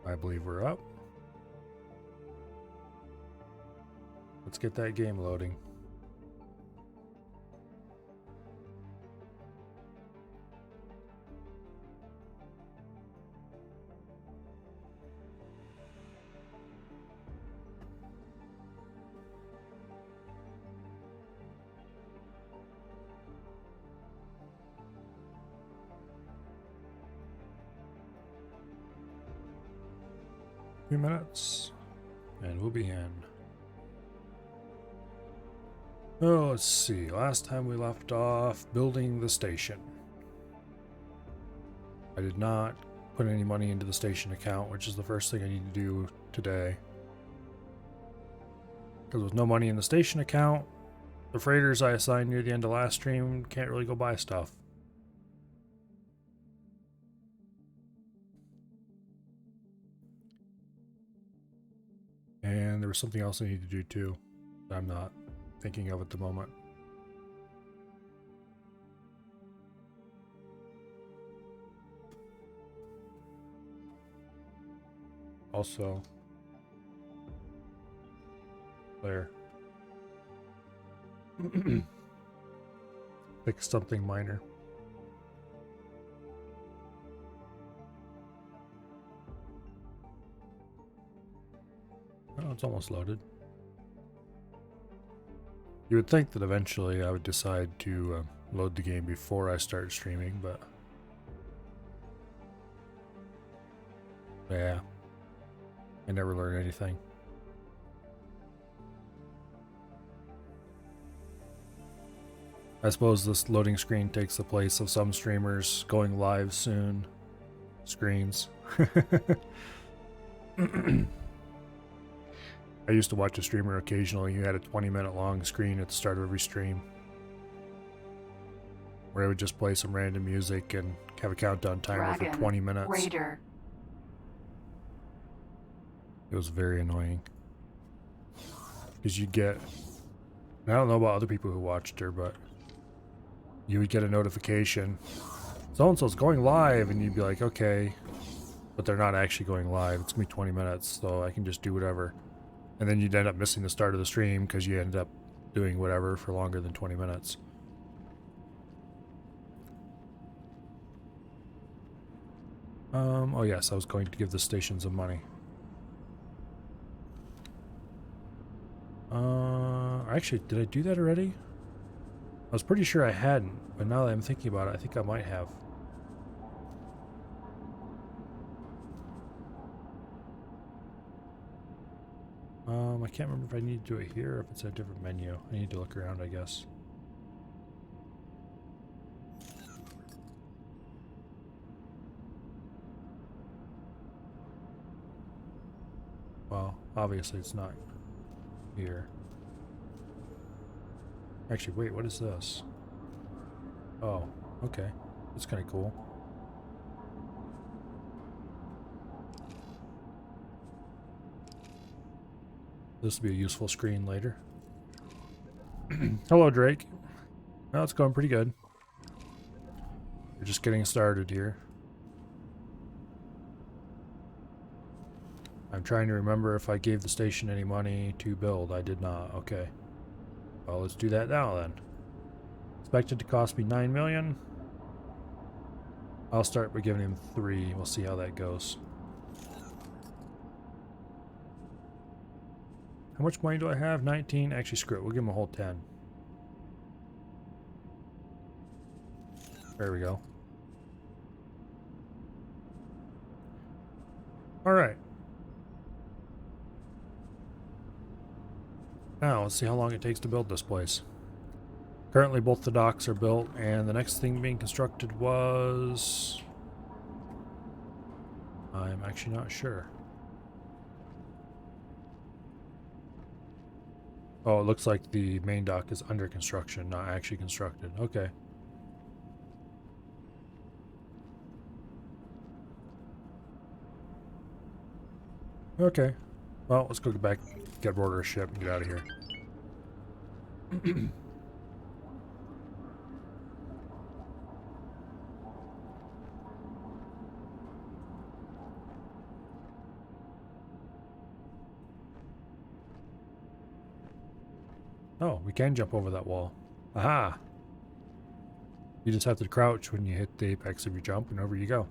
I believe we're up. Let's get that game loading. Few minutes, and we'll be in. Oh, let's see. Last time we left off building the station. I did not put any money into the station account, which is the first thing I need to do today. Because with no money in the station account, the freighters I assigned near the end of last stream can't really go buy stuff. And there was something else I need to do too that I'm not thinking of at the moment. Also, there. Pick something minor. Oh, it's almost loaded. You would think that eventually I would decide to load the game before I start streaming, but yeah, I never learn anything. I suppose this loading screen takes the place of some streamers going live soon screens. I used to watch a streamer occasionally who had a 20-minute long screen at the start of every stream, where I would just play some random music and have a countdown timer for 20 minutes. Raider. It was very annoying. Because you get... I don't know about other people who watched her, but you would get a notification. So-and-so's going live, and you'd be like, okay. But they're not actually going live. It's going to be 20 minutes, so I can just do whatever. And then you'd end up missing the start of the stream because you ended up doing whatever for longer than 20 minutes. Oh yes, I was going to give the station some money. Actually, did I do that already? I was pretty sure I hadn't, but now that I'm thinking about it, I think I might have. I can't remember if I need to do it here or if it's a different menu. I need to look around, I guess. Well, obviously it's not here. Actually, wait, what is this? Oh, okay. That's kind of cool. This will be a useful screen later. Hello, Drake. Well, it's going pretty good. We're just getting started here. I'm trying to remember if I gave the station any money to build. I did not. Okay. Well, let's do that now then. Expected to cost me 9 million. I'll start by giving him 3. We'll see how that goes. How much money do I have? 19? Actually, screw it. We'll give him a whole 10. There we go. Alright. Now, let's see how long it takes to build this place. Currently, both the docks are built, and the next thing being constructed was... I'm actually not sure. Oh, it looks like the main dock is under construction, not actually constructed. Okay. Okay. Well, let's go back, get aboard our ship, and get out of here. Oh, we can jump over that wall. Aha! You just have to crouch when you hit the apex of your jump, and over you go.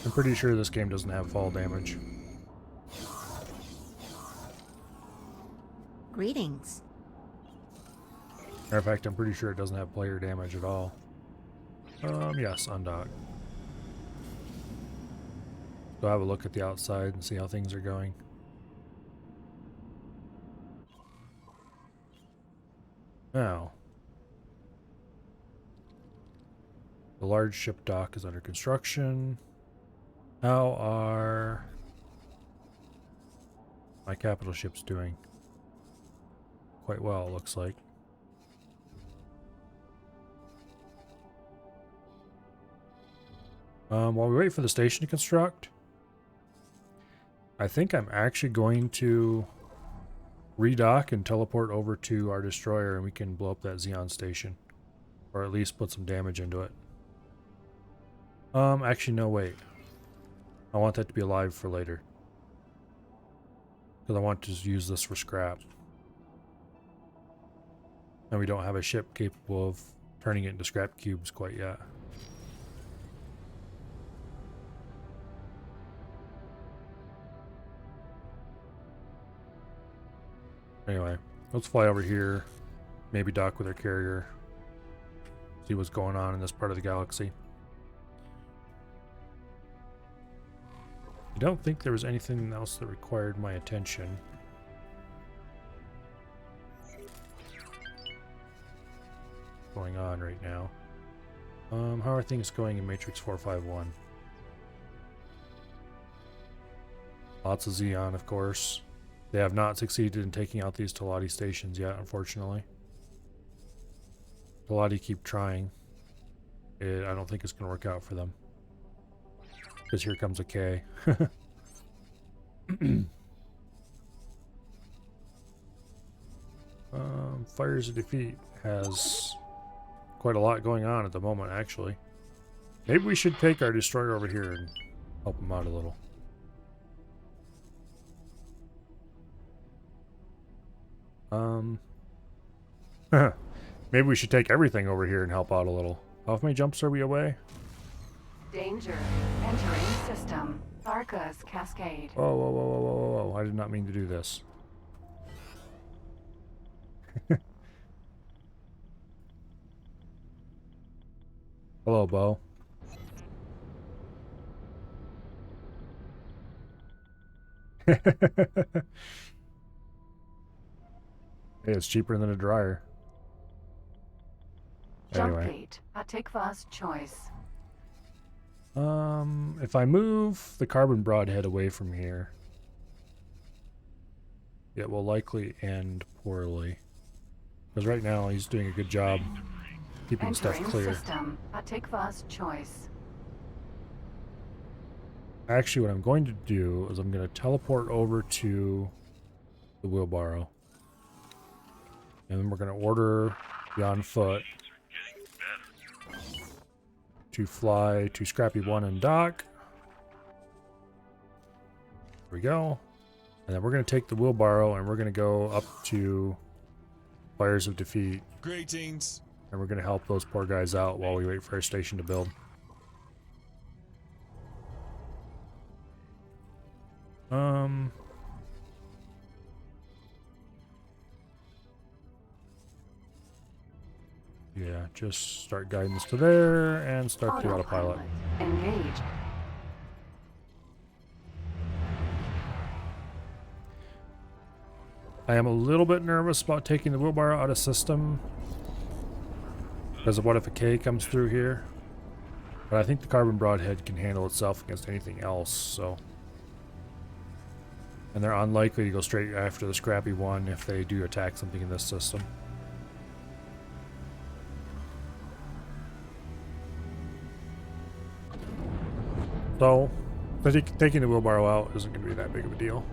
I'm pretty sure this game doesn't have fall damage. Greetings. Matter of fact, I'm pretty sure it doesn't have player damage at all. Yes, undock. So have a look at the outside and see how things are going. Now, the large ship dock is under construction. How are my capital ships doing? Quite well, it looks like. While we wait for the station to construct, I think I'm actually going to redock and teleport over to our destroyer, and we can blow up that Xeon station. Or at least put some damage into it. Actually, no, wait. I want that to be alive for later. Because I want to use this for scrap. And we don't have a ship capable of turning it into scrap cubes quite yet. Anyway, let's fly over here. Maybe dock with our carrier. See what's going on in this part of the galaxy. I don't think there was anything else that required my attention. Going on right now. How are things going in Matrix 451? Lots of Xeon, of course. They have not succeeded in taking out these Teladi stations yet, unfortunately. Teladi keep trying. I don't think it's going to work out for them. Because here comes a K. Fires of Defeat has quite a lot going on at the moment, actually. Maybe we should take our destroyer over here and help him out a little. Maybe we should take everything over here and help out a little. How many jumps are we away? Danger. Entering system. Tharka's Cascade. Whoa, whoa, whoa, whoa, whoa, whoa. I did not mean to do this. Hello, Bo. Hey, it's cheaper than a dryer. Jump Anyway. gate. Atikva's choice. If I move the carbon broadhead away from here, it will likely end poorly. Because right now he's doing a good job keeping stuff Entering clear. system. Atikva's choice. Actually, what I'm going to do is I'm going to teleport over to the wheelbarrow. And then we're going to order Beyond Foot to fly to Scrappy 1 and dock. There we go. And then we're going to take the wheelbarrow and we're going to go up to Fires of Defeat. Greetings. And we're going to help those poor guys out while we wait for our station to build. Yeah, just start guidance to there and start the autopilot. Engage. I am a little bit nervous about taking the wheelbarrow out of system because of what if a K comes through here. But I think the carbon broadhead can handle itself against anything else, so. And they're unlikely to go straight after the Scrappy 1 if they do attack something in this system. So, taking the wheelbarrow out isn't going to be that big of a deal.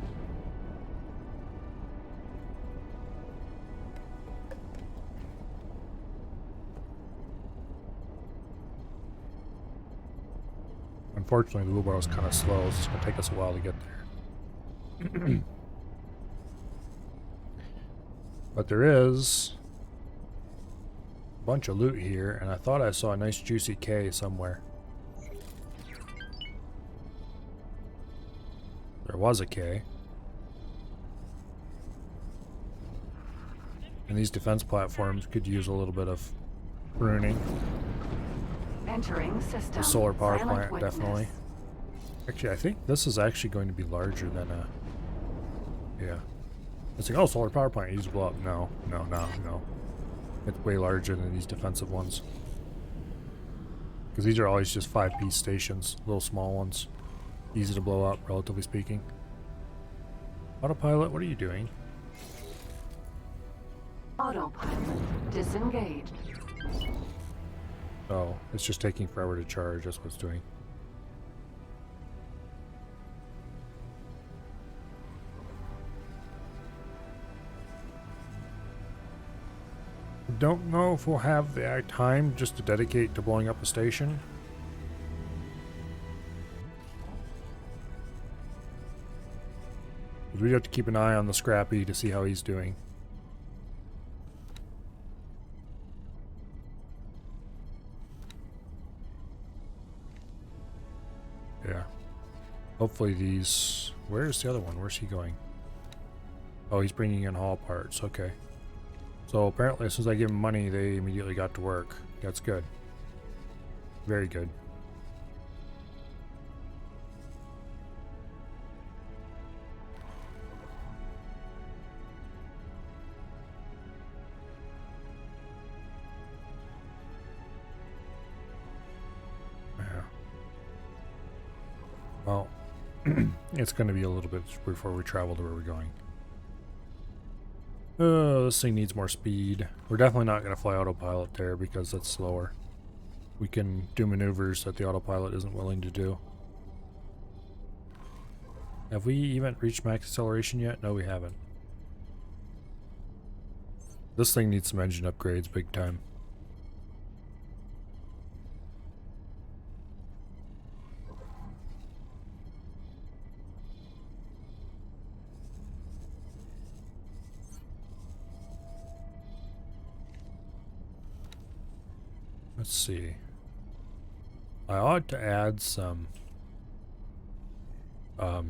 Unfortunately, the wheelbarrow is kind of slow, so it's going to take us a while to get there. But there is a bunch of loot here, and I thought I saw a nice juicy K somewhere. There was a K. And these defense platforms could use a little bit of pruning. Entering system. The solar power Silent plant, witness. definitely. Actually, I think this is actually going to be larger than a... Yeah. It's like, oh, solar power plant, use blow up. No. It's way larger than these defensive ones. Because these are always just 5-piece stations, little small ones. Easy to blow up, relatively speaking. Autopilot, what are you doing? Autopilot disengaged. Oh, it's just taking forever to charge, that's what it's doing. Don't know if we'll have the time just to dedicate to blowing up a station. We have to keep an eye on the Scrappy to see how he's doing. Yeah. Hopefully these... Where's the other one? Where's he going? Oh, he's bringing in haul parts. Okay. So apparently as soon as I give him money, they immediately got to work. That's good. Very good. Well, it's going to be a little bit before we travel to where we're going. This thing needs more speed. We're definitely not going to fly autopilot there because that's slower. We can do maneuvers that the autopilot isn't willing to do. Have we even reached max acceleration yet? No, we haven't. This thing needs some engine upgrades big time. Let's see. I ought to add some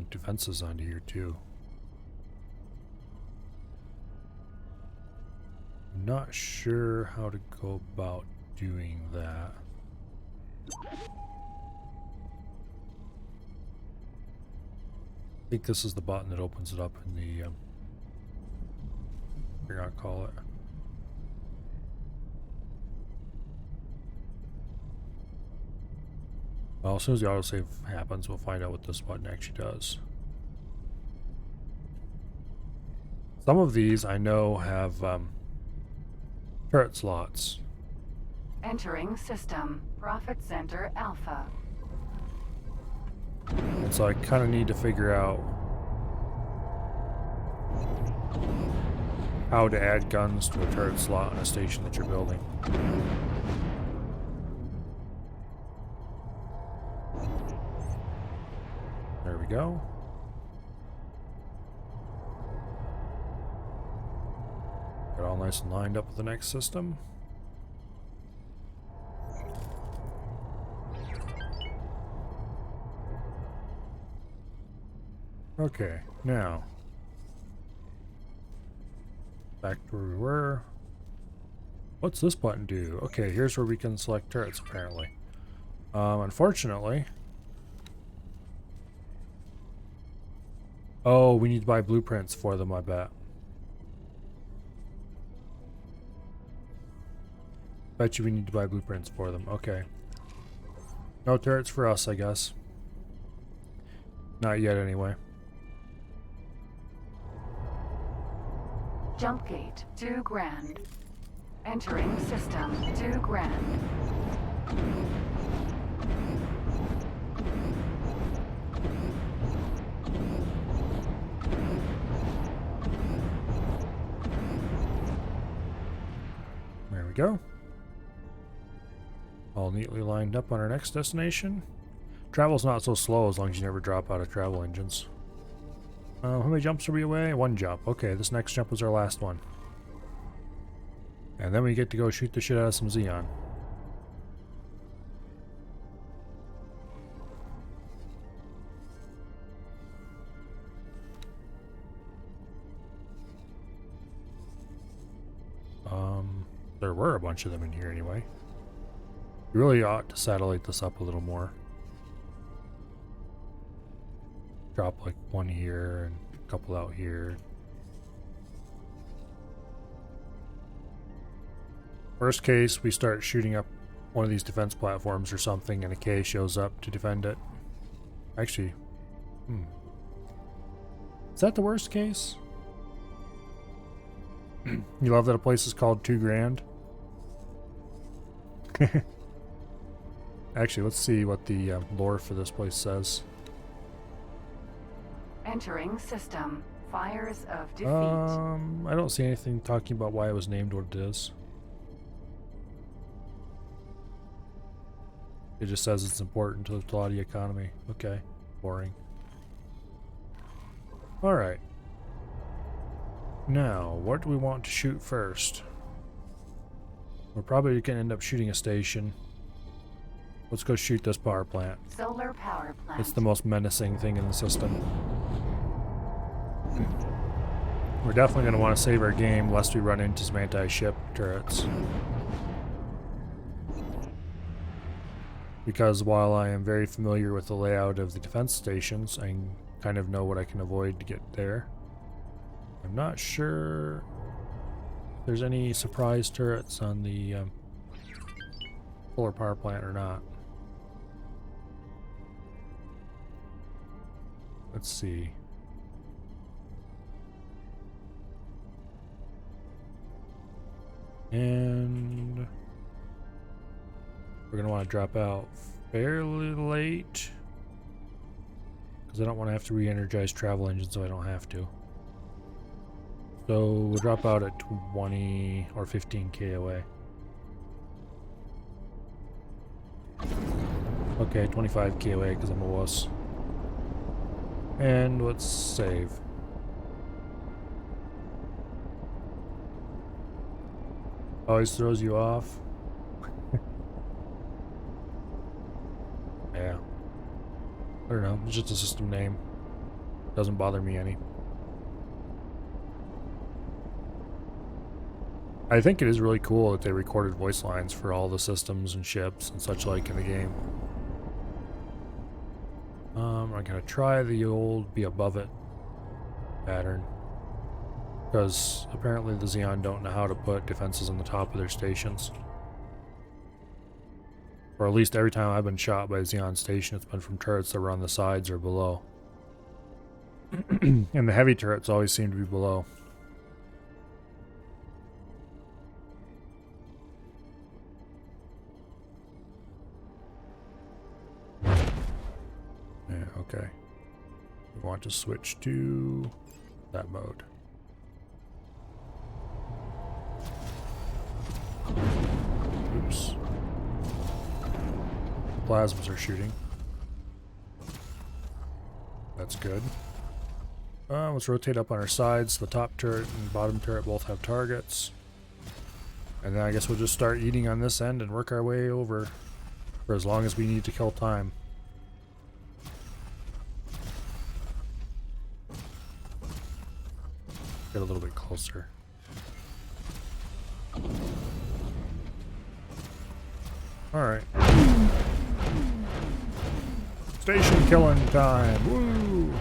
defenses onto here too. I'm not sure how to go about doing that. I think this is the button that opens it up in the I forgot to call it. Well, as soon as the autosave happens, we'll find out what this button actually does. Some of these I know have turret slots. Entering system. Profit Center Alpha. And so I kind of need to figure out how to add guns to a turret slot on a station that you're building. There we go. Got all nice and lined up with the next system. Okay, now back to where we were. What's this button do? Okay, here's where we can select turrets apparently. Unfortunately. Oh, we need to buy blueprints for them, I bet. Bet you we need to buy blueprints for them. Okay. No turrets for us, I guess. Not yet, anyway. Jump gate. 2 grand. Entering system. 2 grand. There we go. All neatly lined up on our next destination. Travel's not so slow as long as you never drop out of travel engines. How many jumps are we away? 1 jump. Okay, this next jump was our last one. And then we get to go shoot the shit out of some Xeon. There were a bunch of them in here anyway. You really ought to satellite this up a little more. Drop like 1 here and a couple out here. Worst case, we start shooting up one of these defense platforms or something and a K shows up to defend it. Actually, is that the worst case? You love that a place is called 2 grand? Actually, let's see what the lore for this place says. Entering system. Fires of defeat. I don't see anything talking about why it was named what it is. It just says it's important to the Teladi economy. Okay, boring. Alright. Now, what do we want to shoot first? We're probably going to end up shooting a station. Let's go shoot this power plant. Solar power plant. It's the most menacing thing in the system. We're definitely going to want to save our game lest we run into some anti-ship turrets. Because while I am very familiar with the layout of the defense stations, I kind of know what I can avoid to get there. I'm not sure if there's any surprise turrets on the solar power plant or not. Let's see. And we're going to want to drop out fairly late because I don't want to have to re-energize travel engine, so I don't have to. So we'll drop out at 20 or 15k away. Okay, 25k away because I'm a wuss. And let's save. Always throws you off. Yeah. I don't know, it's just a system name. Doesn't bother me any. I think it is really cool that they recorded voice lines for all the systems and ships and such like in the game. I'm gonna try the old be above it pattern. Because apparently the Xeon don't know how to put defenses on the top of their stations. Or at least every time I've been shot by a Xeon station, it's been from turrets that were on the sides or below. And the heavy turrets always seem to be below. Yeah, okay. We want to switch to that mode. Oops. Plasmas are shooting. That's good. Let's rotate up on our sides. The top turret and bottom turret both have targets. And then I guess we'll just start eating on this end and work our way over for as long as we need to kill time. Get a little bit closer. Alright. Station killing time! Woo!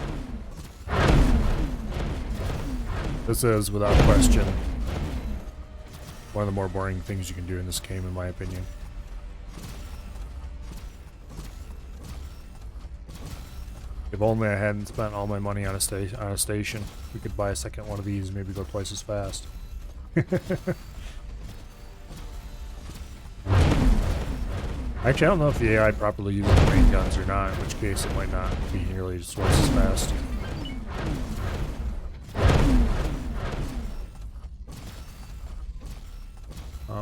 This is, without question, one of the more boring things you can do in this game, in my opinion. If only I hadn't spent all my money on a station, we could buy a second one of these and maybe go twice as fast. Actually, I don't know if the AI properly uses the main guns or not, in which case it might not be nearly twice as fast.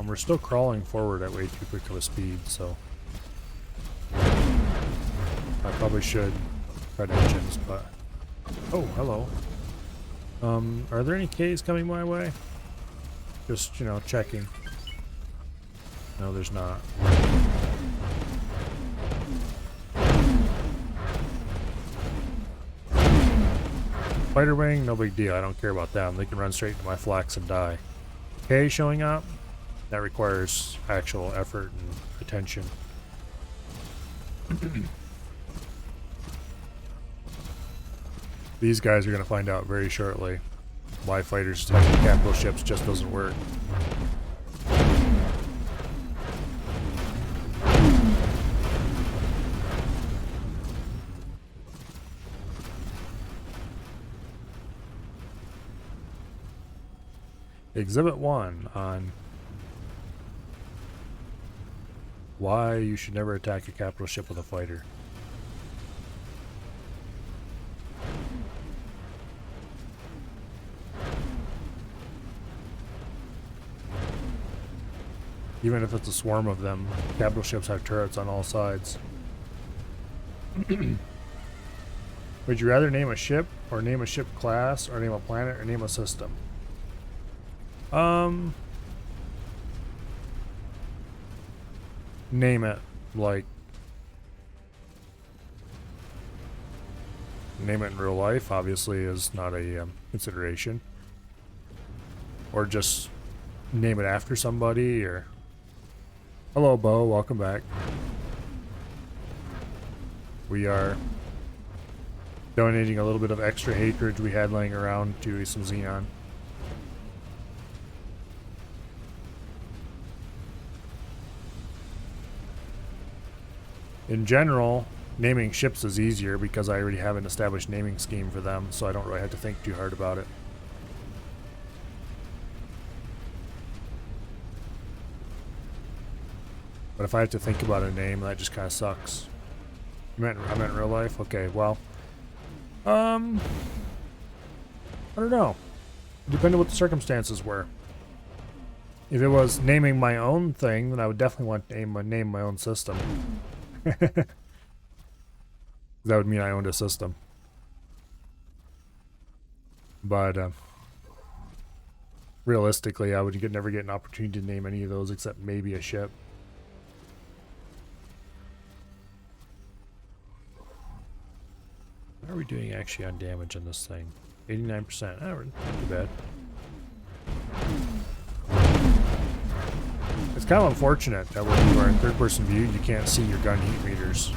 We're still crawling forward at way too quick of a speed, so I Probably should cut engines, but... Oh, hello. Are there any Ks coming my way? Just, you know, checking. No, there's not. Fighter wing, no big deal. I don't care about them. They can run straight into my flaks and die. K showing up? That requires actual effort and attention. These guys are going to find out very shortly why fighters attacking capital ships just doesn't work. Exhibit 1 on why you should never attack a capital ship with a fighter. Even if it's a swarm of them, capital ships have turrets on all sides. Would you rather name a ship, or name a ship class, or name a planet, or name a system? Name it, like, name it in real life, obviously, is not a consideration. Or just name it after somebody, or... Hello, Bo, welcome back. We are donating a little bit of extra hatred we had laying around to some Xenon. In general, naming ships is easier because I already have an established naming scheme for them, so I don't really have to think too hard about it. But if I have to think about a name, that just kind of sucks. I meant in real life? Okay, well. I don't know. Depending on what the circumstances were. If it was naming my own thing, then I would definitely want to name my own system. That would mean I owned a system. But realistically, I would never get an opportunity to name any of those except maybe a ship. What are we doing actually on damage on this thing? 89%. Oh, not too bad. It's kind of unfortunate that when you are in third-person view, you can't see your gun heat meters.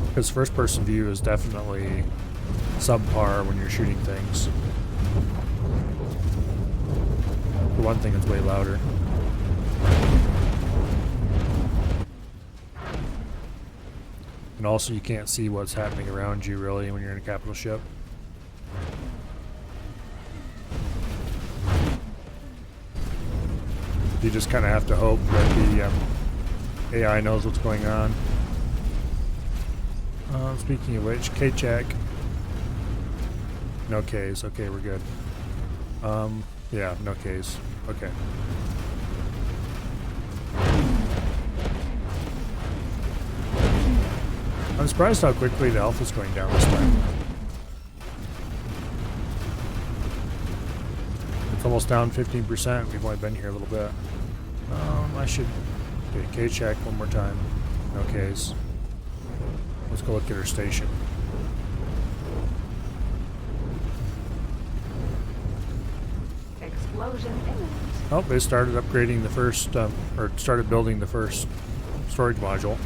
Because first-person view is definitely subpar when you're shooting things. For one thing, it's way louder. And also you can't see what's happening around you really when you're in a capital ship. You just kind of have to hope that the AI knows what's going on. Speaking of which, K-check. No Ks. Okay, we're good. Yeah, no Ks. Okay. I'm surprised how quickly the alpha's going down this time. It's almost down 15%. We've only been here a little bit. I should get a K-check one more time. No Ks. Let's go look at our station. Explosion imminent. Oh, they started upgrading the first, or started building the first storage module.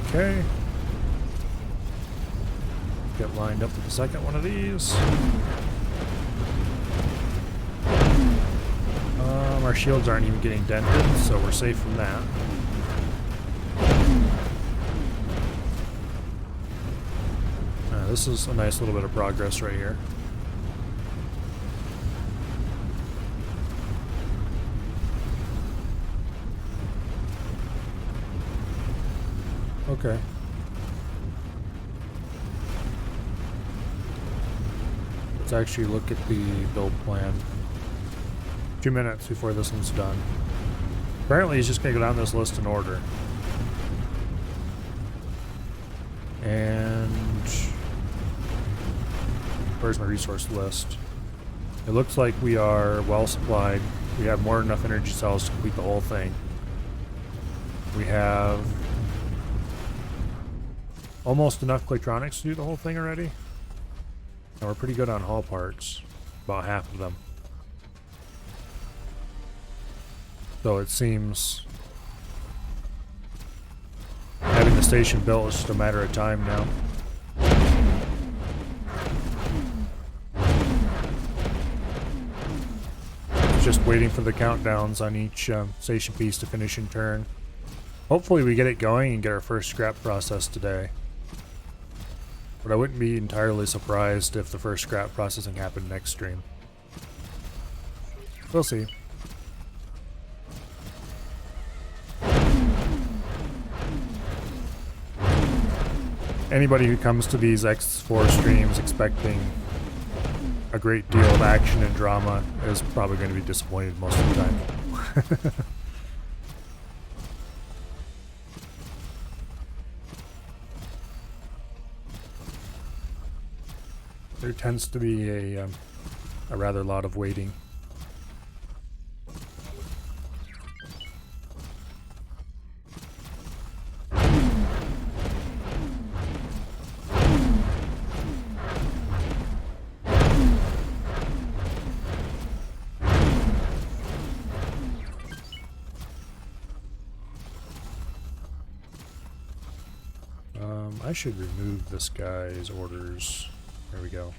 Okay. Get lined up with the second one of these. Our shields aren't even getting dented, so we're safe from that. This is a nice little bit of progress right here. Okay. Let's actually look at the build plan. 2 minutes before this one's done. Apparently he's just going to go down this list in order. And where's my resource list? It looks like we are well supplied. We have more than enough energy cells to complete the whole thing. We have almost enough Claytronics to do the whole thing already. And we're pretty good on hull parts. About half of them. So it seems having the station built is just a matter of time now. Just waiting for the countdowns on each station piece to finish in turn. Hopefully we get it going and get our first scrap process today. But I wouldn't be entirely surprised if the first scrap processing happened next stream. We'll see. Anybody who comes to these X4 streams expecting a great deal of action and drama is probably going to be disappointed most of the time. There tends to be a rather lot of waiting. I should remove this guy's orders. There we go.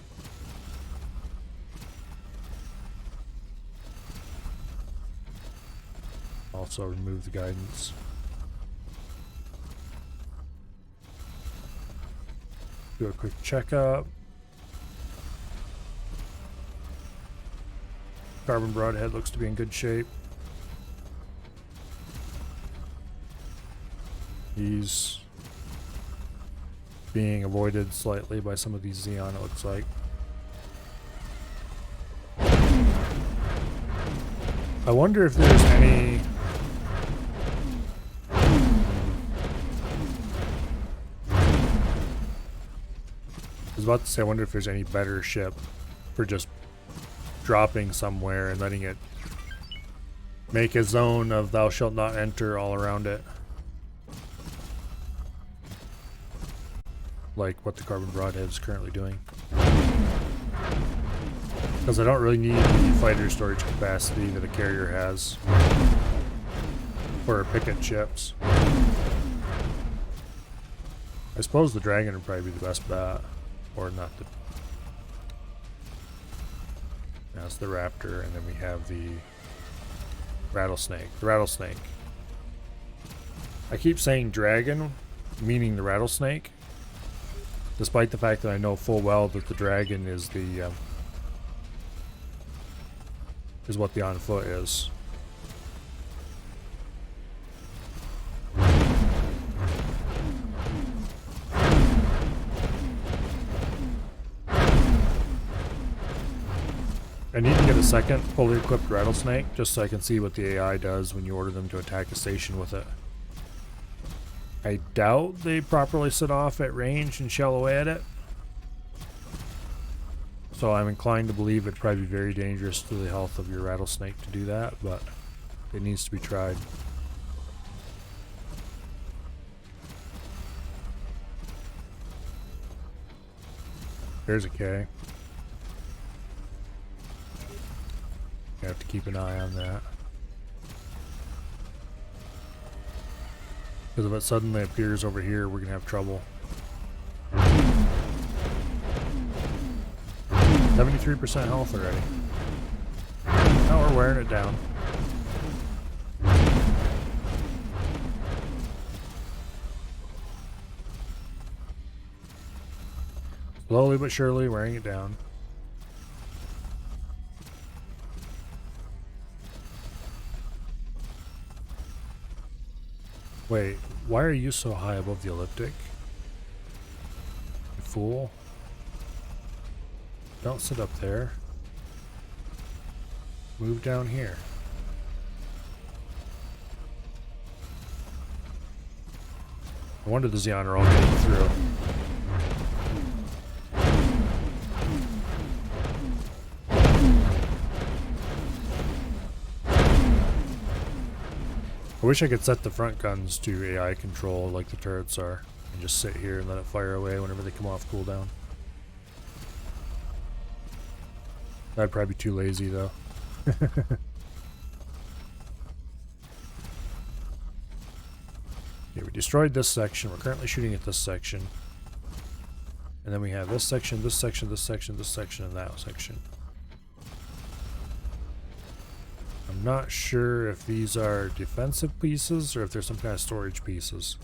Also remove the guidance. Do a quick checkup. Carbon broadhead looks to be in good shape. He's being avoided slightly by some of these Xeon, it looks like. I wonder if there's any... I was about to say, I wonder if there's any better ship for just dropping somewhere and letting it make a zone of thou shalt not enter all around it. Like what the Carbon Broadhead is currently doing. Because I don't really need the fighter storage capacity that a carrier has for picket ships. I suppose the Dragon would probably be the best bet. Or not the... That's the Raptor, and then we have the Rattlesnake. The Rattlesnake. I keep saying Dragon, meaning the Rattlesnake. Despite the fact that I know full well that the Dragon is the is what the On Foot is. I need to get a second fully equipped Rattlesnake just so I can see what the AI does when you order them to attack a station with it. I doubt they properly set off at range and shell away at it. So I'm inclined to believe it'd probably be very dangerous to the health of your Rattlesnake to do that, but it needs to be tried. There's a K. You have to keep an eye on that. Because if it suddenly appears over here, we're going to have trouble. 73% health already. Now we're wearing it down. Slowly but surely wearing it down. Wait, why are you so high above the elliptic? You fool. Don't sit up there. Move down here. No wonder the Xeon are all getting through. I wish I could set the front guns to AI control like the turrets are, and just sit here and let it fire away whenever they come off cooldown. I'd probably be too lazy though. Okay, we destroyed this section. We're currently shooting at this section. And then we have this section, this section, this section, this section, and that section. I'm not sure if these are defensive pieces or if they're some kind of storage pieces.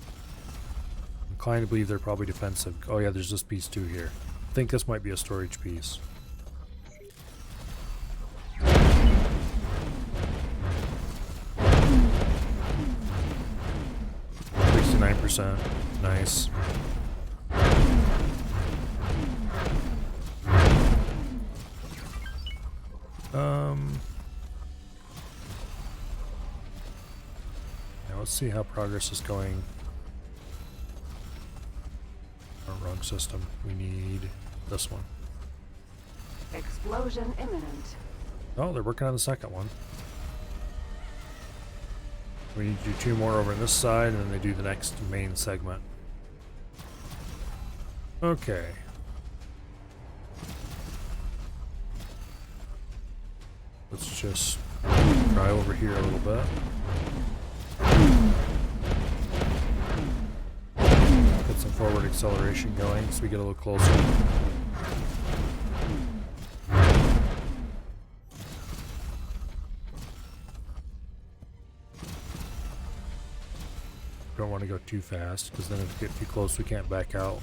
I'm inclined to believe they're probably defensive. Oh yeah, there's this piece too here. I think this might be a storage piece. 69%. Nice. Now let's see how progress is going. Oh, wrong system. We need this one. Explosion imminent. Oh, they're working on the second one. We need to do 2 more over on this side, and then they do the next main segment. Okay. Let's just try over here a little bit. Get some forward acceleration going so we get a little closer. Don't want to go too fast, because then if we get too close we can't back out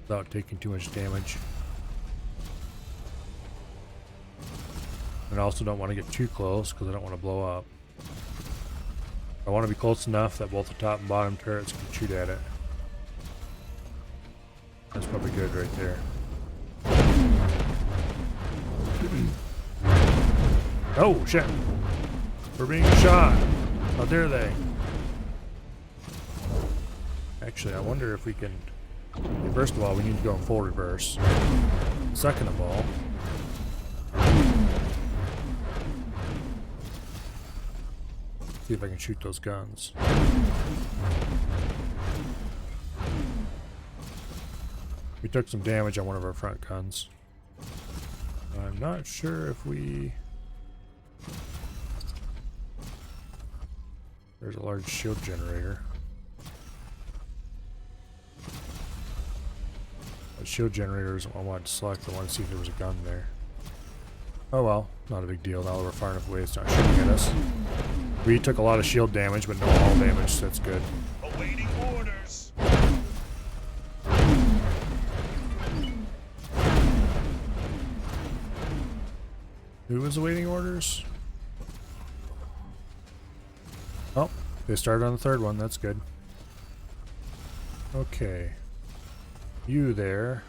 without taking too much damage. And I also don't want to get too close because I don't want to blow up. I want to be close enough that both the top and bottom turrets can shoot at it. That's probably good right there. Oh shit! We're being shot! How dare they? Actually, I wonder if we can... First of all, we need to go in full reverse. Second of all... see if I can shoot those guns. We took some damage on one of our front guns. I'm not sure if we... There's a large shield generator. The shield generator isn't what I wanted to select. I wanted to see if there was a gun there. Oh well, not a big deal. Now that we're far enough away, it's not shooting at us. We took a lot of shield damage, but no hull damage, so that's good. Awaiting orders. Who was awaiting orders? Oh, they started on the third one. That's good. Okay. You there.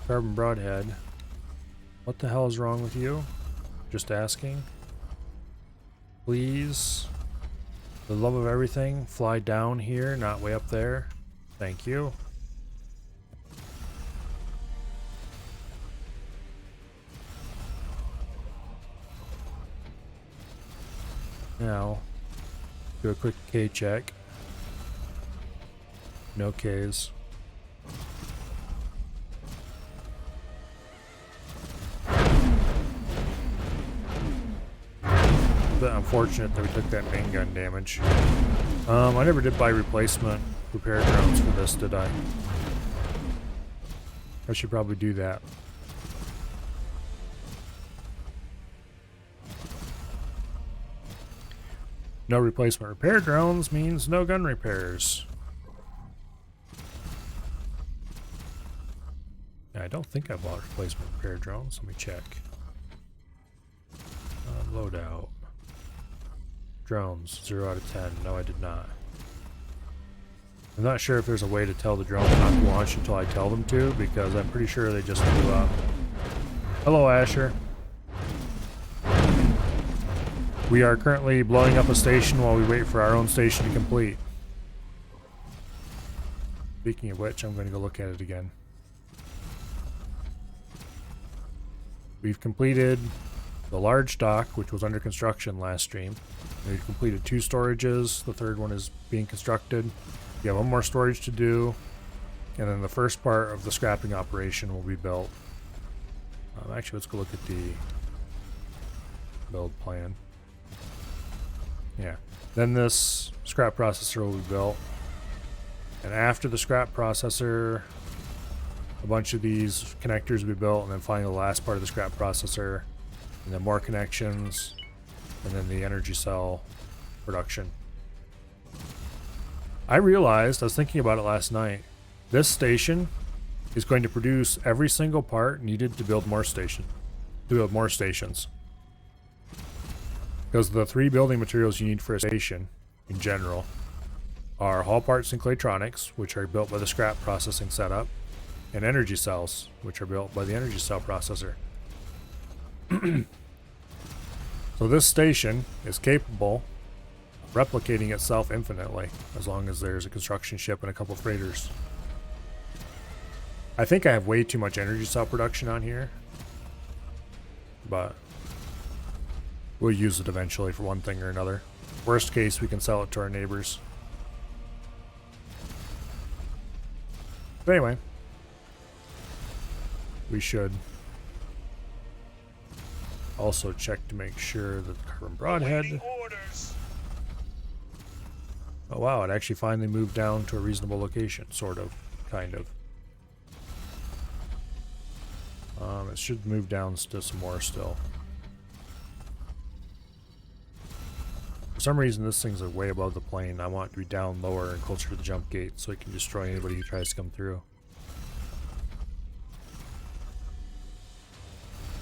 Carbon Broadhead. What the hell is wrong with you? Just asking. Please, for the love of everything, fly down here, not way up there. Thank you. Now, do a quick K check. No Ks. Unfortunate that we took that main gun damage. I never did buy replacement repair drones for this, did I? I should probably do that. No replacement repair drones means no gun repairs. I don't think I bought replacement repair drones. Let me check. Loadout. Drones, 0 out of 10. No, I did not. I'm not sure if there's a way to tell the drones not to launch until I tell them to, because I'm pretty sure they just blew up. Hello, Asher. We are currently blowing up a station while we wait for our own station to complete. Speaking of which, I'm going to go look at it again. We've completed the large dock, which was under construction last stream. We've completed 2 storages. The third one is being constructed. We have 1 more storage to do. And then the first part of the scrapping operation will be built. Actually, let's go look at the build plan. Yeah. Then this scrap processor will be built. And after the scrap processor, a bunch of these connectors will be built, and then finally the last part of the scrap processor, and then more connections, and then the energy cell production. I realized, I was thinking about it last night, this station is going to produce every single part needed to build more stations. Because the 3 building materials you need for a station, in general, are hull parts and claytronics, which are built by the scrap processing setup, and energy cells, which are built by the energy cell processor. So this station is capable of replicating itself infinitely, as long as there's a construction ship and a couple freighters. I think I have way too much energy cell production on here, but we'll use it eventually for one thing or another. Worst case, we can sell it to our neighbors. But anyway, we should also check to make sure that the carbon broadhead... Awaiting orders. Oh wow, it actually finally moved down to a reasonable location, sort of, kind of. It should move down to some more still. For some reason, this thing's way above the plane. I want it to be down lower and closer to the jump gate so it can destroy anybody who tries to come through.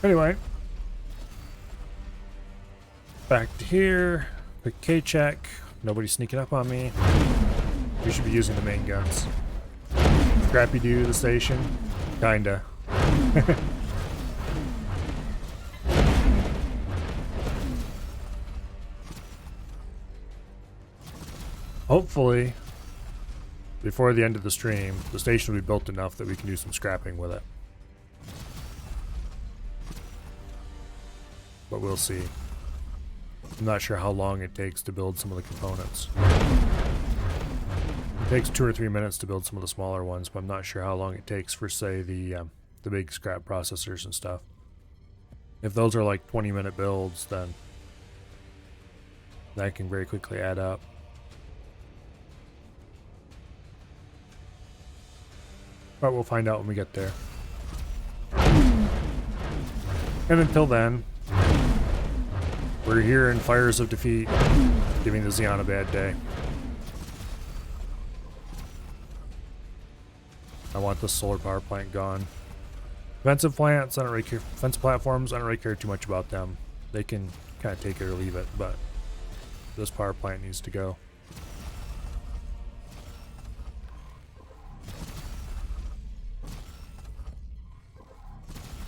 Anyway, back to here. Quick K-check. Nobody sneaking up on me. We should be using the main guns. Scrappy-Doo, the station? Kinda. Hopefully, before the end of the stream, the station will be built enough that we can do some scrapping with it. But we'll see. I'm not sure how long it takes to build some of the components. It takes 2 or 3 minutes to build some of the smaller ones, but I'm not sure how long it takes for, say, the big scrap processors and stuff. If those are like 20-minute builds, then that can very quickly add up. But we'll find out when we get there. And until then, we're here in Fires of Defeat, giving the Xeon a bad day. I want the solar power plant gone. Defensive plants, I don't really care. Defensive platforms, I don't really care too much about them. They can kind of take it or leave it, but this power plant needs to go.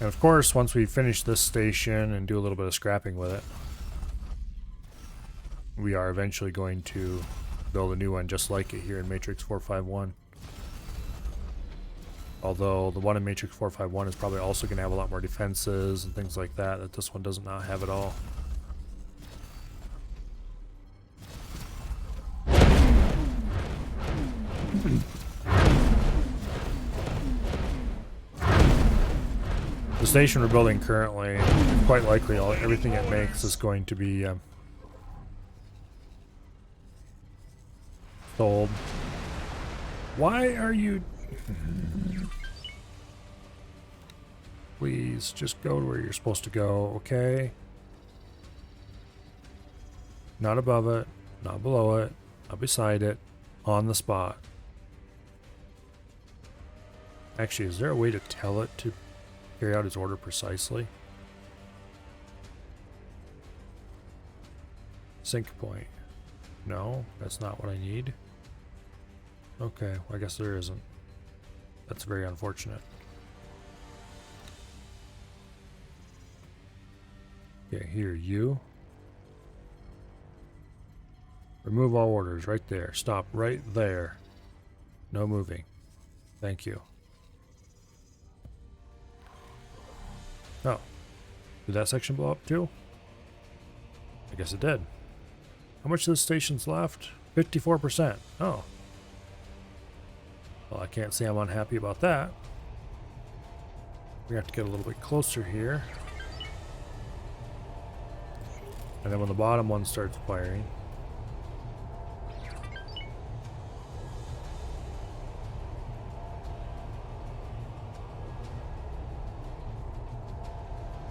And of course, once we finish this station and do a little bit of scrapping with it, we are eventually going to build a new one just like it here in Matrix 451. Although the one in Matrix 451 is probably also going to have a lot more defenses and things like that this one does not have at all. The station we're building currently, quite likely everything it makes is going to be sold. Why are you... Please, just go to where you're supposed to go, okay? Not above it, not below it, not beside it, on the spot. Actually, is there a way to tell it to carry out its order precisely? Sync point. No, that's not what I need. Okay, well, I guess there isn't. That's very unfortunate. Okay, here, you. Remove all orders right there. Stop right there. No moving. Thank you. Oh. Did that section blow up too? I guess it did. How much of this station's left? 54%. Oh. Well, I can't say I'm unhappy about that. We have to get a little bit closer here. And then when the bottom one starts firing.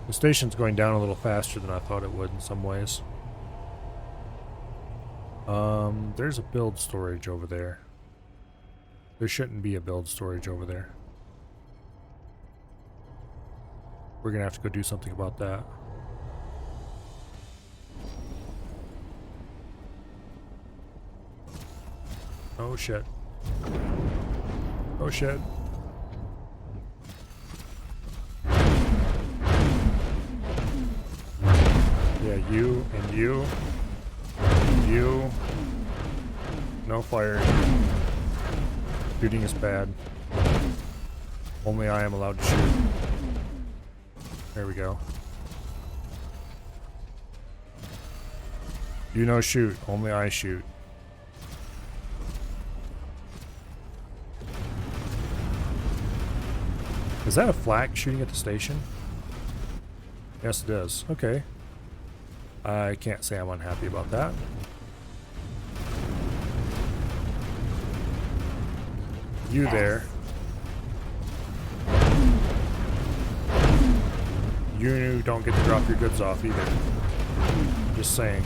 The station's going down a little faster than I thought it would in some ways. There's a build storage over there. There shouldn't be a build storage over there. We're gonna have to go do something about that. Oh shit. Oh shit. Yeah, you and you. You. No firing. Shooting is bad. Only I am allowed to shoot. There we go. You no shoot. Only I shoot. Is that a flak shooting at the station? Yes, it is. Okay. I can't say I'm unhappy about that. You there. You don't get to drop your goods off either. Just saying.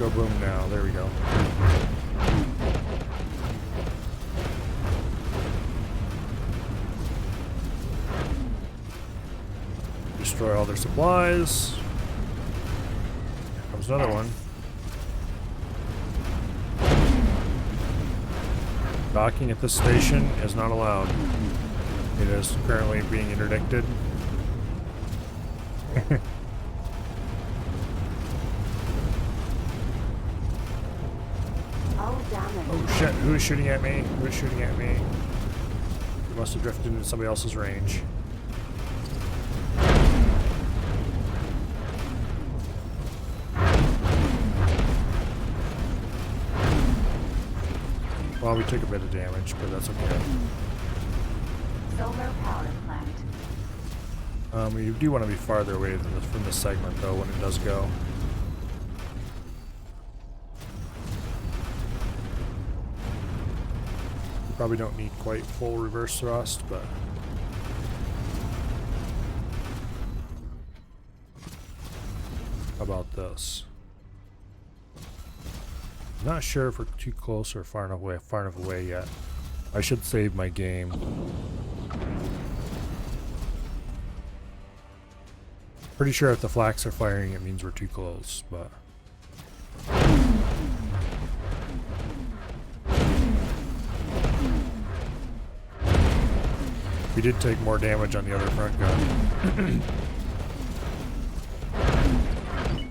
Go boom now. There we go. Destroy all their supplies. Here comes another one. Docking at this station is not allowed. It is currently being interdicted. Oh shit, who is shooting at me? Who is shooting at me? He must have drifted into somebody else's range. Well, we took a bit of damage, but that's okay. Solar power plant. You do want to be farther away from the segment, though, when it does go. You probably don't need quite full reverse thrust, but... How about this? Not sure if we're too close or far enough away yet. I should save my game. Pretty sure if the flaks are firing, it means we're too close, but... We did take more damage on the other front gun.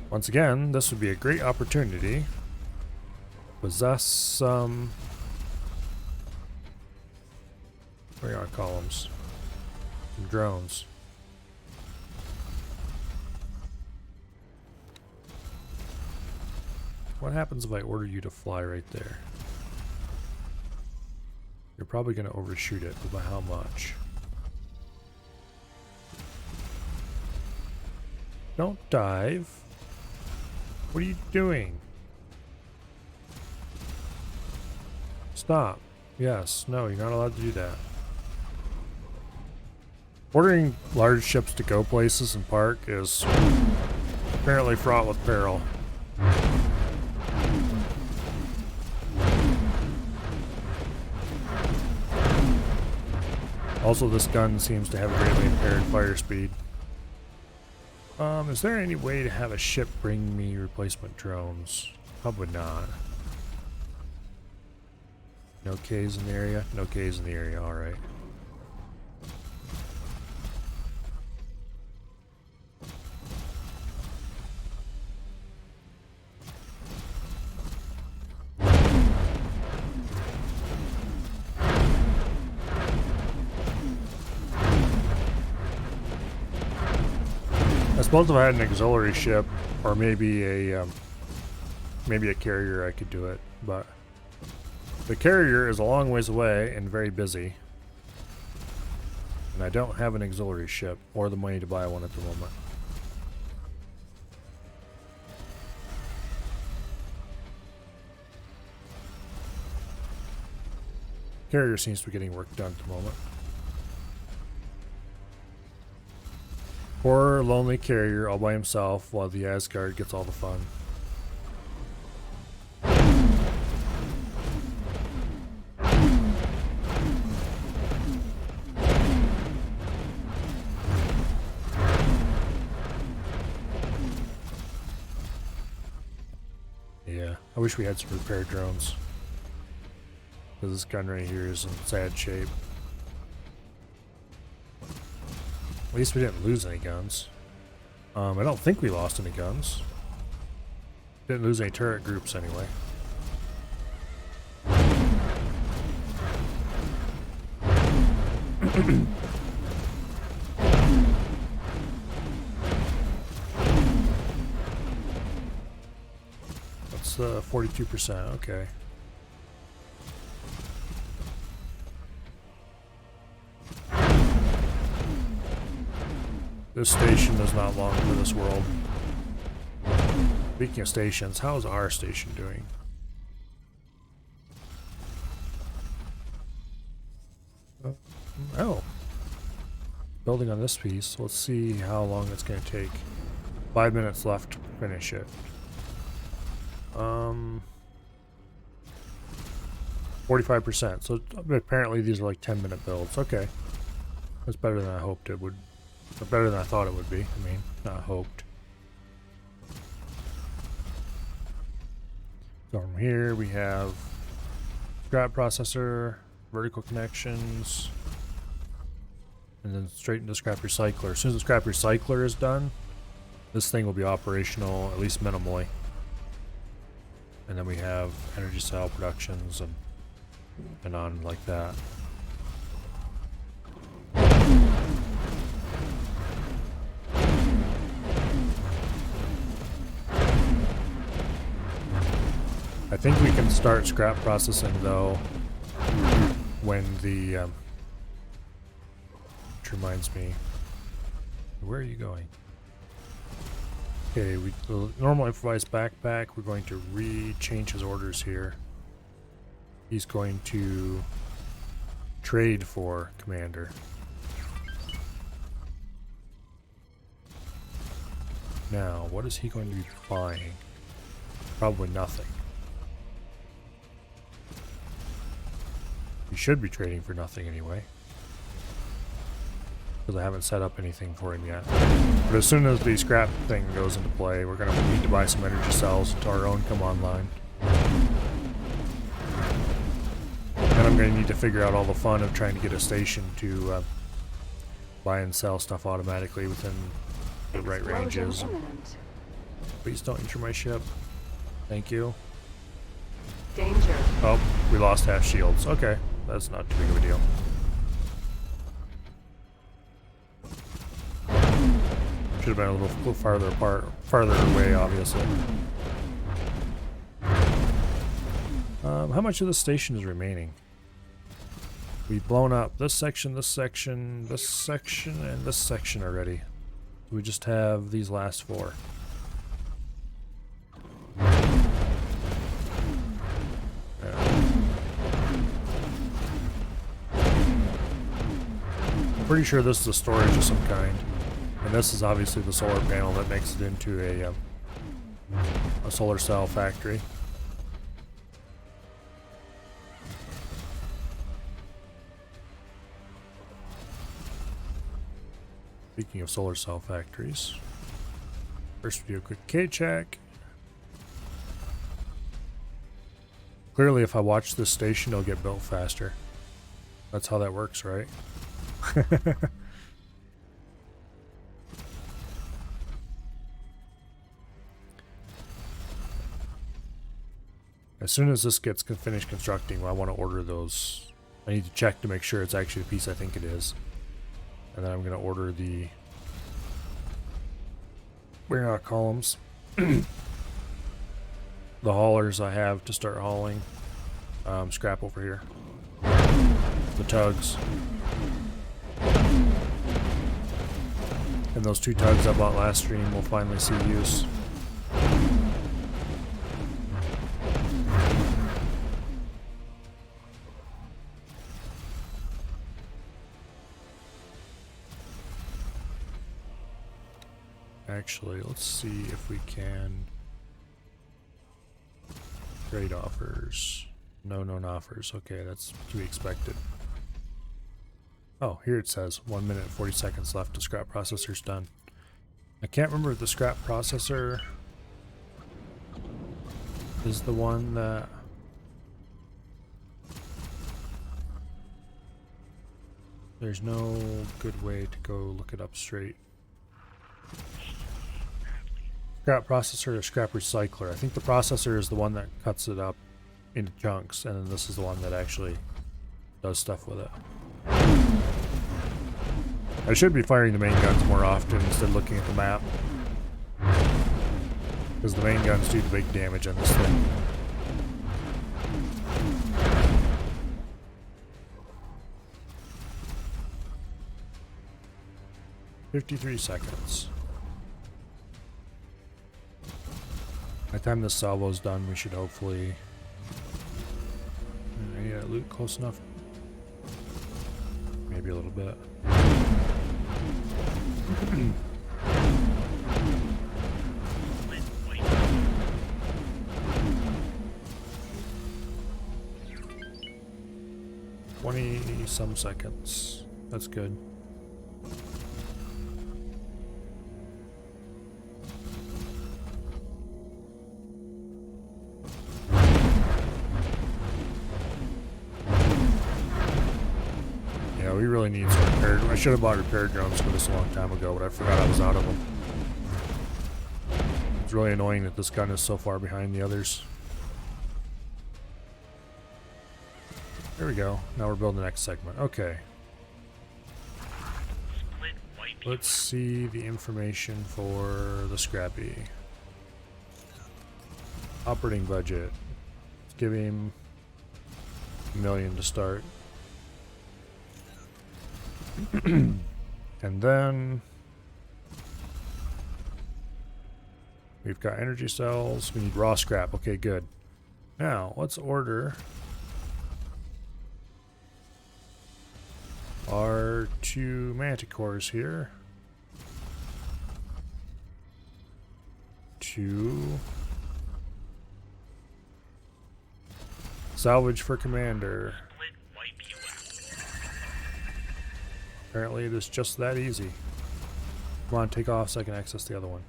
Once again, this would be a great opportunity. Possess some... Where are columns? Some drones. What happens if I order you to fly right there? You're probably going to overshoot it, but by how much? Don't dive. What are you doing? Stop. Yes. No, you're not allowed to do that. Ordering large ships to go places and park is apparently fraught with peril. Also, this gun seems to have greatly impaired fire speed. Is there any way to have a ship bring me replacement drones? Probably not. No Ks in the area? No Ks in the area, alright. suppose if I had an auxiliary ship or maybe a carrier, I could do it, but the carrier is a long ways away and very busy. And I don't have an auxiliary ship or the money to buy one at the moment. Carrier seems to be getting work done at the moment. Poor lonely carrier all by himself while the Asgard gets all the fun. Yeah, I wish we had some repair drones. Because this gun right here is in sad shape. At least we didn't lose any guns. I don't think we lost any guns. Didn't lose any turret groups anyway. That's 42%, okay. This station does not belong to this world. Speaking of stations, how is our station doing? Oh. Building on this piece. Let's see how long it's going to take. 5 minutes left to finish it. 45%. So apparently these are like 10-minute builds. Okay. That's better than I hoped it would. Or better than I thought it would be. I mean, not hoped. So from here we have scrap processor, vertical connections, and then straight into scrap recycler. As soon as the scrap recycler is done, this thing will be operational, at least minimally. And then we have energy cell productions and on like that. I think we can start scrap processing though when the which reminds me, where are you going? Okay, the normal improvised backpack, we're going to change his orders here. He's going to trade for commander. Now, what is he going to be buying? Probably nothing. He should be trading for nothing anyway. Because I haven't set up anything for him yet. But as soon as the scrap thing goes into play, we're going to need to buy some energy cells until our own come online. And I'm going to need to figure out all the fun of trying to get a station to buy and sell stuff automatically within the right ranges. Please don't enter my ship. Thank you. Danger. Oh, we lost half shields. Okay, that's not too big of a deal. Should have been a little farther apart, farther away, obviously. How much of the station is remaining? We've blown up this section, this section, this section, and this section already. We just have these last four. I'm pretty sure this is a storage of some kind. And this is obviously the solar panel that makes it into a solar cell factory. Speaking of solar cell factories, first we do a quick K check. Clearly, if I watch this station, it'll get built faster. That's how that works, right? As soon as this gets finished constructing, I want to order those. I need to check to make sure it's actually the piece I think it is. And then I'm going to order the Bring out columns. The haulers I have to start hauling scrap over here. The tugs. And those 2 tugs I bought last stream will finally see use. Actually, let's see if we can trade offers. No known offers. Okay, that's to be expected. Oh, here it says 1 minute and 40 seconds left. The scrap processor's done. I can't remember if the scrap processor is the one that there's no good way to go look it up straight. Scrap processor or scrap recycler. I think the processor is the one that cuts it up into chunks, and then this is the one that actually does stuff with it. I should be firing the main guns more often instead of looking at the map, because the main guns do the big damage on this thing. "53 seconds. By the time this salvo's done, we should hopefully... Any of that loot close enough? Maybe a little bit. Some seconds. That's good. Yeah, we really need some repair. I should have bought repair drones for this a long time ago, but I forgot I was out of them. It's really annoying that this gun is so far behind the others. There we go. Now we're building the next segment. Okay. Let's see the information for the Scrappy. Operating budget. Let's give him $1 million to start. And then we've got energy cells. We need raw scrap. Okay, good. Now let's order our 2 manticores here to salvage for commander. Apparently it is just that easy. Come on, take off so I can access the other one.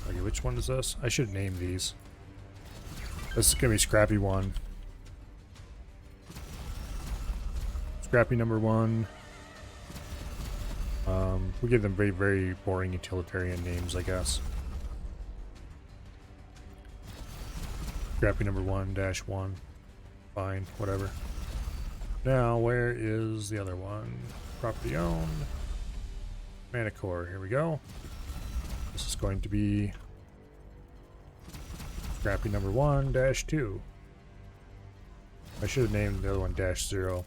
Okay, which one is this? I should name these. This is gonna be Scrappy 1. Scrappy number 1. We give them very, very boring utilitarian names, I guess. Scrappy number 1-1. Fine, whatever. Now, where is the other one? Property owned. Manticore, here we go. This is going to be Scrappy number 1-2. I should have named the other one -0.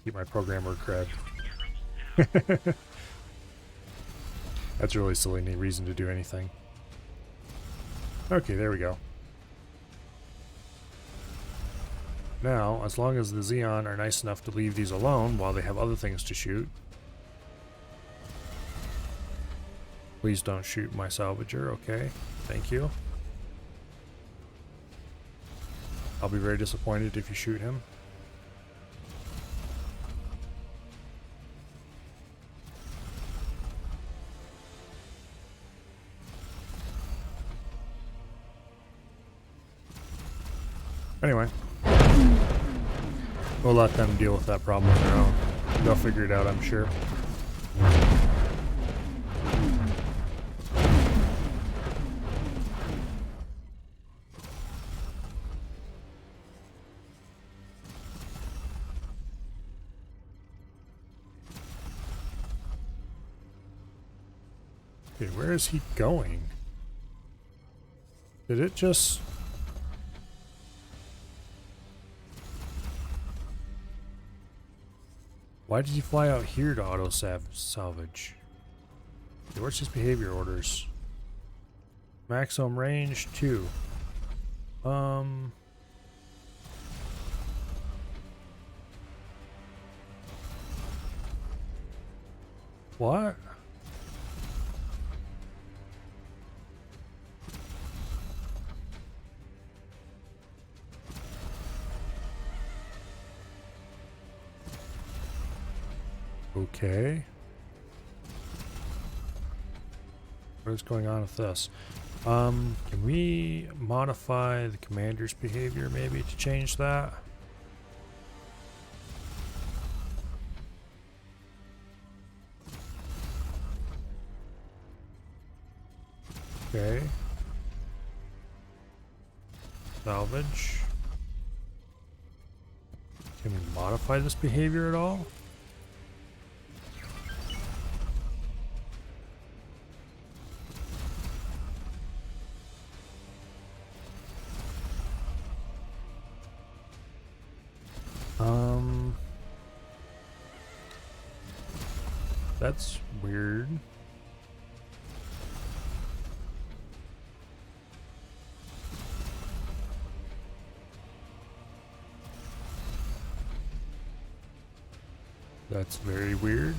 Keep my programmer cred. That's a really silly reason to do anything. Okay, there we go. Now, as long as the Xeon are nice enough to leave these alone while they have other things to shoot. Please don't shoot my salvager, okay? Thank you. I'll be very disappointed if you shoot him. Anyway, we'll let them deal with that problem on their own. They'll figure it out, I'm sure. Okay, where is he going? Did it just... Why did he fly out here to auto salvage? Okay, where's his behavior orders? Maximum range 2. What? Okay. What is going on with this? Can we modify the commander's behavior maybe to change that? Okay. Salvage. Can we modify this behavior at all? That's weird. That's very weird.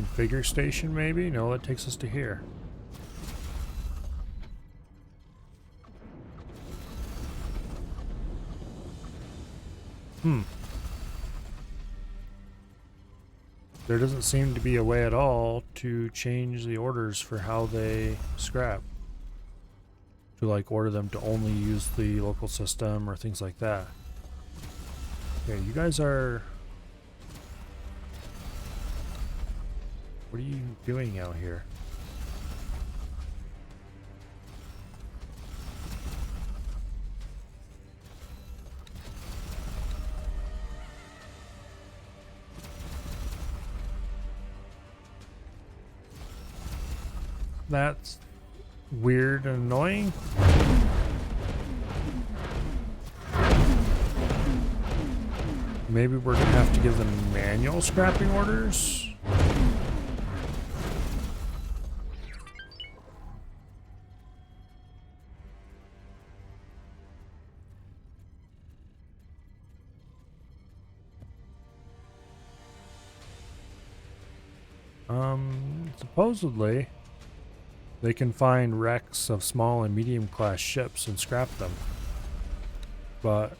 Configure station maybe? No, that takes us to here. There doesn't seem to be a way at all to change the orders for how they scrap. To like order them to only use the local system or things like that. Okay, you guys are... What are you doing out here? That's weird and annoying. Maybe we're gonna have to give them manual scrapping orders. Supposedly they can find wrecks of small and medium class ships and scrap them. But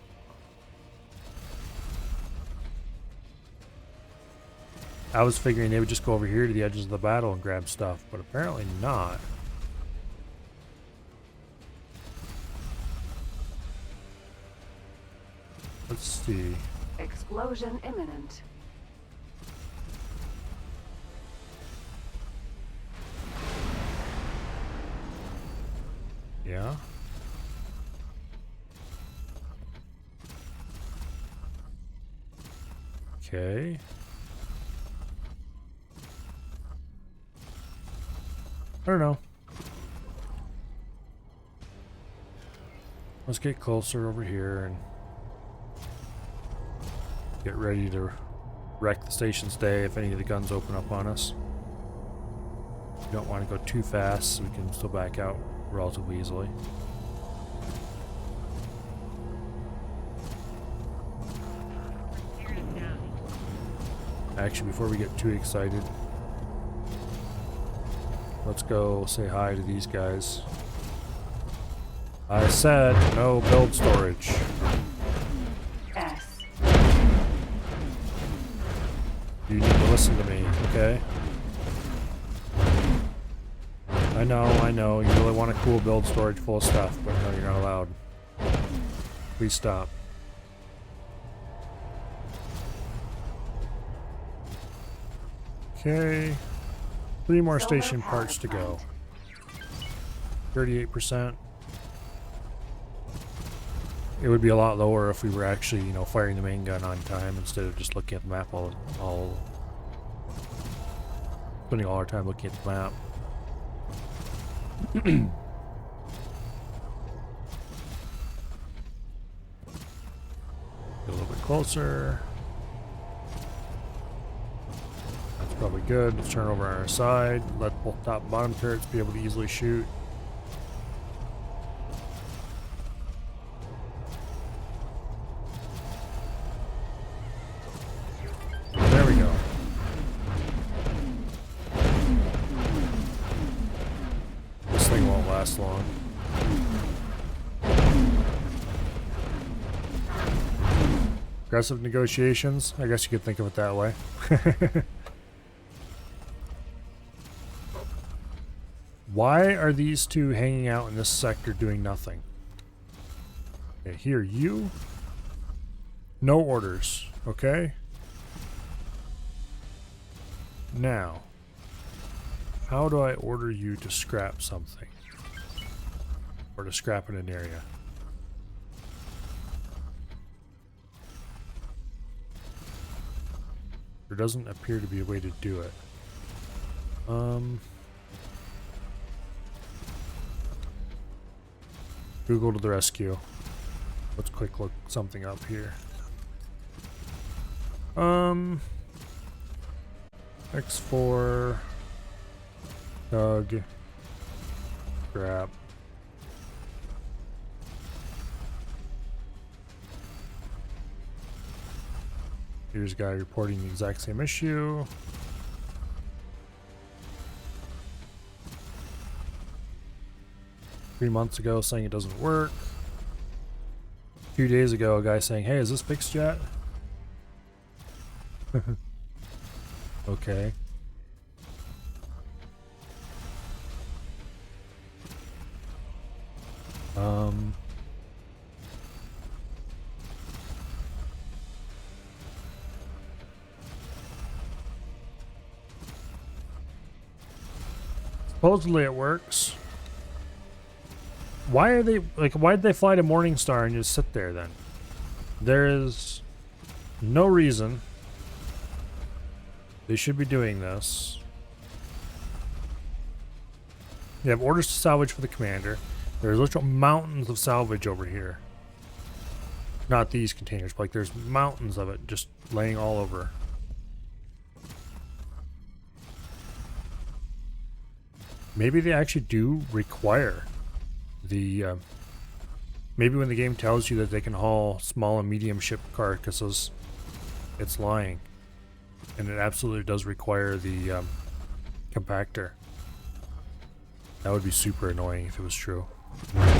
I was figuring they would just go over here to the edges of the battle and grab stuff, but apparently not. Let's see. Explosion imminent. Yeah. Okay. I don't know. Let's get closer over here and get ready to wreck the station's day if any of the guns open up on us. We don't want to go too fast so we can still back out relatively easily. Actually, before we get too excited, let's go say hi to these guys. I said no build storage. S. You need to listen to me, okay? I know, you really want a cool build storage full of stuff, but no, you're not allowed. Please stop. Okay. 3 more Solar station power parts to go. plant. 38%. it would be a lot lower if we were actually, you know, firing the main gun on time instead of just looking at the map spending all our time looking at the map. Get a little bit closer. That's probably good. Let's turn over on our side. Let both top and bottom turrets be able to easily shoot. There we go. This thing won't last long. Aggressive negotiations. I guess you could think of it that way. Why are these two hanging out in this sector doing nothing? Okay, here, you. No orders, okay? Now, how do I order you to scrap something? Or to scrap in an area? There doesn't appear to be a way to do it. Google to the rescue. Let's quick look something up here. X4 Doug Grab. Here's a guy reporting the exact same issue. Three months ago saying it doesn't work. A few days ago a guy saying, hey, is this fixed yet? Okay. Supposedly it works. Why are they, like, why did they fly to Morningstar and just sit there then? There is no reason they should be doing this. You have orders to salvage for the commander. There's literal mountains of salvage over here. Not these containers, but like there's mountains of it just laying all over. Maybe they actually do require the maybe when the game tells you that they can haul small and medium ship carcasses, it's lying. And it absolutely does require the compactor. That would be super annoying if it was true. Because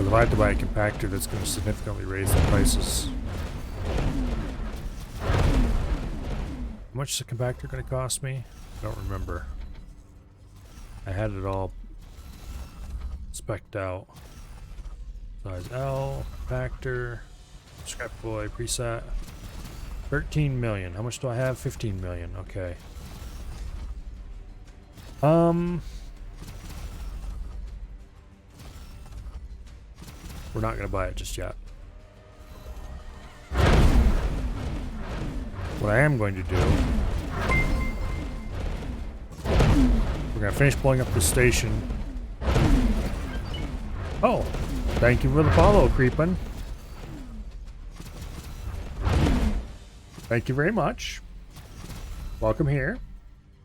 if I have to buy a compactor, that's going to significantly raise the prices. How much is a compactor going to cost me? I don't remember. I had it all spec'd out. Size L, compactor, scrap boy, preset. 13 million. How much do I have? 15 million. Okay. We're not going to buy it just yet. What I am going to do, we're going to finish blowing up the station. Oh, thank you for the follow, Creepin'. Thank you very much. Welcome here.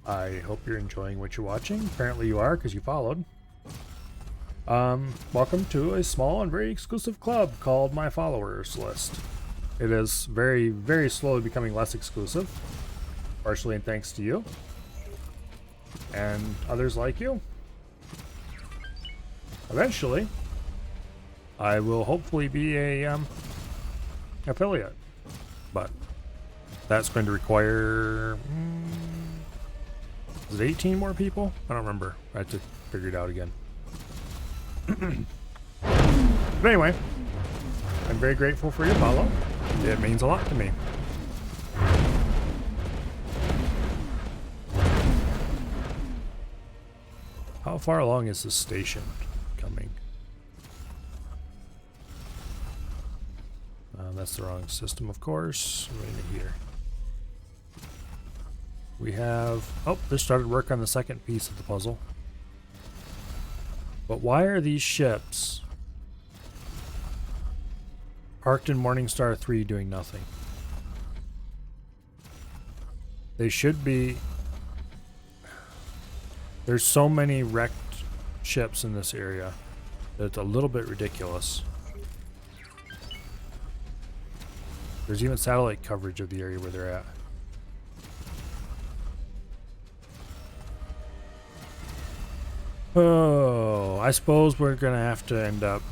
I hope you're enjoying what you're watching. Apparently you are, because you followed. Welcome to a small and very exclusive club called My Followers List. It is very, very slowly becoming less exclusive, partially in thanks to you and others like you. Eventually, I will hopefully be a affiliate, but that's going to require is it 18 more people? I don't remember. I have to figure it out again. But anyway, I'm very grateful for your follow. It means a lot to me. How far along is this station coming? That's the wrong system, of course. Right in here. We have... Oh, they started work on the second piece of the puzzle. But why are these ships parked in Morningstar 3 doing nothing? They should be... There's so many wrecked ships in this area that it's a little bit ridiculous. There's even satellite coverage of the area where they're at. Oh, I suppose we're gonna have to end up...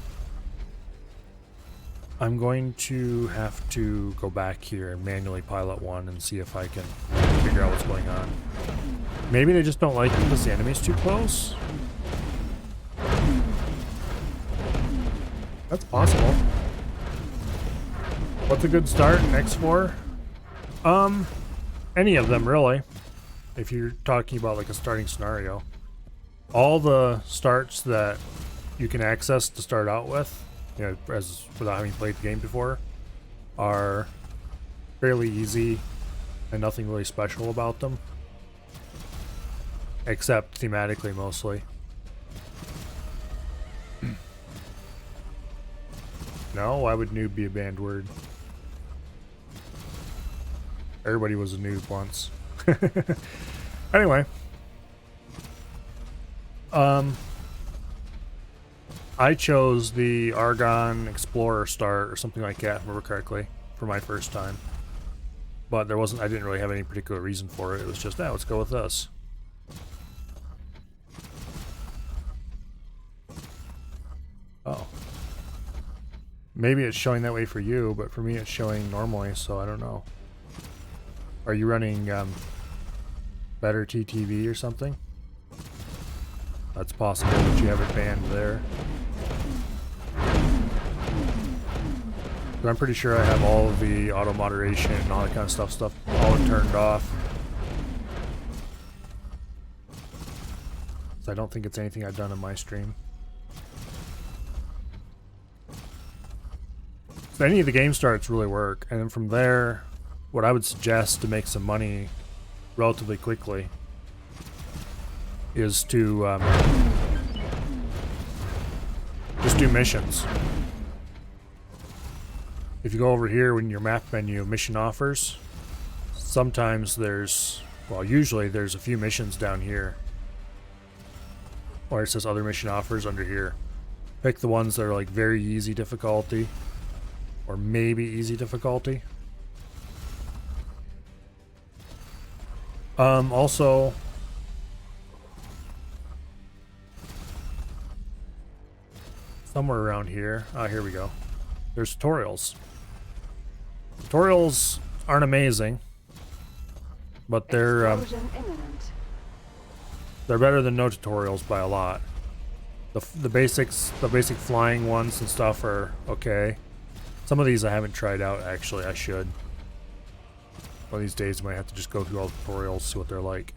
I'm going to have to go back here and manually pilot one and see if I can figure out what's going on. Maybe they just don't like it because the enemy's too close? That's possible. What's a good start? X4? Any of them really. If you're talking about like a starting scenario. All the starts that you can access to start out with, you know, as without having played the game before, are fairly easy and nothing really special about them. Except thematically mostly. No? Why would noob be a banned word? Everybody was a noob once. Anyway. I chose the Argon Explorer start or something like that, if I remember correctly, for my first time. But there wasn't, I didn't really have any particular reason for it. It was just, let's go with this. Oh. Maybe it's showing that way for you, but for me it's showing normally, so I don't know. Are you running better TTV or something? That's possible that you have it banned there. But I'm pretty sure I have all of the auto moderation and all that kind of stuff all turned off. So I don't think it's anything I've done in my stream. So any of the game starts really work, and then from there, what I would suggest to make some money relatively quickly is to just do missions. If you go over here in your map menu, mission offers, sometimes there's, well, usually there's a few missions down here. Or it says other mission offers under here. Pick the ones that are like very easy difficulty, or maybe easy difficulty. Also, somewhere around here, here we go. There's tutorials. Tutorials aren't amazing, but they're better than no tutorials by a lot. The basics, the basic flying ones and stuff are okay. Some of these I haven't tried out actually. I should. One of these days I might have to just go through all the tutorials, see what they're like.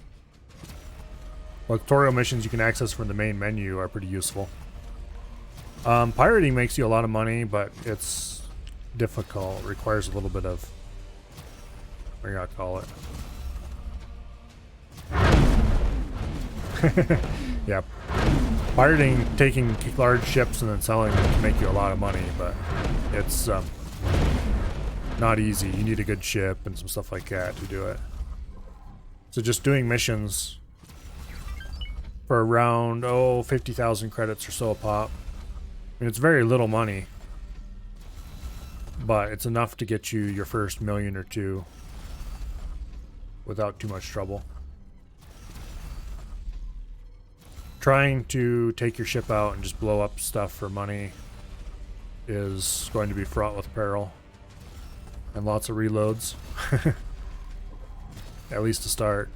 Well, tutorial missions you can access from the main menu are pretty useful. Pirating makes you a lot of money, but it's difficult. It requires a little bit of, what do you call it? Yeah. Pirating, taking large ships and then selling them can make you a lot of money, but it's not easy. You need a good ship and some stuff like that to do it. So just doing missions for around, 50,000 credits or so a pop. I mean, it's very little money, but it's enough to get you your first million or two without too much trouble. Trying to take your ship out and just blow up stuff for money is going to be fraught with peril and lots of reloads. At least to start.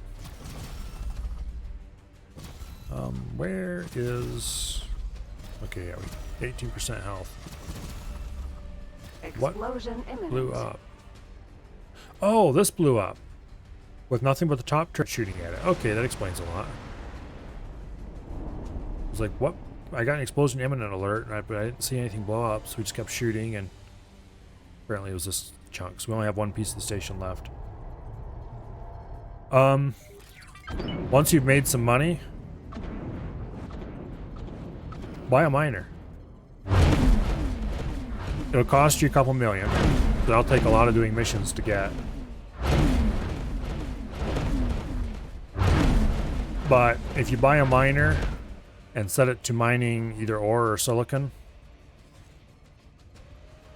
Where is... Okay, yeah, 18% health. Explosion imminent. Blew up? Oh, this blew up. With nothing but the top turret shooting at it. Okay, that explains a lot. I was like, what? I got an explosion imminent alert, but I didn't see anything blow up, so we just kept shooting, and Apparently it was this chunk, so we only have one piece of the station left. Once you've made some money, buy a miner. It'll cost you a couple million. That'll take a lot of doing missions to get. But if you buy a miner and set it to mining either ore or silicon,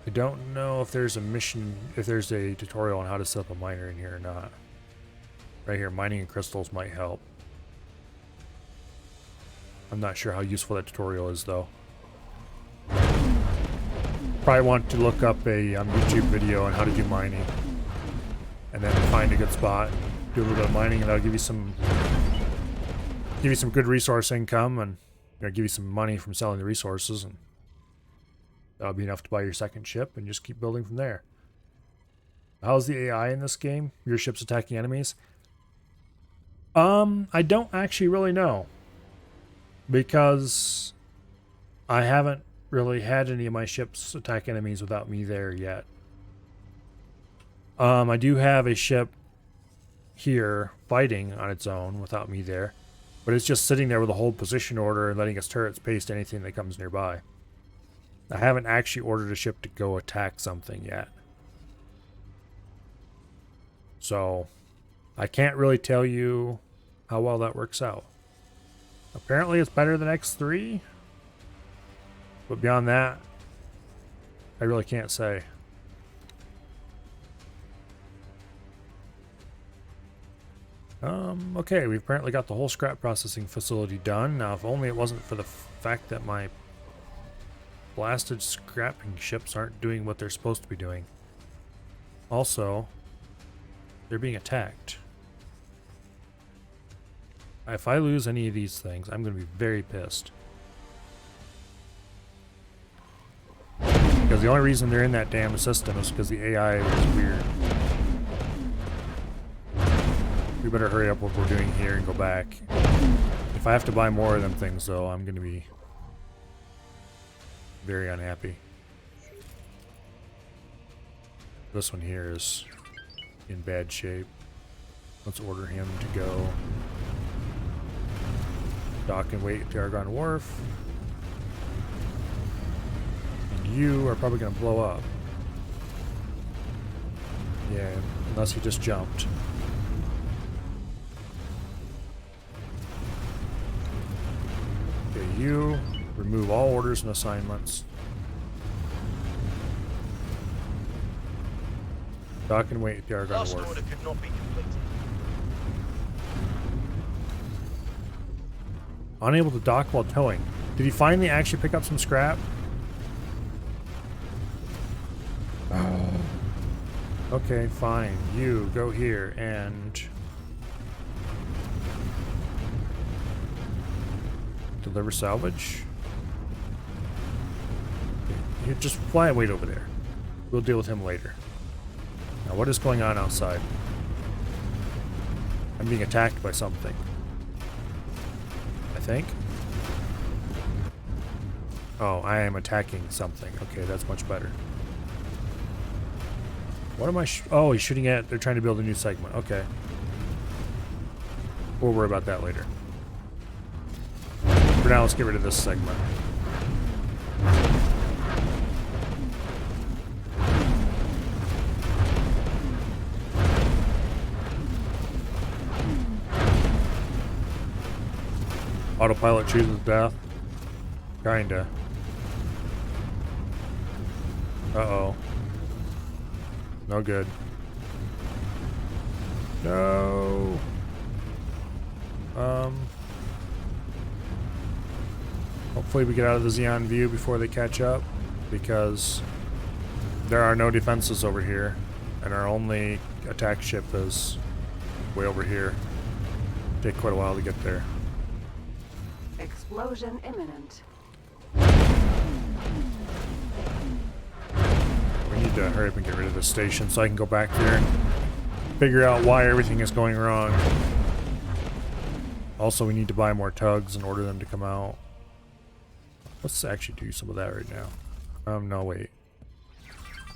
I don't know if there's a mission, if there's a tutorial on how to set up a miner in here or not. Right here, mining and crystals might help. I'm not sure how useful that tutorial is though. Probably want to look up a YouTube video on how to do mining. And then find a good spot, do a little bit of mining, and that'll give you some good resource income, and give you some money from selling the resources, and that'll be enough to buy your second ship and just keep building from there. How's the AI in this game? Your ship's attacking enemies? I don't actually really know, because I haven't really had any of my ships attack enemies without me there yet. I do have a ship here fighting on its own without me there, but it's just sitting there with a hold position order and letting its turrets paste anything that comes nearby. I haven't actually ordered a ship to go attack something yet. So I can't really tell you how well that works out. Apparently it's better than X3, but beyond that, I really can't say. Okay, we've apparently got the whole scrap processing facility done. Now, if only it wasn't for the fact that my blasted scrapping ships aren't doing what they're supposed to be doing. Also, they're being attacked. If I lose any of these things, I'm going to be very pissed. Because the only reason they're in that damn system is because the AI was weird. We better hurry up what we're doing here and go back. If I have to buy more of them things, though, I'm going to be very unhappy. This one here is in bad shape. Let's order him to go dock and wait at the Argonne Wharf. And you are probably going to blow up. Yeah, unless he just jumped. Okay, you remove all orders and assignments. Dock and wait at the Argonne Last Wharf. order could not be completed. Unable to dock while towing. Did he finally actually pick up some scrap? Oh. Okay, fine. You go here and deliver salvage. You just fly and wait over there. We'll deal with him later. Now, what is going on outside? I'm being attacked by something. I think. Oh, I am attacking something. Okay, that's much better. What am I oh, he's shooting at... They're trying to build a new segment. Okay. We'll worry about that later. For now, let's get rid of this segment. Autopilot chooses death. Kinda. Uh-oh. No good. No. Hopefully we get out of the Xeon view before they catch up, because there are no defenses over here, and our only attack ship is way over here. Take quite a while to get there. Explosion imminent. We need to hurry up and get rid of this station so I can go back there and figure out why everything is going wrong. Also, we need to buy more tugs and order them to come out. Let's actually do some of that right now. No, wait.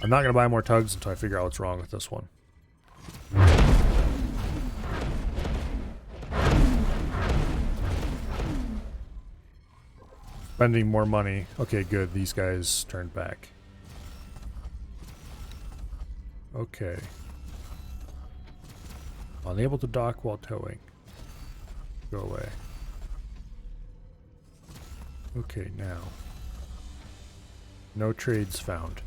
I'm not going to buy more tugs until I figure out what's wrong with this one. Spending more money. Okay, good. These guys turned back. Okay. Unable to dock while towing. Go away. Okay, now. No trades found.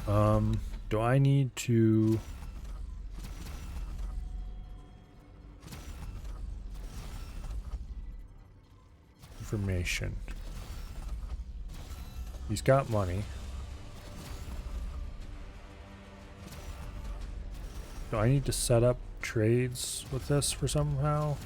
Do I need to... Information. He's got money. Do I need to set up trades with this for somehow?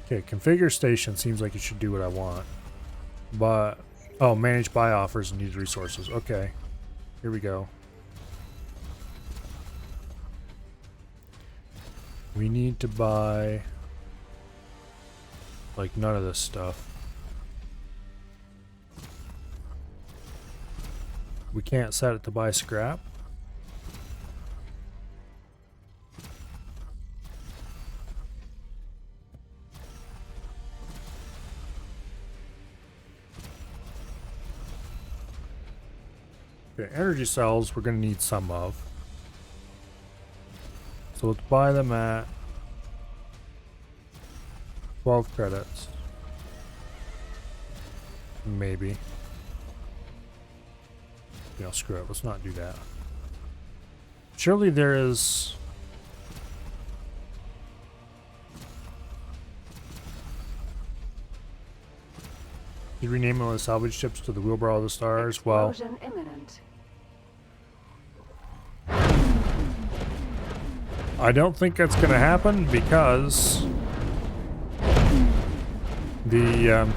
Okay, configure station seems like it should do what I want. But, oh, manage buy offers and needed resources. Okay, here we go. We need to buy, like, none of this stuff. We can't set it to buy scrap. Okay, energy cells we're going to need some of. So let's buy them at 12 credits. Maybe. You know, screw it. Let's not do that. Surely there is... You rename one of the salvage ships to the Wheelbarrow of the Stars? Well... Explosion imminent. I don't think that's going to happen because... The,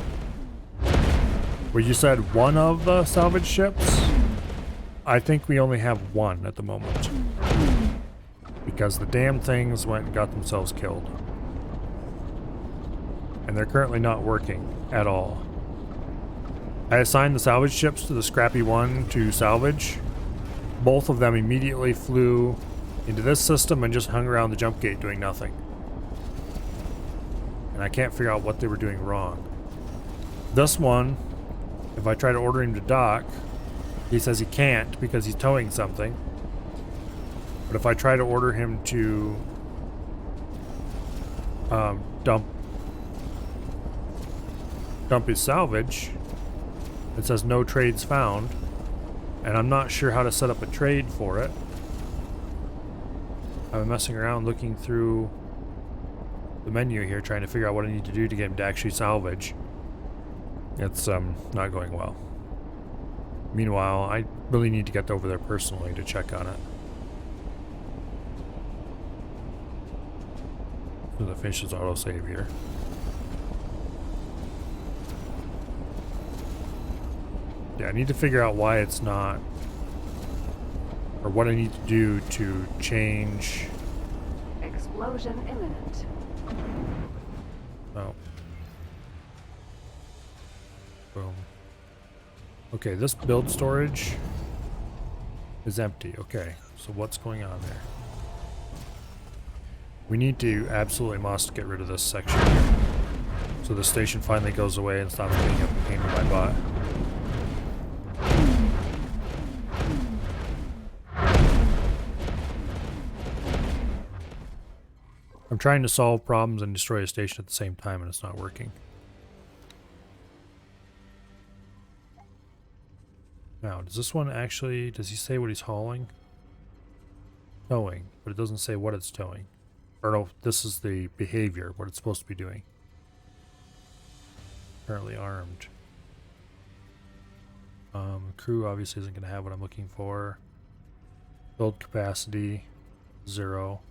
well, you said one of the salvage ships? I think we only have one at the moment. Because the damn things went and got themselves killed. And they're currently not working at all. I assigned the salvage ships to the scrappy one to salvage. Both of them immediately flew into this system and just hung around the jump gate doing nothing. And I can't figure out what they were doing wrong. This one, if I try to order him to dock, he says he can't because he's towing something. But if I try to order him to dump his salvage, it says no trades found. And I'm not sure how to set up a trade for it. I'm messing around looking through the menu here trying to figure out what I need to do to get him to actually salvage. It's not going well. Meanwhile, I really need to get over there personally to check on it. So that finishes autosave here. Yeah, I need to figure out why it's not, or what I need to do to change. Explosion imminent. Oh. Boom. Okay, this build storage is empty. Okay, so what's going on there? We need to, absolutely must, get rid of this section here. So the station finally goes away and stops being a pain in my butt. I'm trying to solve problems and destroy a station at the same time and it's not working. Now, does this one actually, does he say what he's hauling? Towing, but it doesn't say what it's towing. Or no, this is the behavior, what it's supposed to be doing. Currently armed. Crew obviously isn't going to have what I'm looking for. Build capacity, 0.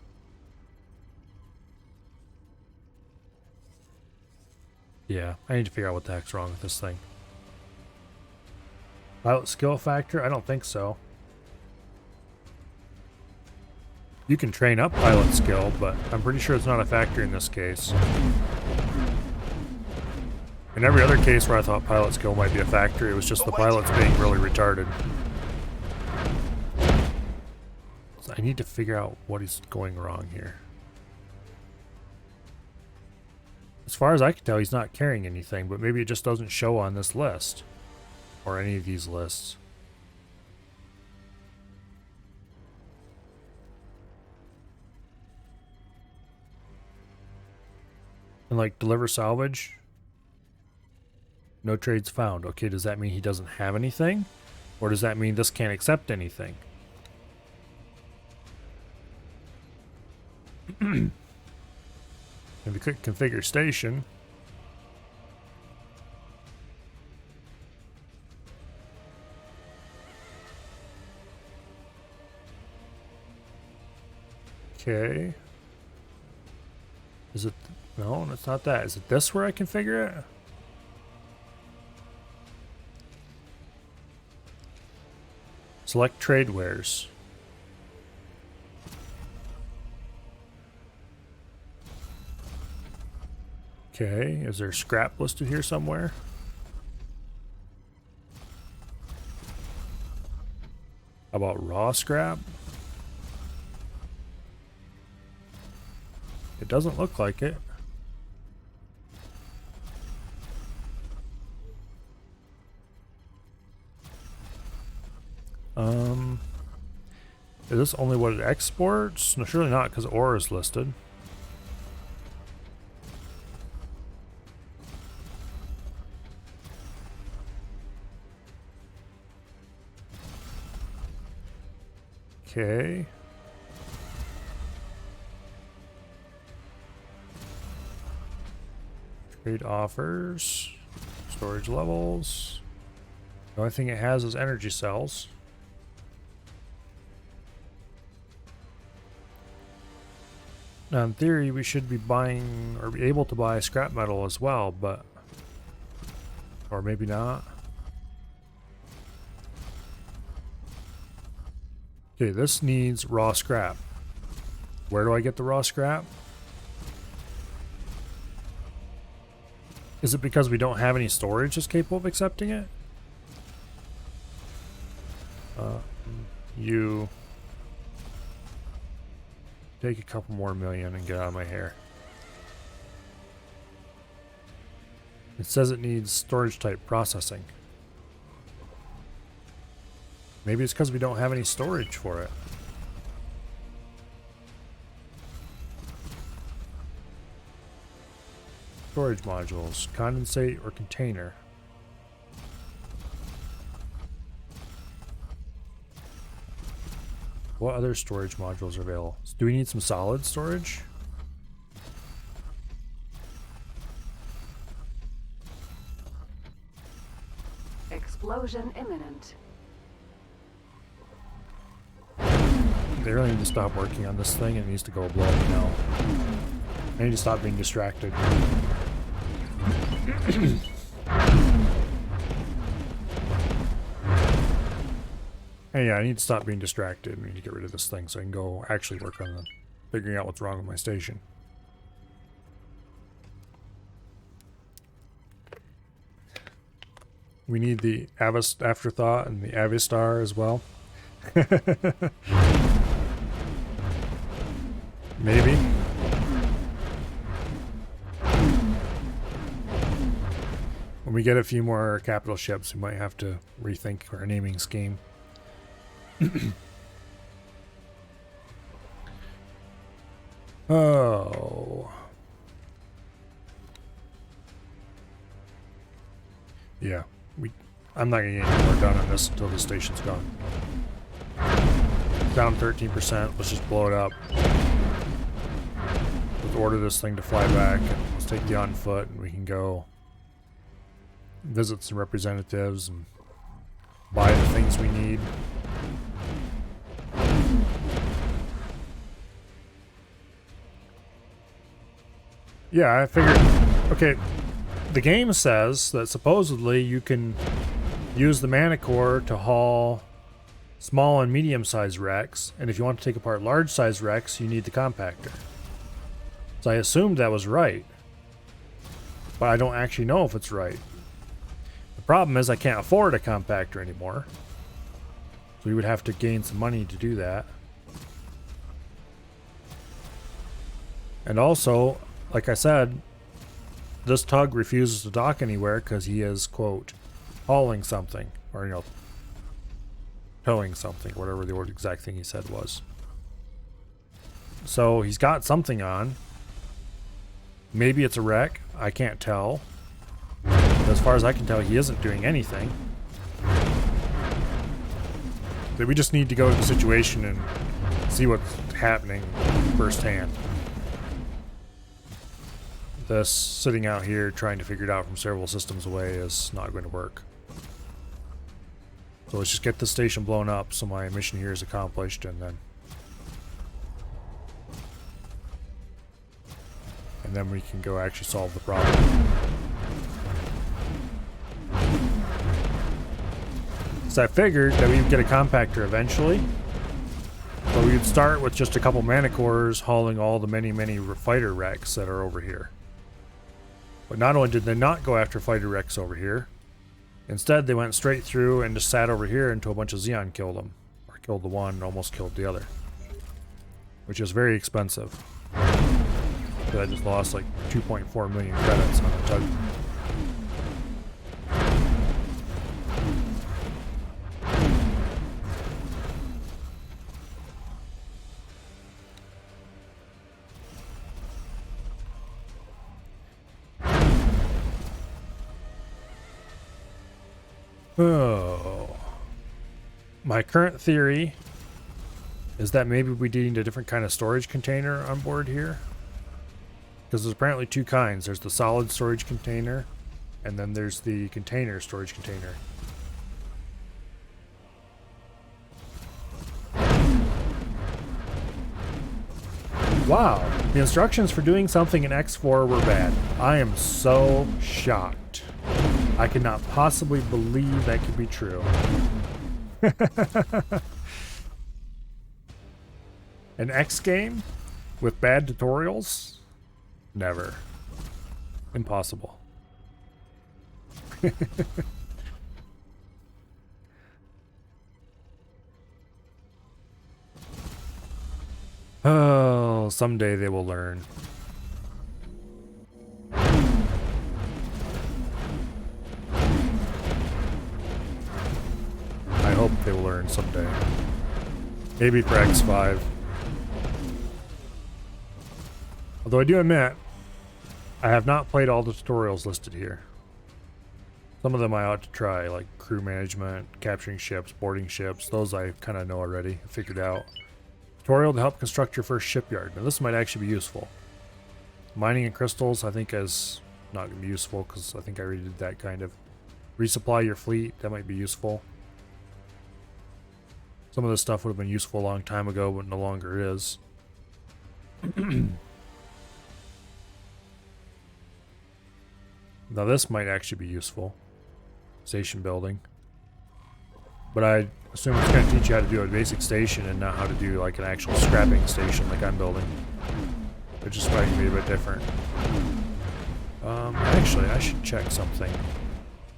Yeah, I need to figure out what the heck's wrong with this thing. Pilot skill factor? I don't think so. You can train up pilot skill, but I'm pretty sure it's not a factor in this case. In every other case where I thought pilot skill might be a factor, it was just the pilots being really retarded. So I need to figure out what is going wrong here. As far as I can tell, he's not carrying anything, but maybe it just doesn't show on this list. Or any of these lists. And like, deliver salvage. No trades found. Okay, does that mean he doesn't have anything? Or does that mean this can't accept anything? If you click configure station. Okay. Is it... No, it's not that. Is it this where I configure it? Select trade wares. Okay, is there scrap listed here somewhere? How about raw scrap? It doesn't look like it. Is this only what it exports? No, surely not, because ore is listed. Okay. Trade offers. Storage levels. The only thing it has is energy cells. Now, in theory, we should be buying, or be able to buy scrap metal as well, but... Or maybe not. Okay, this needs raw scrap. Where do I get the raw scrap? Is it because we don't have any storage that's capable of accepting it? You... Take a couple more million and get out of my hair. It says it needs storage type processing. Maybe it's because we don't have any storage for it. Storage modules, condensate or container. What other storage modules are available? Do we need some solid storage? Explosion imminent. They really need to stop working on this thing. It needs to go blow up now. I need to stop being distracted. Hey, yeah, I need to stop being distracted. I need to get rid of this thing so I can go actually work on figuring out what's wrong with my station. We need the Afterthought and the Avistar as well. Maybe. When we get a few more capital ships, we might have to rethink our naming scheme. Oh. Yeah, I'm not gonna get any more done on this until the station's gone. Down 13%, let's just blow it up. Let's order this thing to fly back, and let's take the on foot, and we can go visit some representatives and buy the things we need. Yeah, I figured, okay, the game says that supposedly you can use the Manicore to haul small and medium-sized wrecks, and if you want to take apart large-sized wrecks, you need the compactor. So I assumed that was right. but I don't actually know if it's right. The problem is I can't afford a compactor anymore. So we would have to gain some money to do that. And also, like I said, this tug refuses to dock anywhere because he is, quote, hauling something, or, you know, towing something, whatever the exact thing he said was. So he's got something on. Maybe it's a wreck. I can't tell. But as far as I can tell, he isn't doing anything. But we just need to go to the situation and see what's happening firsthand. This sitting out here trying to figure it out from several systems away is not going to work. So let's just get the station blown up so my mission here is accomplished, and then we can go actually solve the problem. So I figured that we would get a compactor eventually, but we would start with just a couple Manticores hauling all the many fighter wrecks that are over here. But not only did they not go after fighter wrecks over here, instead they went straight through and just sat over here until a bunch of Xeon killed them. Or killed the one and almost killed the other. Which is very expensive. So I just lost like 2.4 million credits on a tug. Oh. My current theory is that maybe we need a different kind of storage container on board here. Because there's apparently two kinds. There's the solid storage container, and then there's the container storage container. Wow, the instructions for doing something in X4 were bad. I am so shocked. I could not possibly believe that could be true. An X game with bad tutorials? Never. Impossible. Oh, someday they will learn. I hope they will learn someday. Maybe for X5. Although I do admit, I have not played all the tutorials listed here. Some of them I ought to try, like crew management, capturing ships, boarding ships. Those I kind of know already, figured out. Tutorial to help construct your first shipyard. Now this might actually be useful. Mining and crystals I think is not going to be useful because I think I already did that kind of. Resupply your fleet, that might be useful. Some of this stuff would have been useful a long time ago, but no longer is. Now this might actually be useful. Station building. But I assume it's going to teach you how to do a basic station and not how to do like an actual scrapping station like I'm building. Which is probably going to be a bit different. Actually, I should check something.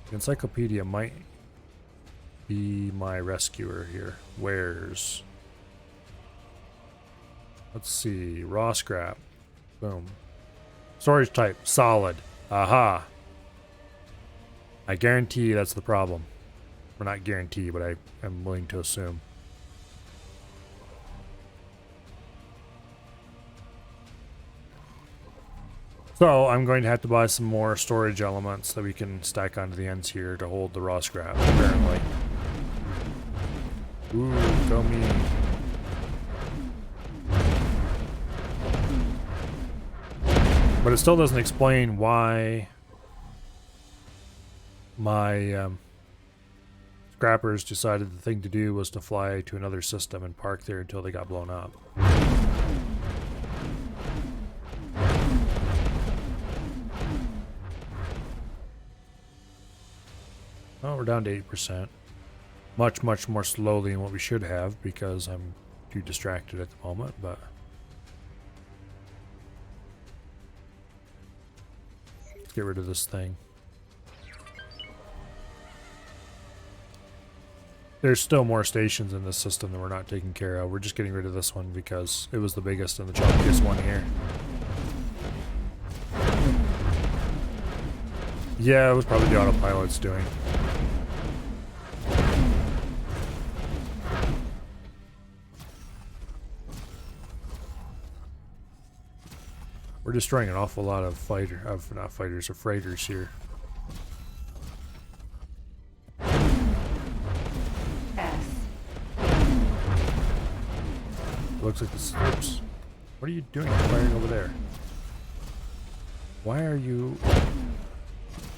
The encyclopedia might be my rescuer here. Where's? Let's see. Raw scrap. Boom. Storage type. Solid. Aha. I guarantee that's the problem. Or not guarantee, but I am willing to assume. So I'm going to have to buy some more storage elements that we can stack onto the ends here to hold the raw scrap, apparently. Ooh, go me. But it still doesn't explain why my scrappers decided the thing to do was to fly to another system and park there until they got blown up. Oh, we're down to 8%. Much more slowly than what we should have because I'm too distracted at the moment, but get rid of this thing. There's still more stations in this system that we're not taking care of. We're just getting rid of this one because it was the biggest and the chunkiest one here. Yeah, it was probably the autopilot's doing. We're destroying an awful lot of freighters here. Looks like this. Oops. What are you doing firing over there? Why are you?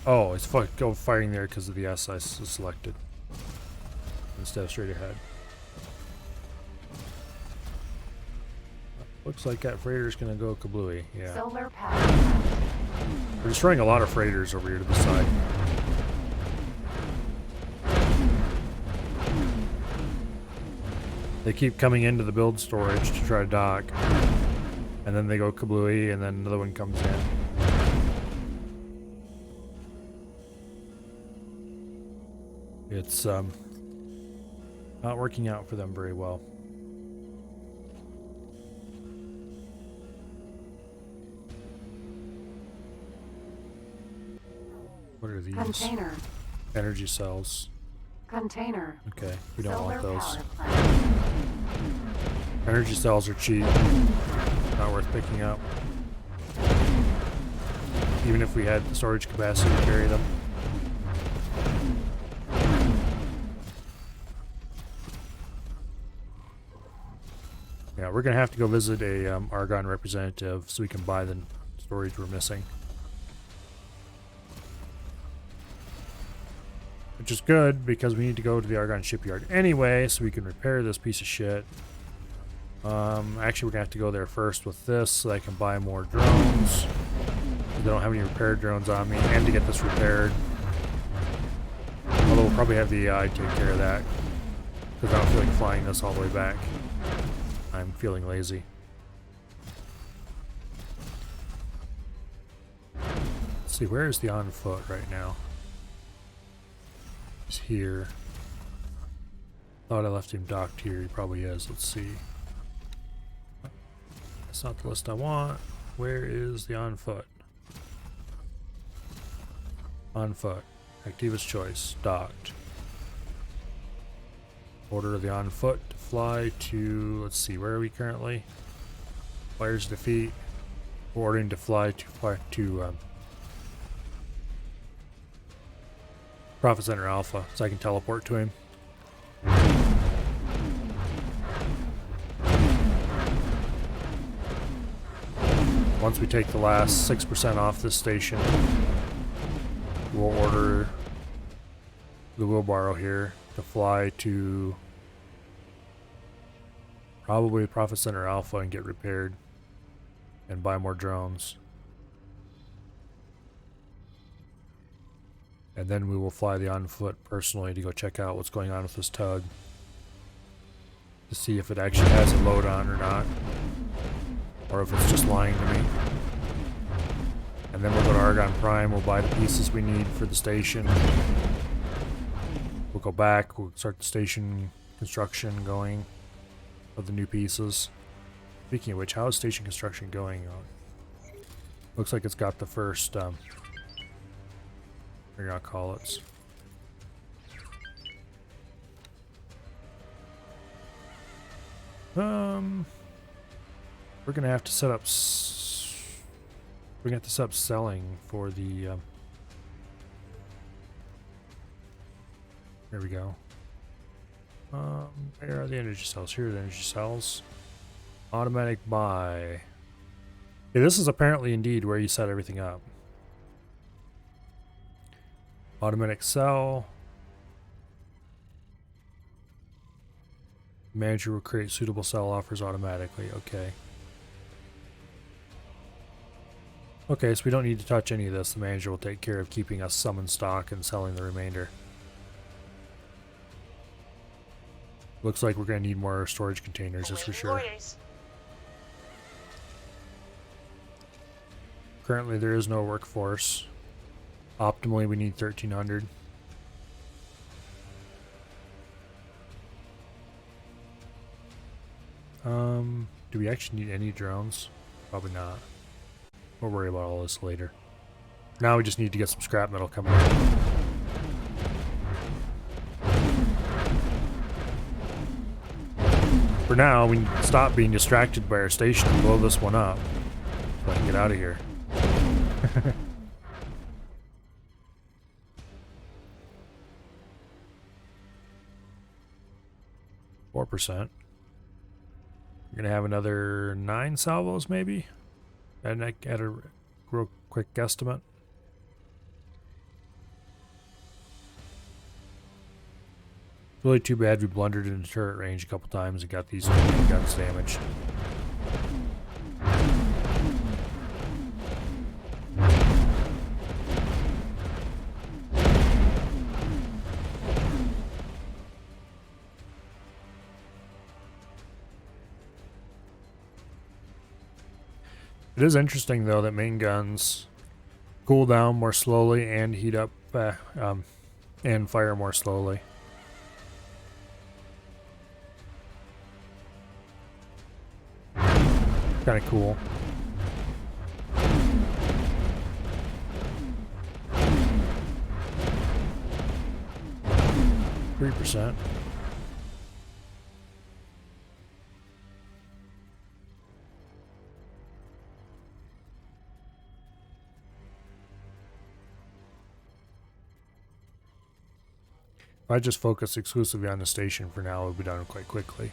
Oh, it's go firing there because of the S I selected instead of straight ahead. Looks like that freighter's gonna go kablooey. Yeah. Solar power. We're destroying a lot of freighters over here to the side. They keep coming into the build storage to try to dock, and then they go kablooey, and then another one comes in. It's not working out for them very well. What are these? Container. Energy cells. Container. Okay, we don't Solar want those. power plant. Energy cells are cheap. Not worth picking up. Even if we had the storage capacity to carry them. Yeah, we're gonna have to go visit a Argonne representative so we can buy the storage we're missing. Which is good because we need to go to the Argonne shipyard anyway so we can repair this piece of shit. Actually we're gonna have to go there first with this so I can buy more drones. I don't have any repaired drones on me, and to get this repaired. Although we'll probably have the AI take care of that because I don't feel like flying this all the way back. I'm feeling lazy. Let's see, where is the on foot right now? He's here. Thought I left him docked here. He probably is. Let's see. That's not the list I want. Where is the on foot? On foot. Activa's choice. Docked. Order the on foot to fly to, let's see, where are we currently? Flyer's defeat. Ordering to fly to Profit Center Alpha so I can teleport to him. Once we take the last 6% off this station, we'll order the wheelbarrow here to fly to probably Profit Center Alpha and get repaired and buy more drones. And then we will fly the on foot personally to go check out what's going on with this tug to see if it actually has a load on or not, or if it's just lying to me. And then we'll go to Argonne Prime, we'll buy the pieces we need for the station. We'll go back, we'll start the station construction going of the new pieces. Speaking of which, how is station construction going? Looks like it's got the first, what do you call it? We're gonna have to set up. We're gonna have to set up selling for the. There we go. Where are the energy cells? Here are the energy cells. Automatic buy. Okay, this is apparently indeed where you set everything up. Automatic sell. Manager will create suitable sell offers automatically. Okay. Okay, so we don't need to touch any of this. The manager will take care of keeping us some in stock and selling the remainder. Looks like we're going to need more storage containers, that's for sure. Currently there is no workforce. Optimally, we need 1,300. Do we actually need any drones? Probably not. We'll worry about all this later. Now we just need to get some scrap metal coming in. For now, we can stop being distracted by our station and blow this one up so I can get out of here. 4%. We're gonna have another 9 salvos, maybe? At a real quick guesstimate. Really too bad we blundered into turret range a couple times and got these guns damaged. It is interesting, though, that main guns cool down more slowly and heat up and fire more slowly. Kind of cool. %. If I just focus exclusively on the station for now, we'll be done quite quickly.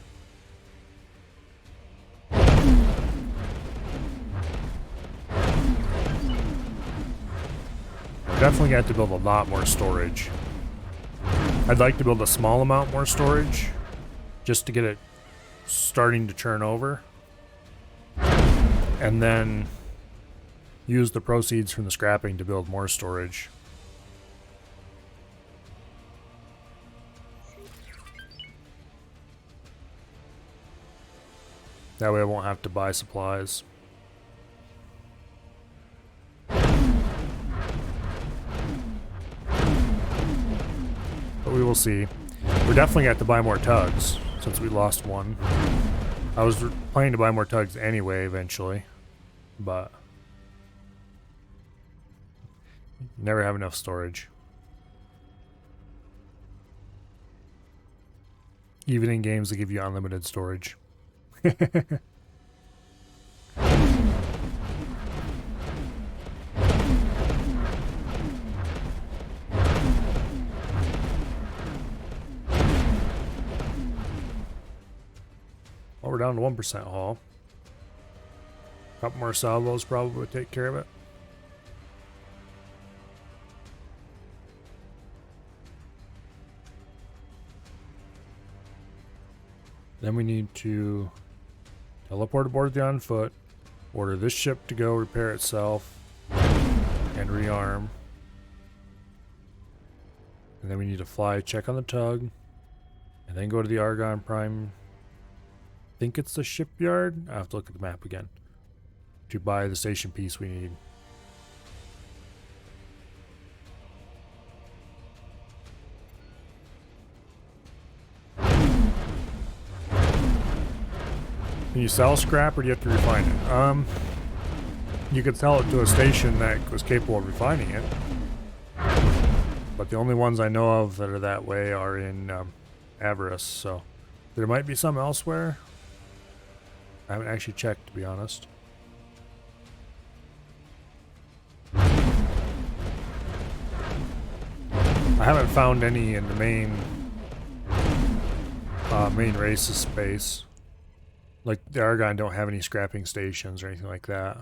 Definitely got to build a lot more storage. I'd like to build a small amount more storage just to get it starting to turn over, and then use the proceeds from the scrapping to build more storage. That way I won't have to buy supplies. But we will see. We're definitely going to have to buy more tugs, since we lost one. I was planning to buy more tugs anyway, eventually. But never have enough storage. Even in games that give you unlimited storage. Well, we're down to 1% haul. A couple more salvos probably would take care of it. Then we need to teleport aboard the on foot, order this ship to go repair itself, and rearm. And then we need to fly, check on the tug, and then go to the Argon Prime. I think it's the shipyard. I have to look at the map again to buy the station piece we need. Can you sell scrap or do you have to refine it? You could sell it to a station that was capable of refining it. But the only ones I know of that are that way are in Avarice, so there might be some elsewhere. I haven't actually checked, to be honest. I haven't found any in the main races space. Like, the Argon don't have any scrapping stations or anything like that.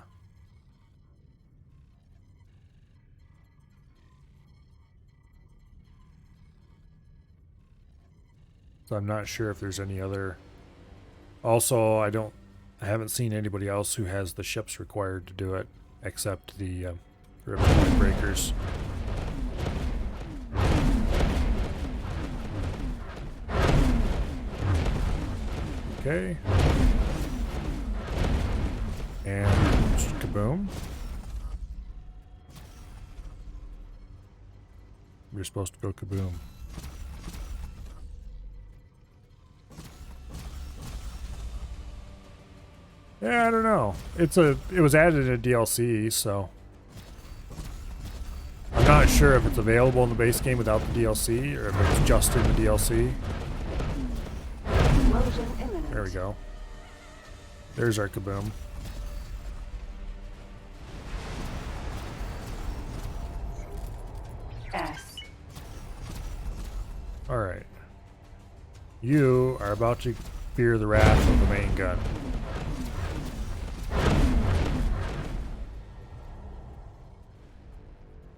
So I'm not sure if there's any other. Also, I haven't seen anybody else who has the ships required to do it, except the Riptide Breakers. Okay. And kaboom. You're supposed to go kaboom. Yeah, I don't know. It was added in DLC, so I'm not sure if it's available in the base game without the DLC or if it's just in the DLC. Explosion imminent. There we go. There's our kaboom. S. Alright. You are about to fear the wrath of the main gun.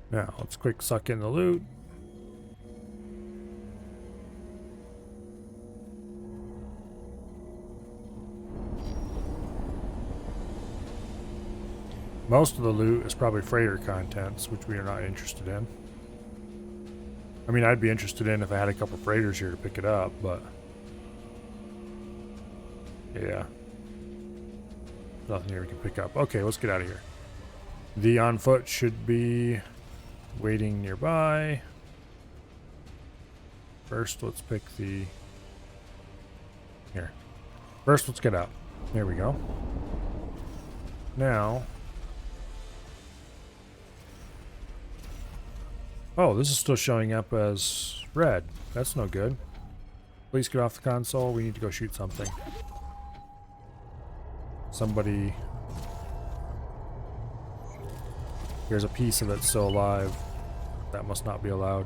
Now, let's quick suck in the loot. Most of the loot is probably freighter contents, which we are not interested in. I mean, I'd be interested in if I had a couple freighters here to pick it up, but yeah. Nothing here we can pick up. Okay, let's get out of here. The on foot should be waiting nearby. First, let's pick the... Here. First, let's get out. There we go. Now... Oh, this is still showing up as red. That's no good. Please get off the console. We need to go shoot something. Somebody... There's a piece of it still alive. That must not be allowed.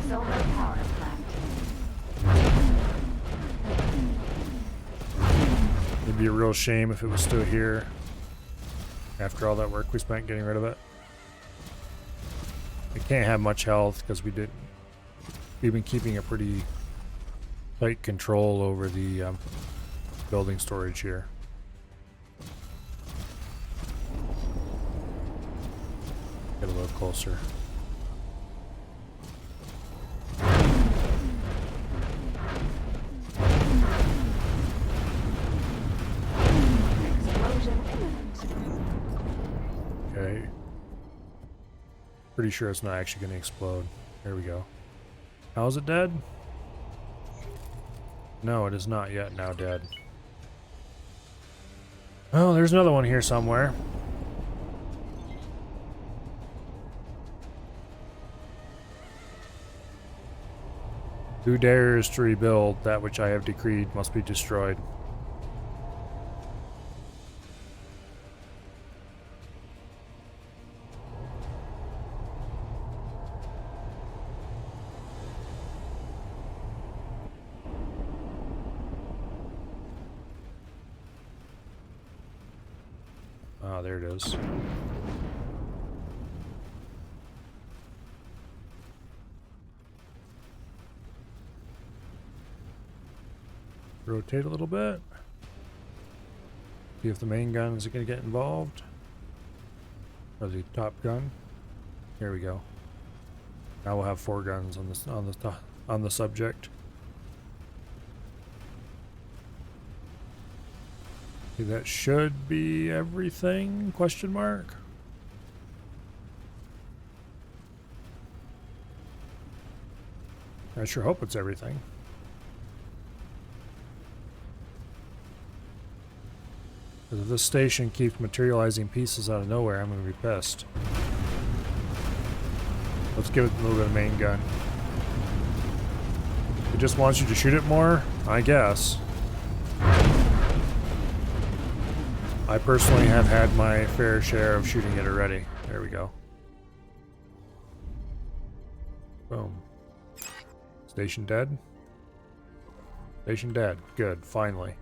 Solar power plant. It'd be a real shame if it was still here after all that work we spent getting rid of it. It can't have much health because we've been keeping a pretty tight control over the building storage here. Get a little closer. Explosion imminent. Okay. Pretty sure it's not actually going to explode. There we go. How is it dead? No, it is not yet now dead. Oh, there's another one here somewhere. Who dares to rebuild that which I have decreed must be destroyed. Ah, there it is. Rotate a little bit. See if the main gun is going to get involved. Or the top gun. Here we go. Now we'll have 4 guns on the subject. Okay, that should be everything? Question mark. I sure hope it's everything. Because if this station keeps materializing pieces out of nowhere, I'm going to be pissed. Let's give it a little bit of main gun. It just wants you to shoot it more? I guess. I personally have had my fair share of shooting it already. There we go. Boom. Station dead? Station dead. Good, finally.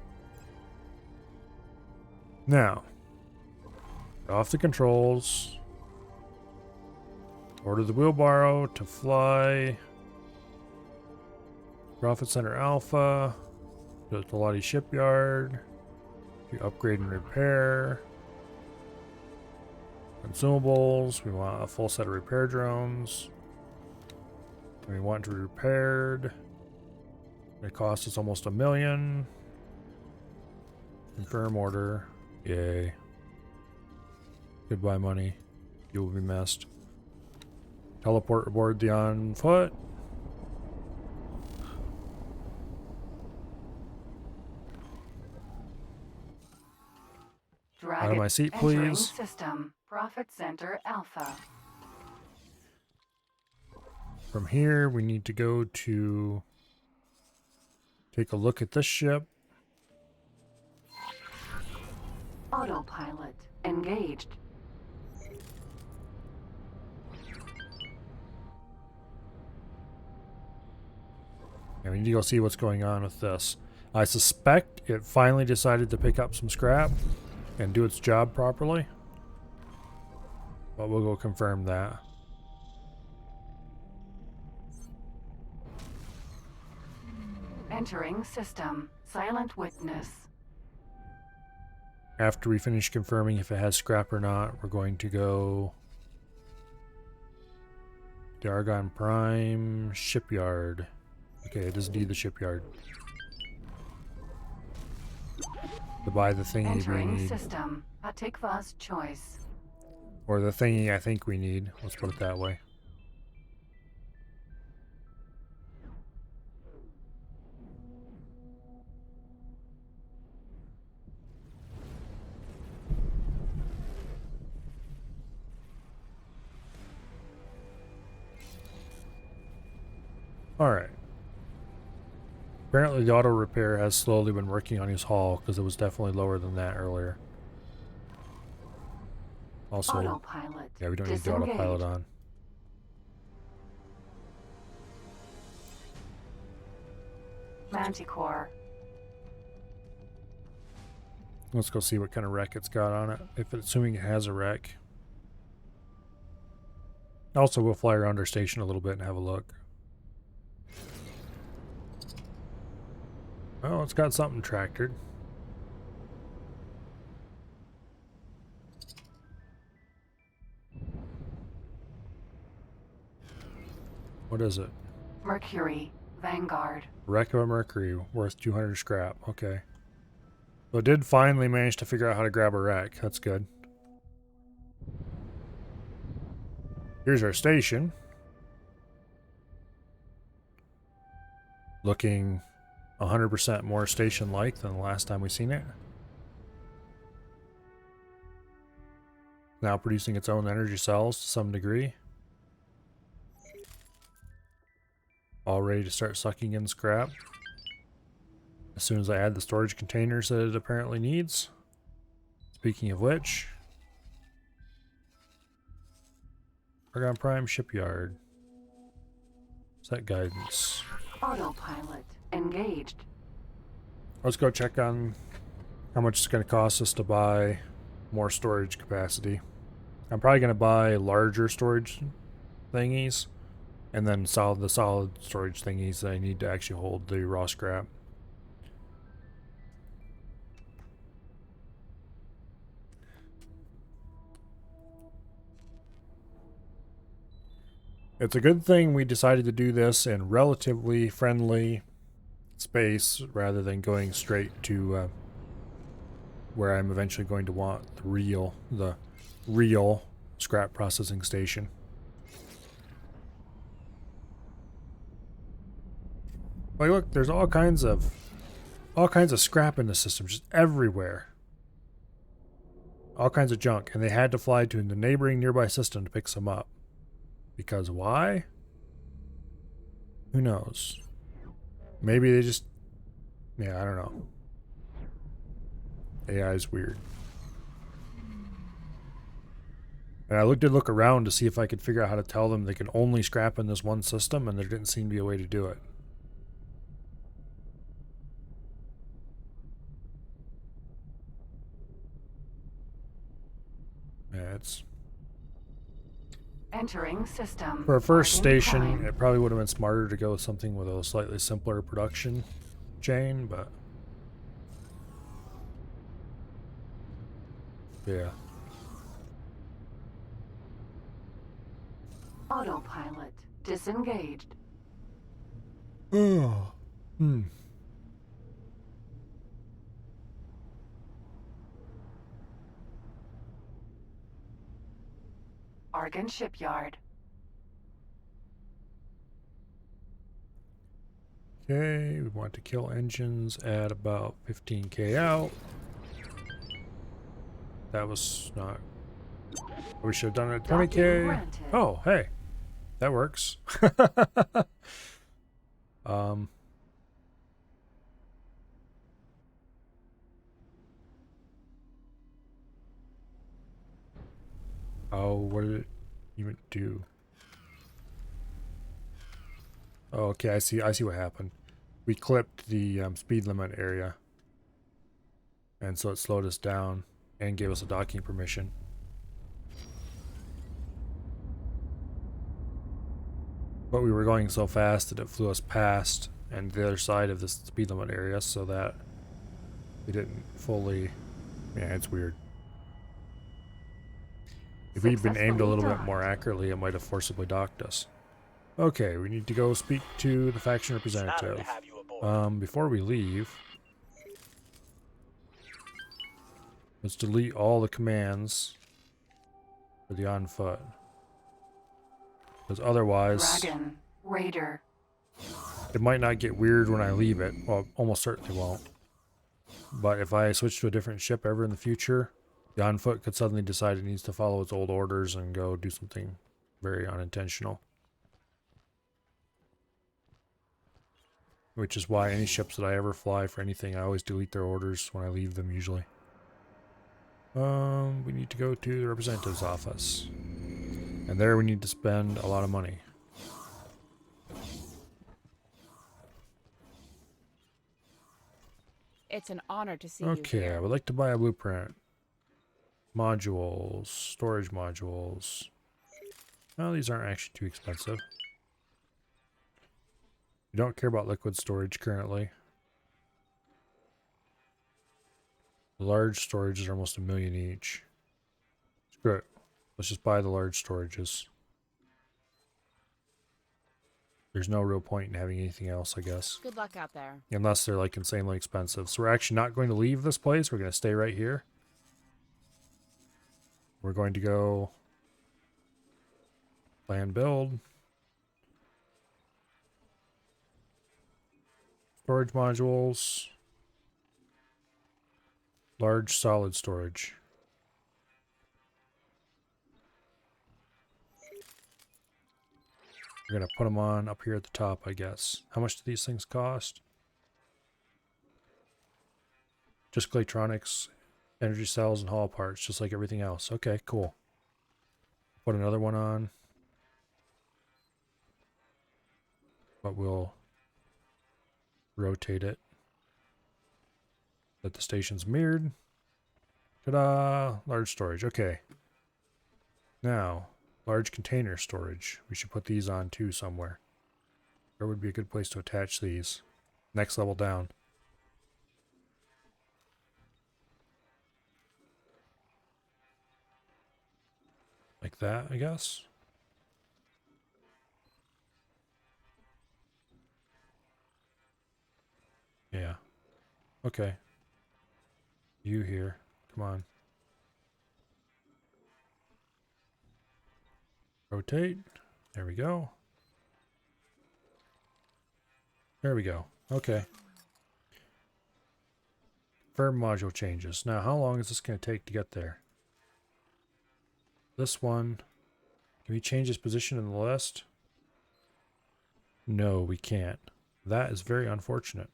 Now, off the controls. Order the wheelbarrow to fly. Profit Center Alpha. To the Talati Shipyard. To upgrade and repair. Consumables. We want a full set of repair drones. We want to be repaired. It cost us almost $1 million. Confirm order. Yay. Goodbye, money. You will be missed. Teleport aboard the on foot. Dragon Out of my seat, entering please. system. Profit Center Alpha. From here, we need to go to take a look at this ship. Autopilot engaged. And we need to go see what's going on with this. I suspect it finally decided to pick up some scrap and do its job properly. But we'll go confirm that. Entering system. Silent witness. After we finish confirming if it has scrap or not, we're going to go the Argon Prime shipyard. Okay, it doesn't need the shipyard. To buy the thingy we Entering need. system. Atikva's choice. Or the thingy I think we need. Let's put it that way. Alright. Apparently the auto repair has slowly been working on his hull because it was definitely lower than that earlier. Also, Autopilot. yeah, we don't need the autopilot on. Manticore. Let's go see what kind of wreck it's got on it. If it's assuming it has a wreck. Also, we'll fly around our station a little bit and have a look. Oh, it's got something tractored. What is it? Mercury. Vanguard. Wreck of a Mercury, worth 200 scrap. Okay. So it did finally manage to figure out how to grab a wreck. That's good. Here's our station. Looking 100% more station-like than the last time we seen it. Now producing its own energy cells to some degree. All ready to start sucking in scrap. As soon as I add the storage containers that it apparently needs. Speaking of which, Argon Prime Shipyard. Set guidance. Autopilot engaged. Let's go check on how much it's going to cost us to buy more storage capacity. I'm probably going to buy larger storage thingies and then the solid storage thingies that I need to actually hold the raw scrap. It's a good thing we decided to do this in relatively friendly space rather than going straight to where I'm eventually going to want the real scrap processing station. Like, look, there's all kinds of scrap in the system, just everywhere. All kinds of junk, and they had to fly to the neighboring nearby system to pick some up. Because why? Who knows? Maybe they just... Yeah, I don't know. AI is weird. And I did look around to see if I could figure out how to tell them they can only scrap in this one system, and there didn't seem to be a way to do it. Yeah, it's... Entering system. For a first Boarding station, time. it probably would have been smarter to go with something with a slightly simpler production chain, but... Yeah. Autopilot disengaged. Oh. Argon Shipyard. Okay, we want to kill engines at about 15k out. That was not... We should have done it at Docking 20k. granted. Oh, hey. That works. um... Oh, what did it even do? Oh, okay, I see what happened. We clipped the speed limit area. And so it slowed us down and gave us a docking permission. But we were going so fast that it flew us past and the other side of the speed limit area so that we didn't fully... Yeah, it's weird. If we'd been aimed a little bit more accurately, it might have forcibly docked us. Okay, we need to go speak to the faction representative. Before we leave, let's delete all the commands for the on foot. Because otherwise, Dragon. Raider. it might not get weird when I leave it. Well, almost certainly won't. But if I switch to a different ship ever in the future, the on foot could suddenly decide it needs to follow its old orders and go do something very unintentional. Which is why any ships that I ever fly for anything, I always delete their orders when I leave them usually. We need to go to the representative's office. And there we need to spend a lot of money. It's an honor to see you Okay, here. I would like to buy a blueprint. Modules, storage modules. Well, these aren't actually too expensive. We don't care about liquid storage currently. The large storages are almost $1 million each. Screw it. Let's just buy the large storages. There's no real point in having anything else, I guess. Good luck out there. Unless they're like insanely expensive. So we're actually not going to leave this place. We're going to stay right here. We're going to go plan build. Storage modules. Large solid storage. We're going to put them on up here at the top, I guess. How much do these things cost? Just Claytronics, energy cells, and hall parts, just like everything else. Okay, cool. Put another one on. But we'll rotate it. That the station's mirrored. Ta-da! Large storage. Okay. Now, large container storage. We should put these on too somewhere. Where would be a good place to attach these? Next level down. Like that, I guess. Yeah. Okay. You here. Come on. Rotate. There we go. There we go. Okay. Confirm module changes. Now, how long is this going to take to get there? This one. Can we change its position in the list? No, we can't. That is very unfortunate.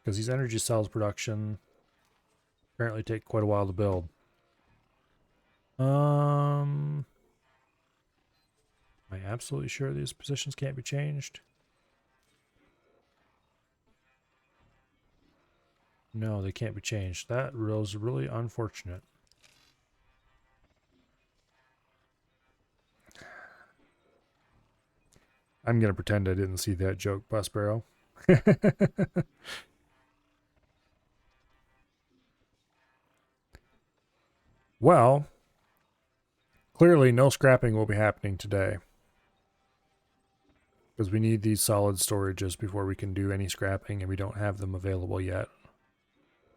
Because these energy cells production apparently take quite a while to build. Am I absolutely sure these positions can't be changed? No, they can't be changed. That was really unfortunate. I'm going to pretend I didn't see that joke, Prospero. Well, Clearly, no scrapping will be happening today. Because we need these solid storages before we can do any scrapping, and we don't have them available yet.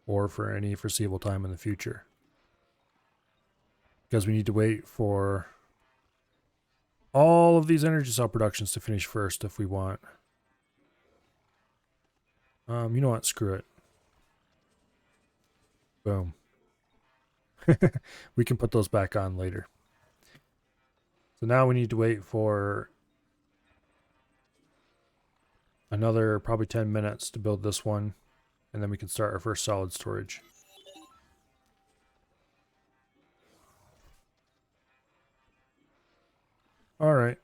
Or for any foreseeable time in the future. Because we need to wait for all of these energy cell productions to finish first if we want. You know what? Screw it. Boom. We can put those back on later. So now we need to wait for another probably 10 minutes to build this one, and then we can start our first solid storage. All right.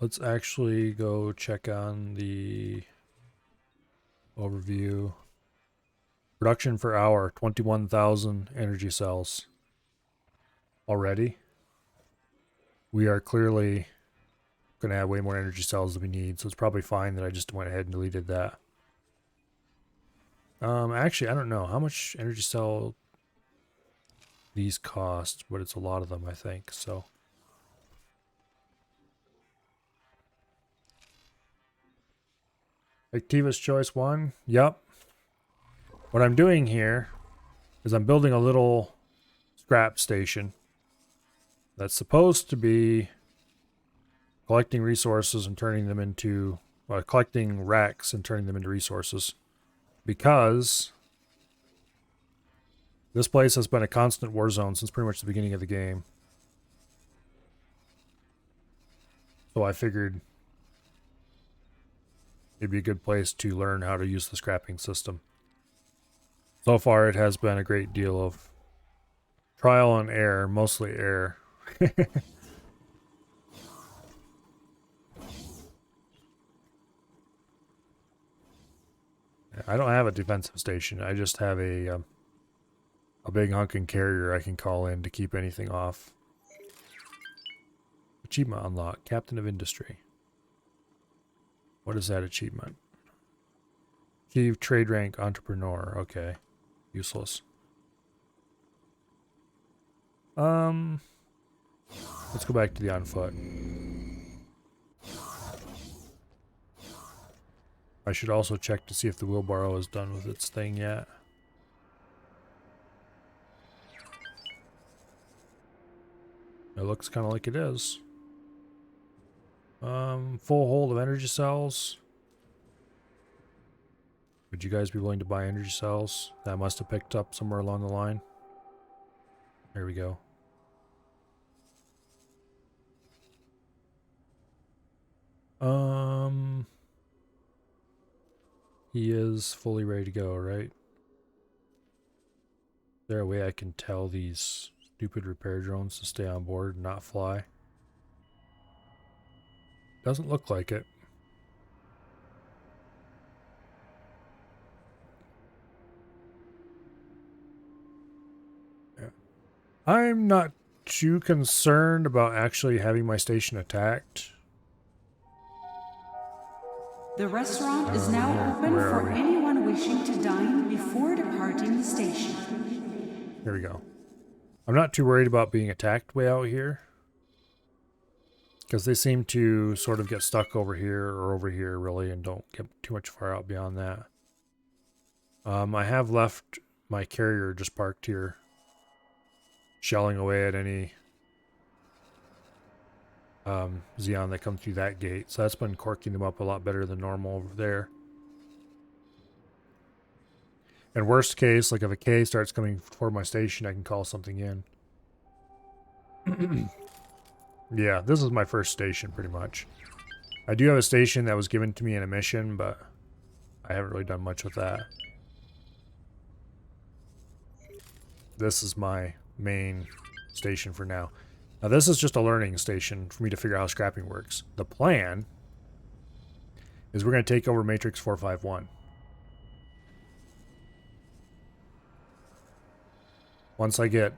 Let's actually go check on the overview. Production per hour, 21,000 energy cells. Already? We are clearly going to have way more energy cells than we need, so it's probably fine that I just went ahead and deleted that. Actually, I don't know how much energy cell these cost, but it's a lot of them, I think, so. Activa's Choice 1? Yep. What I'm doing here is I'm building a little scrap station that's supposed to be collecting resources and turning them into, collecting racks and turning them into resources. Because this place has been a constant war zone since pretty much the beginning of the game. So I figured it'd be a good place to learn how to use the scrapping system. So far, it has been a great deal of trial and error, mostly error. I don't have a defensive station. I just have a big hunking carrier I can call in to keep anything off. Achievement unlocked. Captain of Industry. What is that achievement? Achieve trade rank entrepreneur. Okay. Useless. Let's go back to the on foot. I should also check to see if the wheelbarrow is done with its thing yet. It looks kind of like it is. Full hold of energy cells. Would you guys be willing to buy energy cells? That must have picked up somewhere along the line. There we go. He is fully ready to go, right? Is there a way I can tell these stupid repair drones to stay on board and not fly? Doesn't look like it. Yeah. I'm not too concerned about actually having my station attacked. The restaurant is now open for anyone wishing to dine before departing the station. Here we go. I'm not too worried about being attacked way out here, because they seem to sort of get stuck over here or over here, really, and don't get too much far out beyond that. I have left my carrier just parked here, shelling away at any Xeon that comes through that gate. So that's been corking them up a lot better than normal over there. And worst case, like if a K starts coming toward my station, I can call something in. Yeah, this is my first station pretty much. I do have a station that was given to me in a mission, but I haven't really done much with that. This is my main station for now. Now this is just a learning station for me to figure out how scrapping works. The plan is we're going to take over Matrix 451. Once I get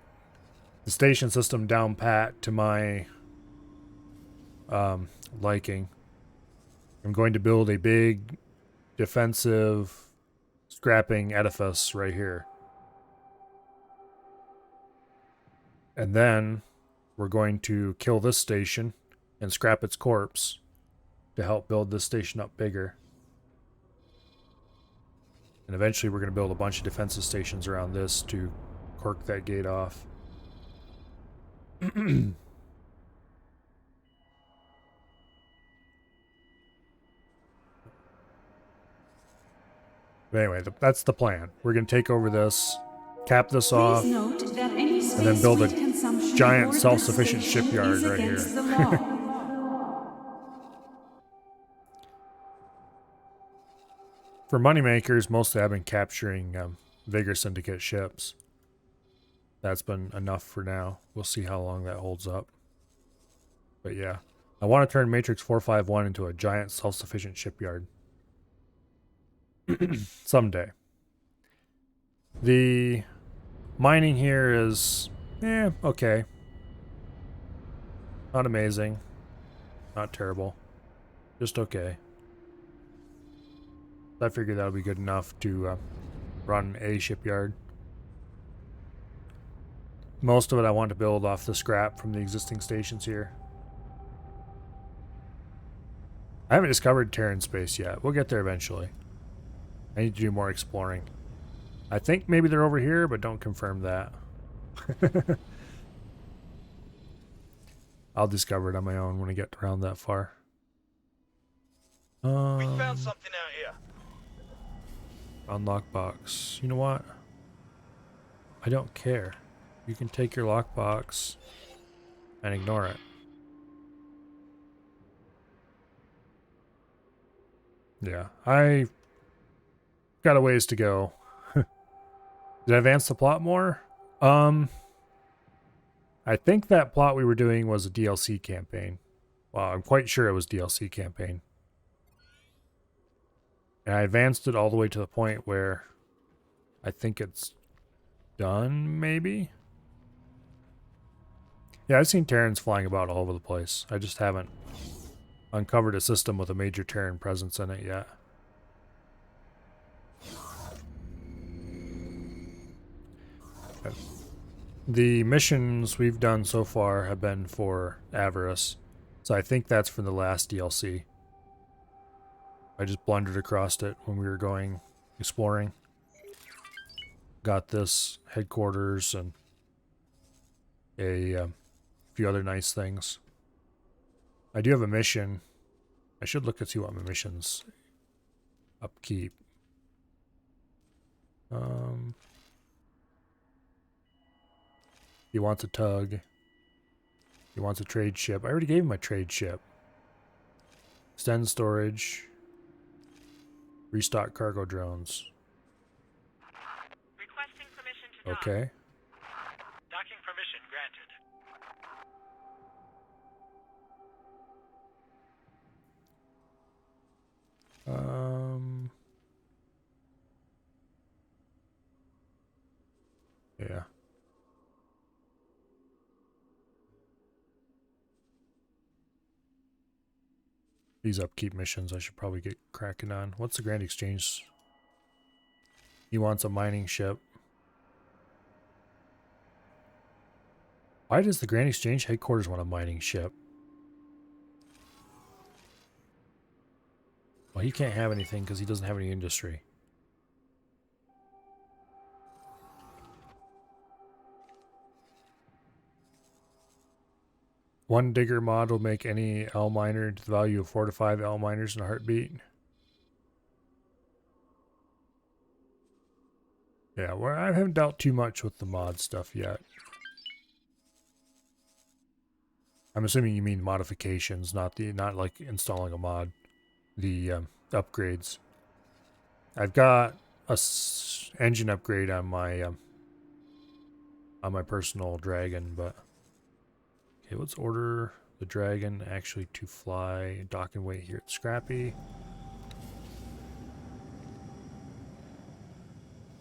the station system down pat to my liking, I'm going to build a big defensive scrapping edifice right here. And then we're going to kill this station and scrap its corpse to help build this station up bigger. And eventually we're going to build a bunch of defensive stations around this to cork that gate off. But anyway, that's the plan. We're going to take over this, cap this off, Please note that any and then build a space fleet consumption giant aboard self-sufficient this station shipyard is right against here. the law. For moneymakers, mostly I've been capturing Vigor Syndicate ships. That's been enough for now. We'll see how long that holds up. But yeah, I want to turn Matrix 451 into a giant self-sufficient shipyard. Someday. The mining here is, okay. Not amazing. Not terrible. Just okay. I figured that would be good enough to run a shipyard. Most of it I want to build off the scrap from the existing stations here. I haven't discovered Terran space yet. We'll get there eventually. I need to do more exploring. I think maybe they're over here, but don't confirm that. I'll discover it on my own when I get around that far. We found something out here. Unlock box. You know what? I don't care. You can take your lockbox and ignore it. Yeah, I got a ways to go. Did I advance the plot more? I think that plot we were doing was a DLC campaign. Well, I'm quite sure it was DLC campaign. And I advanced it all the way to the point where I think it's done, maybe? Yeah, I've seen Terrans flying about all over the place. I just haven't uncovered a system with a major Terran presence in it yet. The missions we've done so far have been for Avarice, so I think that's from the last DLC. I just blundered across it when we were going exploring. Got this headquarters and a few other nice things. I do have a mission. I should look and see what my mission's upkeep. He wants a tug. He wants a trade ship. I already gave him a trade ship. Extend storage. Restock cargo drones. Requesting permission to dock. Okay. Docking permission granted. Yeah. These upkeep missions I should probably get cracking on. What's the Grand Exchange? He wants a mining ship. Why does the Grand Exchange headquarters want a mining ship? Well, he can't have anything because he doesn't have any industry. One digger mod will make any L miner into the value of 4 to 5 L miners in a heartbeat. Yeah, well, I haven't dealt too much with the mod stuff yet. I'm assuming you mean modifications, not like installing a mod. The upgrades. I've got a engine upgrade on my personal dragon, but okay, let's order the dragon actually to fly dock and wait here at Scrappy.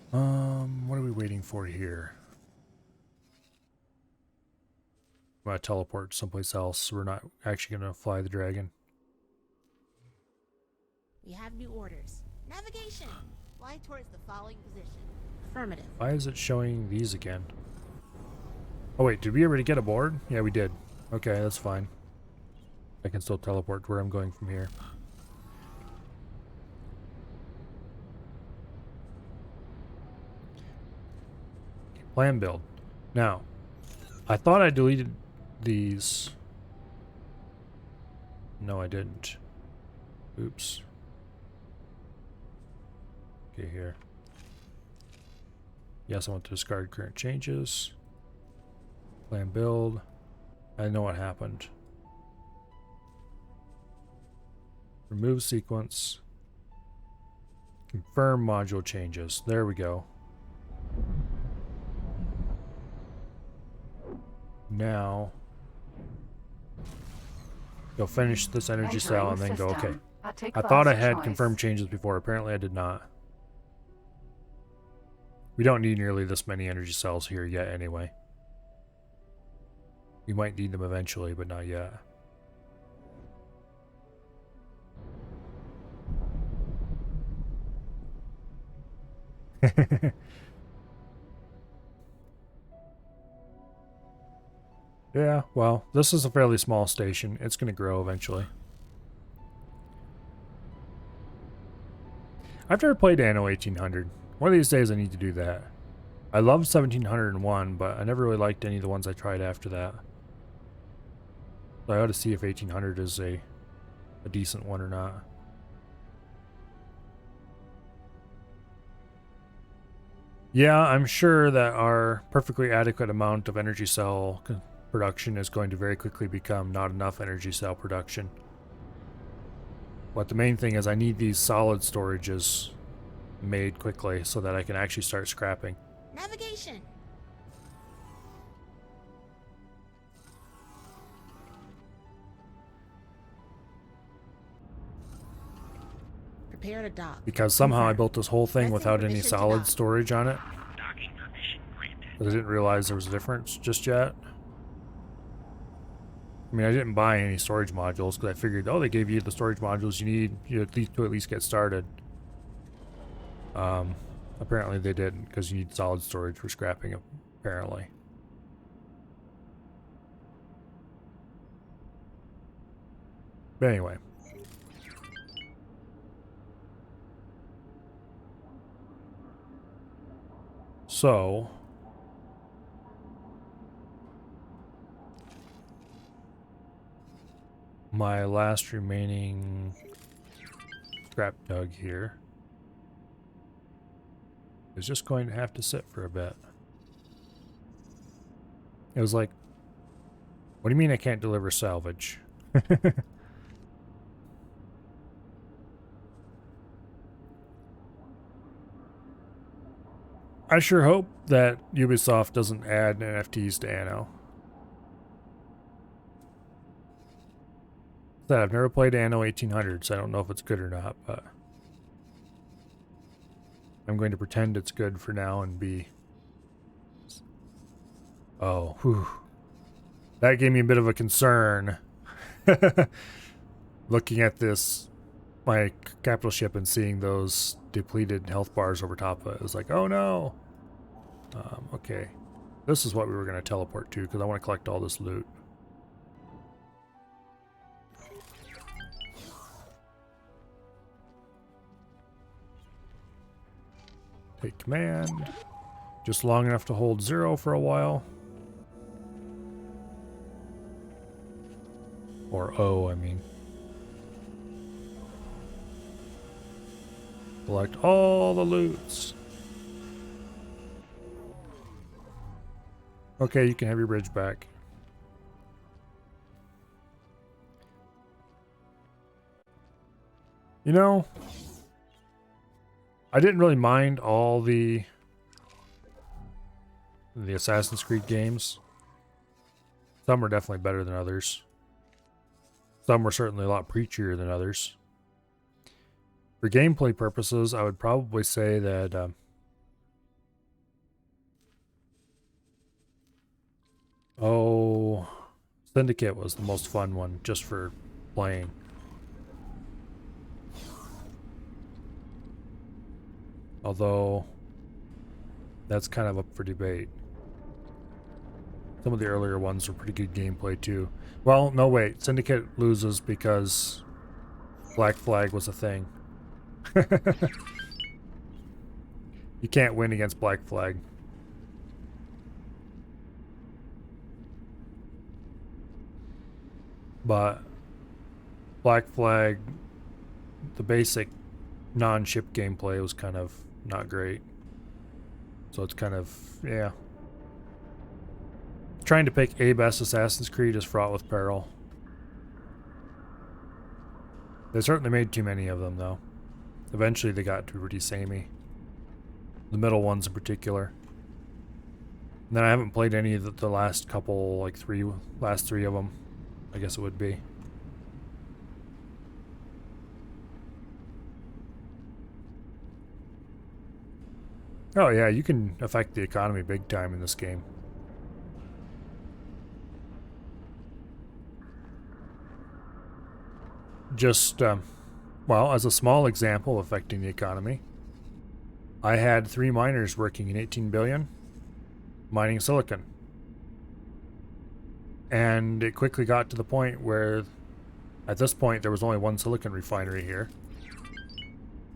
What are we waiting for here? I'm gonna teleport someplace else. We're not actually gonna fly the dragon. We have new orders. Navigation. Fly towards the following position. Affirmative. Why is it showing these again? Oh wait, did we already get aboard? Yeah, we did. Okay, that's fine. I can still teleport to where I'm going from here. Plan build. Now, I thought I deleted these. No, I didn't. Oops. Okay, here. Yes, I want to discard current changes. Plan build. I know what happened. Remove sequence. Confirm module changes. There we go. Now, go finish this energy cell and then go, okay. I thought I had confirmed changes before. Apparently I did not. We don't need nearly this many energy cells here yet anyway. We might need them eventually, but not yet. Yeah, well, this is a fairly small station. It's going to grow eventually. I've never played Anno 1800. One of these days I need to do that. I loved 1701, but I never really liked any of the ones I tried after that. So I ought to see if 1800 is a decent one or not. Yeah, I'm sure that our perfectly adequate amount of energy cell production is going to very quickly become not enough energy cell production. But the main thing is I need these solid storages made quickly so that I can actually start scrapping. Navigation. Prepare to dock. Because somehow I built this whole thing without any solid storage on it. Docking permission granted. But I didn't realize there was a difference just yet. I mean, I didn't buy any storage modules because I figured, oh, they gave you the storage modules you need to at least get started. Apparently they didn't, because you need solid storage for scrapping it, apparently. But anyway. So my last remaining scrap dug here is just going to have to sit for a bit. It was like, what do you mean I can't deliver salvage? I sure hope that Ubisoft doesn't add NFTs to Anno. I've never played Anno 1800, so I don't know if it's good or not, but I'm going to pretend it's good for now and be... Oh, whew. That gave me a bit of a concern. Looking at this, my capital ship, and seeing those depleted health bars over top of it. It was like, oh no! Okay. This is what we were going to teleport to, because I want to collect all this loot. Take command. Just long enough to hold 0 for a while. Or O, I mean. Collect all the loots. Okay, you can have your bridge back. You know, I didn't really mind all the Assassin's Creed games. Some were definitely better than others. Some were certainly a lot preachier than others. For gameplay purposes, I would probably say that Syndicate was the most fun one, just for playing. Although, that's kind of up for debate. Some of the earlier ones were pretty good gameplay too. Well, no wait, Syndicate loses because Black Flag was a thing. You can't win against Black Flag. But Black Flag, the basic non-ship gameplay was kind of not great. So it's kind of, yeah. Trying to pick a best Assassin's Creed is fraught with peril. They certainly made too many of them, though. Eventually they got to be pretty samey. The middle ones in particular. And then I haven't played any of the last couple, like last three of them, I guess it would be. Oh yeah, you can affect the economy big time in this game. Just, well, as a small example of affecting the economy, I had 3 miners working in 18 billion mining silicon. And it quickly got to the point where, at this point, there was only 1 silicon refinery here.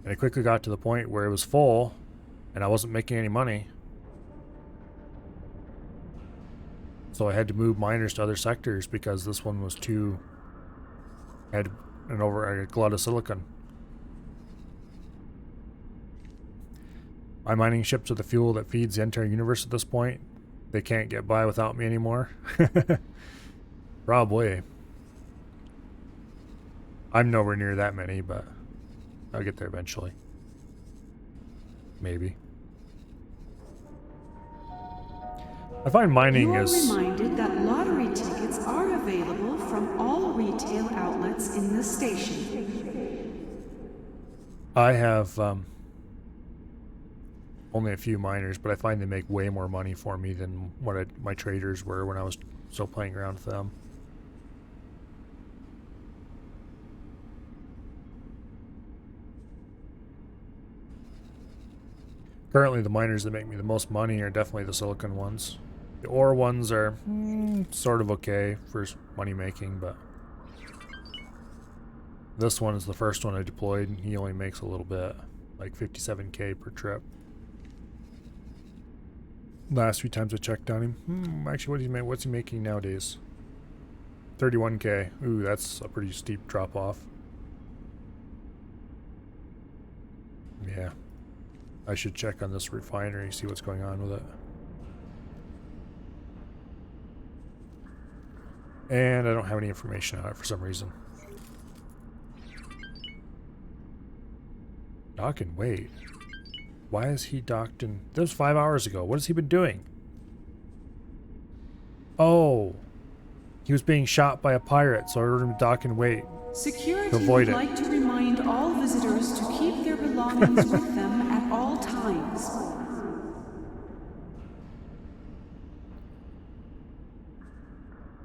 And it quickly got to the point where it was full, and I wasn't making any money. So I had to move miners to other sectors because this one was too... had a glut of silicon. My mining ships are the fuel that feeds the entire universe at this point. They can't get by without me anymore. Probably. I'm nowhere near that many, but I'll get there eventually. Maybe. I find mining is... You are reminded that lottery tickets are available from all retail outlets in the station. I have only a few miners, but I find they make way more money for me than what my traders were when I was still playing around with them. Currently, the miners that make me the most money are definitely the silicon ones. The ore ones are sort of okay for money making, but this one is the first one I deployed, and he only makes a little bit, like 57k per trip. Last few times I checked on him, actually, what's he making nowadays? 31k. Ooh, that's a pretty steep drop off. Yeah. I should check on this refinery, see what's going on with it. And I don't have any information on it for some reason. Dock and wait. Why is he docked in... That was 5 hours ago. What has he been doing? Oh. He was being shot by a pirate, so I ordered him to dock and wait. Security Avoid would it. like to remind all visitors to keep their belongings with them at all times.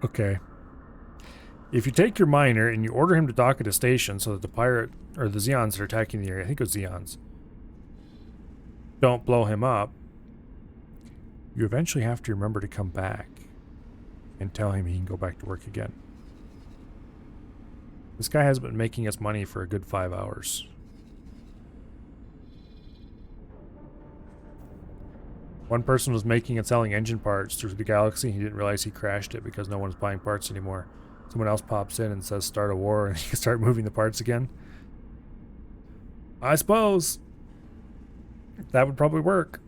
Okay. If you take your miner and you order him to dock at a station so that the pirate, or the Zeons that are attacking the area, I think it was Zeons, don't blow him up, you eventually have to remember to come back and tell him he can go back to work again. This guy has been making us money for a good 5 hours. One person was making and selling engine parts through the galaxy. He didn't realize he crashed it because no one's buying parts anymore. Someone else pops in and says start a war and you can start moving the parts again. I suppose that would probably work.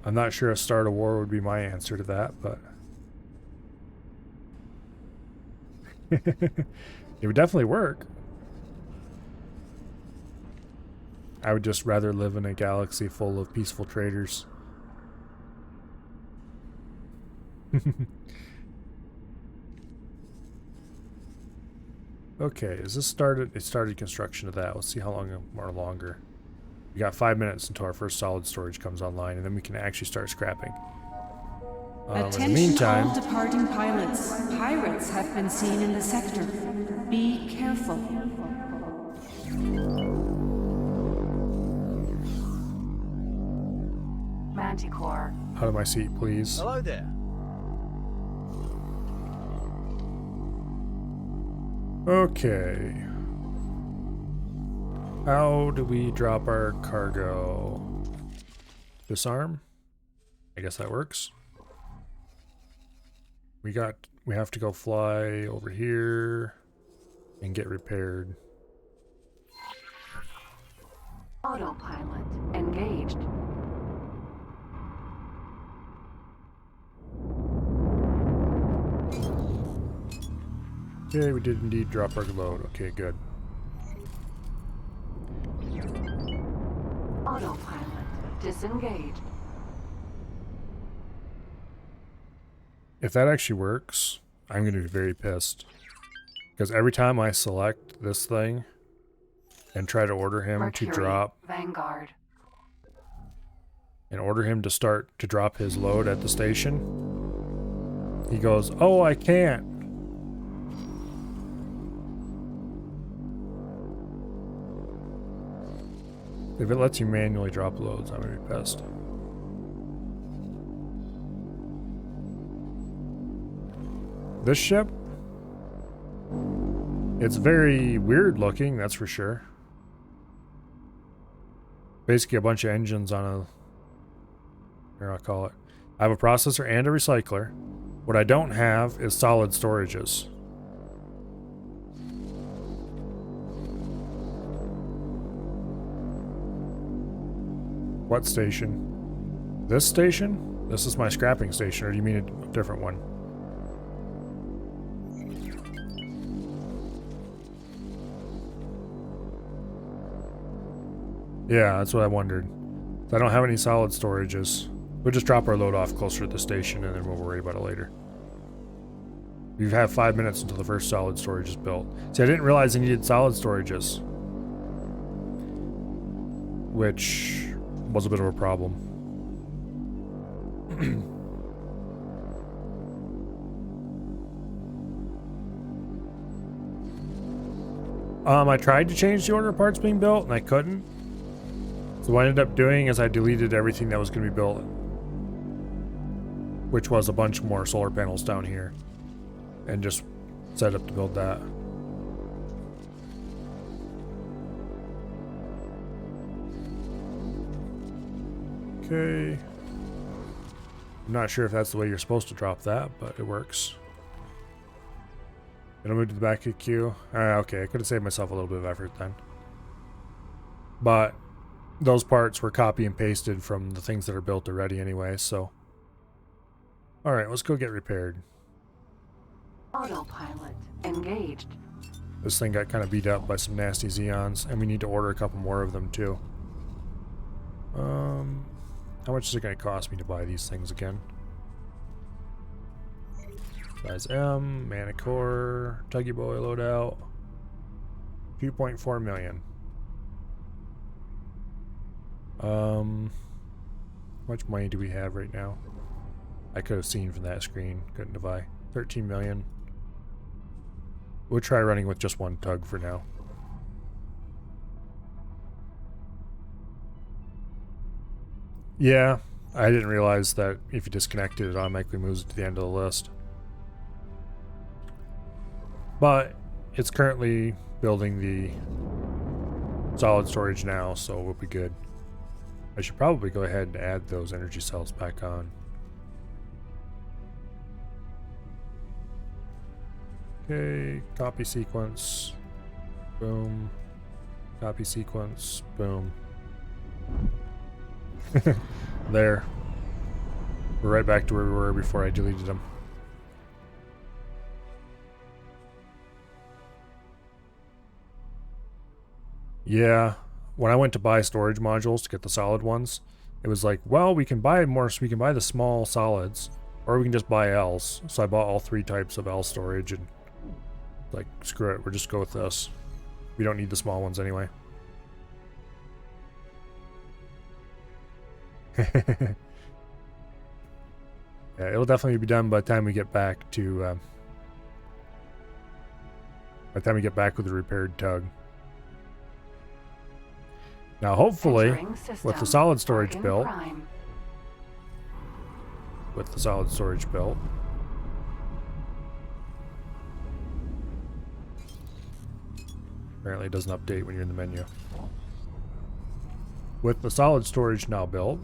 I'm not sure a start a war would be my answer to that, but it would definitely work. I would just rather live in a galaxy full of peaceful traders. Okay, is this started? It started construction of that. Let's see how long or longer. We got 5 minutes until our first solid storage comes online, and then we can actually start scrapping. In the meantime, all departing pilots. Pirates have been seen in the sector. Be careful. Manticore. Out of my seat, please. Hello there. Okay. How do we drop our cargo? Disarm? I guess that works. We have to go fly over here and get repaired. Autopilot engaged. Okay, we did indeed drop our load. Okay, good. Autopilot disengaged. If that actually works, I'm going to be very pissed. Because every time I select this thing and try to order him Mercury to drop, Vanguard. and order him to start to drop his load at the station, he goes, "Oh, I can't." If it lets you manually drop loads, I'm going to be pissed. This ship? It's very weird looking, that's for sure. Basically a bunch of engines on a... Here, I'll call it. I have a processor and a recycler. What I don't have is solid storages. What station? This station? This is my scrapping station, or do you mean a different one? Yeah, that's what I wondered. I don't have any solid storages. We'll just drop our load off closer to the station and then we'll worry about it later. We have 5 minutes until the first solid storage is built. See, I didn't realize I needed solid storages, which was a bit of a problem. I tried to change the order of parts being built and I couldn't. So what I ended up doing is I deleted everything that was going to be built, which was a bunch more solar panels down here, and just set up to build that. Okay. I'm not sure if that's the way you're supposed to drop that, but it works. It'll move to the back of the queue. Okay, I could have saved myself a little bit of effort then. But those parts were copy and pasted from the things that are built already anyway, so. Alright, let's go get repaired. Autopilot engaged. This thing got kind of beat up by some nasty Xeons, and we need to order a couple more of them too. How much is it going to cost me to buy these things again? Size M, Manticore, Tuggy Boy loadout. 2.4 million. How much money do we have right now? I could have seen from that screen, couldn't have I? 13 million. We'll try running with just one tug for now. Yeah, I didn't realize that if you disconnect it, it automatically moves it to the end of the list. But it's currently building the solid storage now, so we'll be good. I should probably go ahead and add those energy cells back on. Okay, copy sequence. Boom. Copy sequence. Boom. There. We're right back to where we were before I deleted them. Yeah, when I went to buy storage modules to get the solid ones, it was like, well, we can buy more, so we can buy the small solids, or we can just buy L's. So I bought all 3 types of L storage, and like, screw it, we'll just go with this. We don't need the small ones anyway. Yeah, it'll definitely be done by the time we get back to, by the time we get back with the repaired tug. Now, hopefully, with the solid storage built, with the solid storage built. Apparently it doesn't update when you're in the menu. With the solid storage now built,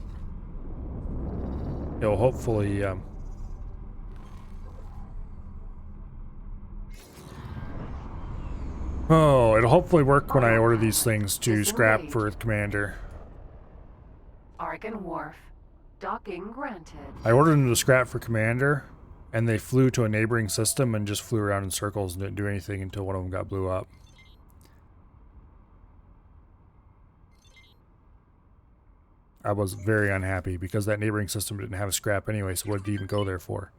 it'll hopefully it'll hopefully work when I order these things to scrap for Commander. Argon Wharf. Docking granted. I ordered them to scrap for Commander, and they flew to a neighboring system and just flew around in circles and didn't do anything until one of them got blew up. I was very unhappy because that neighboring system didn't have a scrap anyway, so what did it even go there for?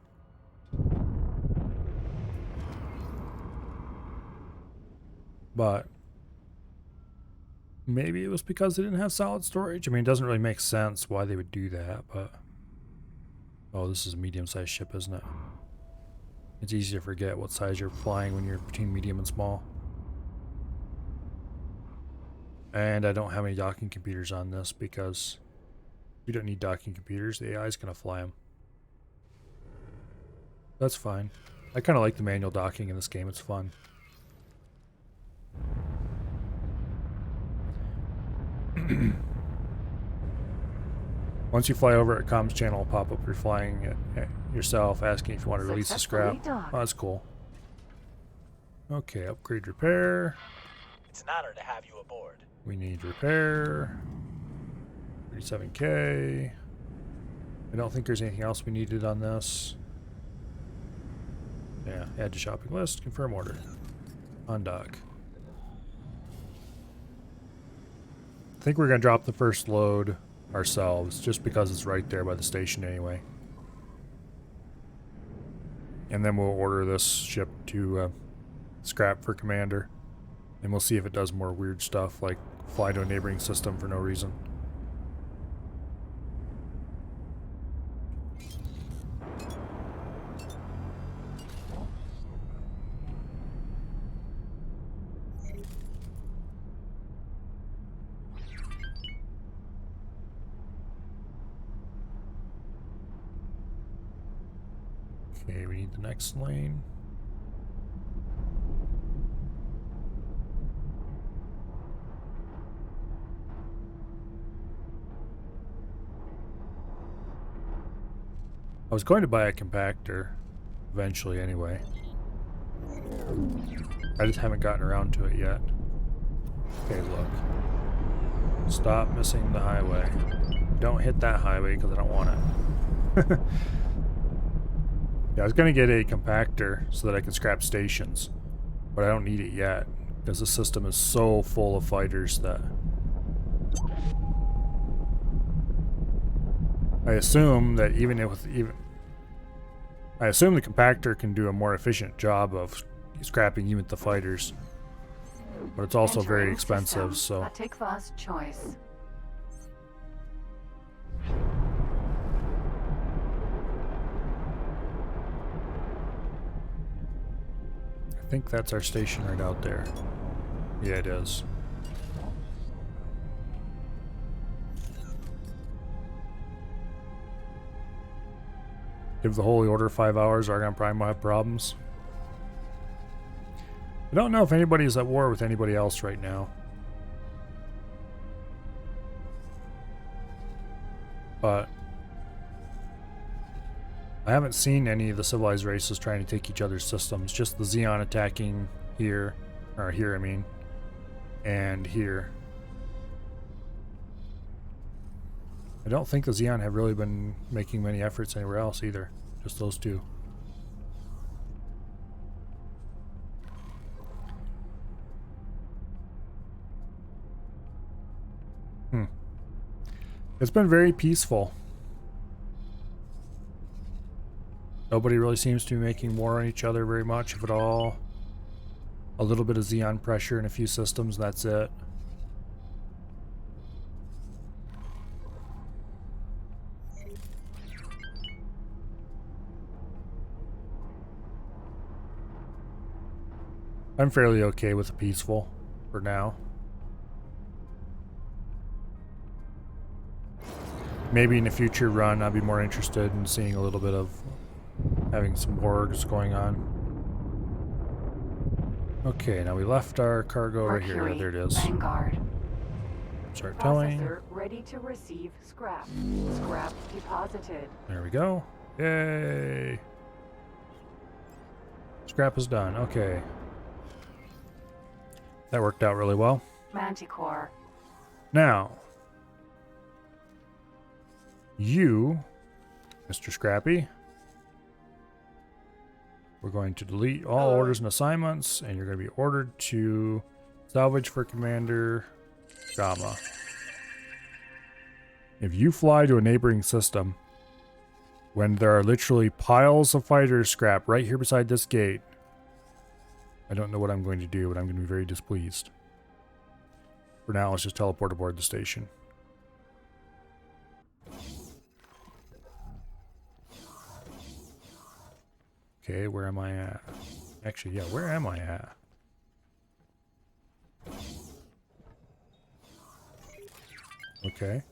But maybe it was because they didn't have solid storage. I mean, it doesn't really make sense why they would do that, but... Oh, this is a medium-sized ship, isn't it? It's easy to forget what size you're flying when you're between medium and small. And I don't have any docking computers on this because you don't need docking computers. The AI is going to fly them. That's fine. I kind of like the manual docking in this game. It's fun. Once you fly over, a comms channel will pop up. You're flying it yourself, asking if you want to release the scrap. Oh, that's cool. Okay, upgrade repair. It's an honor to have you aboard. We need repair. 37K. I don't think there's anything else we needed on this. Yeah, add to shopping list, confirm order. On dock. I think we're going to drop the first load ourselves, just because it's right there by the station anyway. And then we'll order this ship to scrap for Commander. And we'll see if it does more weird stuff, like fly to a neighboring system for no reason. Okay, we need the next lane. I was going to buy a compactor eventually anyway. I just haven't gotten around to it yet. Okay, look. Stop missing the highway. Don't hit that highway because I don't want it. Yeah, I was going to get a compactor so that I can scrap stations, but I don't need it yet because the system is so full of fighters that I assume that I assume the compactor can do a more efficient job of scrapping even the fighters, but it's also very expensive, so. Atikva's choice. I think that's our station right out there. Yeah, it is. Give the Holy Order 5 hours, Argon Prime will have problems. I don't know if anybody's at war with anybody else right now. But I haven't seen any of the civilized races trying to take each other's systems, just the Xeon attacking here, or here I mean, and here. I don't think the Xeon have really been making many efforts anywhere else either, just those two. It's been very peaceful. Nobody really seems to be making war on each other very much, if at all. A little bit of Xeon pressure in a few systems, and that's it. I'm fairly okay with the peaceful for now. maybe in a future run I'd be more interested in seeing a little bit of having some orgs going on. Okay, now we left our cargo right here. Mercury, Yeah, there it is. Vanguard. Start towing. Processor ready to receive scrap. Scrap deposited. There we go. Yay! Scrap is done. Okay. That worked out really well. Manticore. Now, you, Mr. Scrappy, we're going to delete all orders and assignments, and you're going to be ordered to salvage for Commander Gamma. If you fly to a neighboring system when there are literally piles of fighter scrap right here beside this gate, I don't know what I'm going to do, but I'm going to be very displeased. For now, let's just teleport aboard the station. Okay, where am I at? Actually, yeah, where am I at? Okay.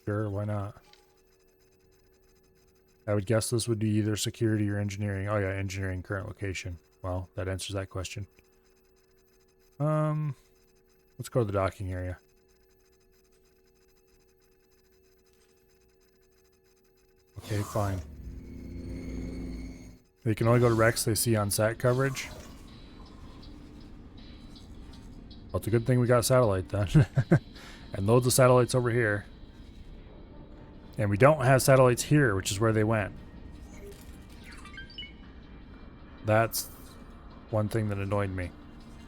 Sure, why not? I would guess this would be either security or engineering. Oh yeah, engineering, current location. Well, that answers that question. Let's go to the docking area. Okay, fine. They can only go to Rex they see on sat coverage. Well, it's a good thing we got a satellite then. And loads of satellites over here. And we don't have satellites here, which is where they went. That's one thing that annoyed me.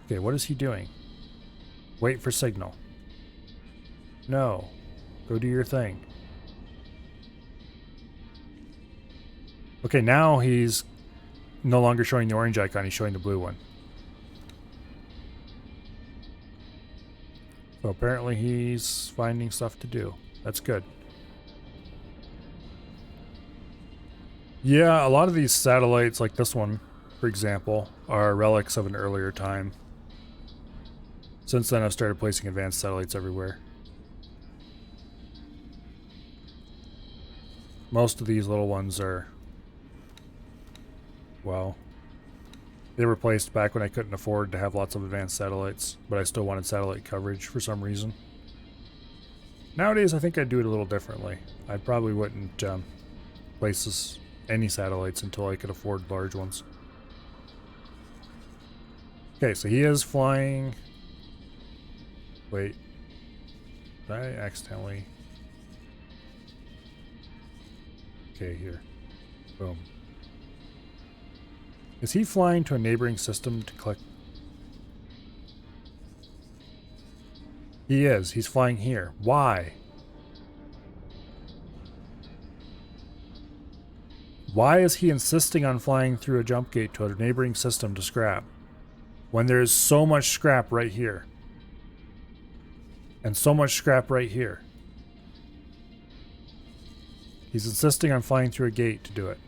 Okay, what is he doing? Wait for signal. No. Go do your thing. Okay, now he's no longer showing the orange icon, he's showing the blue one. So apparently he's finding stuff to do. That's good. Yeah, a lot of these satellites, like this one, for example, are relics of an earlier time. Since then, I've started placing advanced satellites everywhere. Most of these little ones are, well, they were placed back when I couldn't afford to have lots of advanced satellites, but I still wanted satellite coverage for some reason. Nowadays, I think I'd do it a little differently. I probably wouldn't place any satellites until I could afford large ones. Okay, so he is flying. Wait. Did I accidentally? Okay, here. Boom. Is he flying to a neighboring system to collect? He is. He's flying here. Why? Why is he insisting on flying through a jump gate to a neighboring system to scrap when there is so much scrap right here and so much scrap right here? He's insisting on flying through a gate to do it.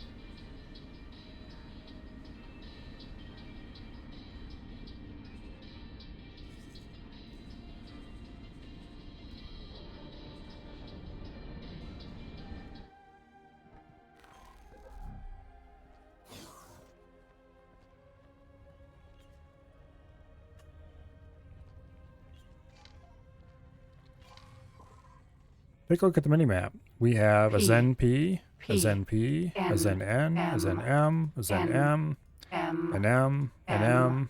Take a look at the minimap. We have a Zen P, a Zen P, a Zen N, a Zen M, a Zen M, an M, an M.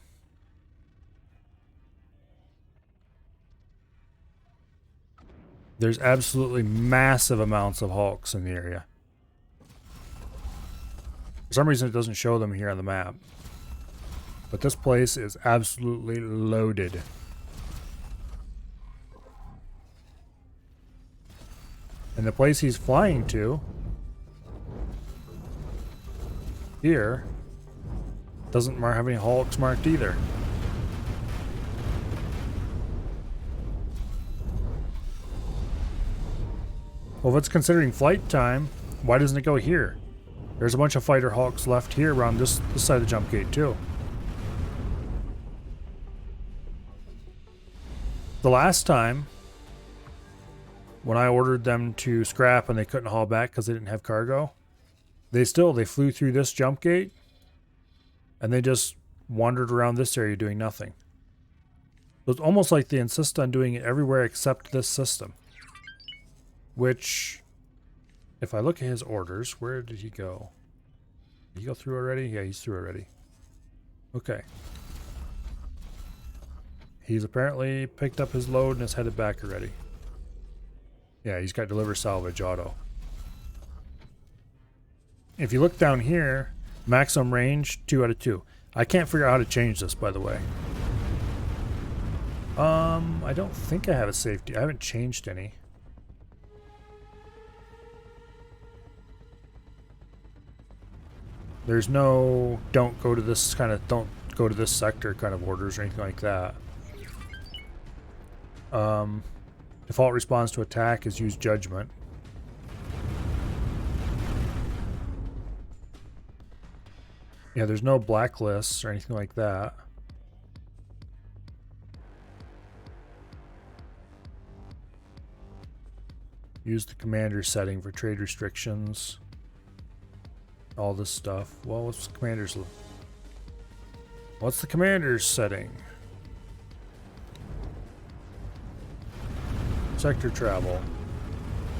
There's absolutely massive amounts of Hulks in the area. For some reason it doesn't show them here on the map. But this place is absolutely loaded. And the place he's flying to here doesn't have any Hulks marked either. Well, if it's considering flight time, why doesn't it go here? There's a bunch of fighter Hulks left here around this side of the jump gate too. the last time when I ordered them to scrap and they couldn't haul back because they didn't have cargo, they flew through this jump gate and they just wandered around this area doing nothing. So it's almost like they insist on doing it everywhere except this system. Which, if I look at his orders, where did he go? Did he go through already? Yeah, he's through already. Okay. He's apparently picked up his load and is headed back already. Yeah, he's got deliver salvage auto. If you look down here, maximum range 2 out of 2. I can't figure out how to change this, by the way. I don't think I have a safety. I haven't changed any. There's no don't go to this sector kind of orders or anything like that. Default response to attack is use judgment. Yeah, there's no blacklists or anything like that. Use the commander setting for trade restrictions. All this stuff. Well, what's the commander's setting? Sector travel.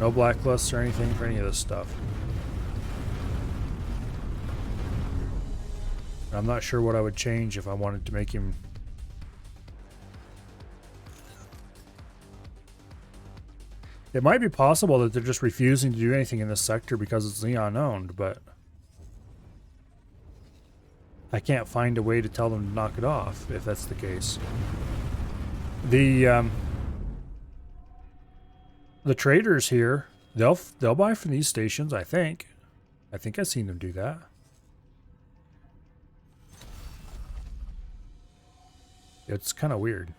No blacklists or anything for any of this stuff. I'm not sure what I would change if I wanted to make him. It might be possible that they're just refusing to do anything in this sector because it's Xeon owned, but I can't find a way to tell them to knock it off if that's the case. The traders here, they'll buy from these stations, I think. I think I've seen them do that. It's kind of weird.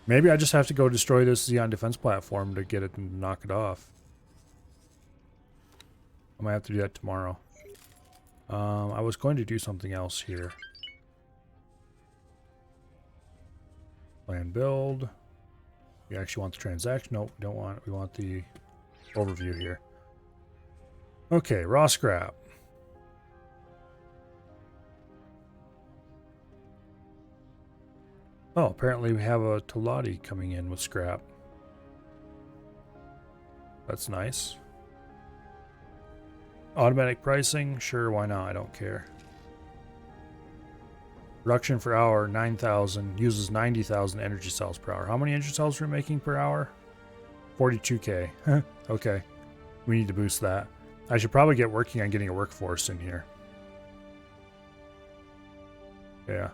Maybe I just have to go destroy this Xeon defense platform to get it and knock it off. I might have to do that tomorrow. I was going to do something else here. Plan build. We actually want the transaction. Nope, we don't want it. We want the overview here. Okay, raw scrap. Oh, apparently we have a Talati coming in with scrap. That's nice. Automatic pricing? Sure, why not? I don't care. Production per hour, 9,000. Uses 90,000 energy cells per hour. How many energy cells are we making per hour? 42k. Okay. We need to boost that. I should probably get working on getting a workforce in here. Yeah.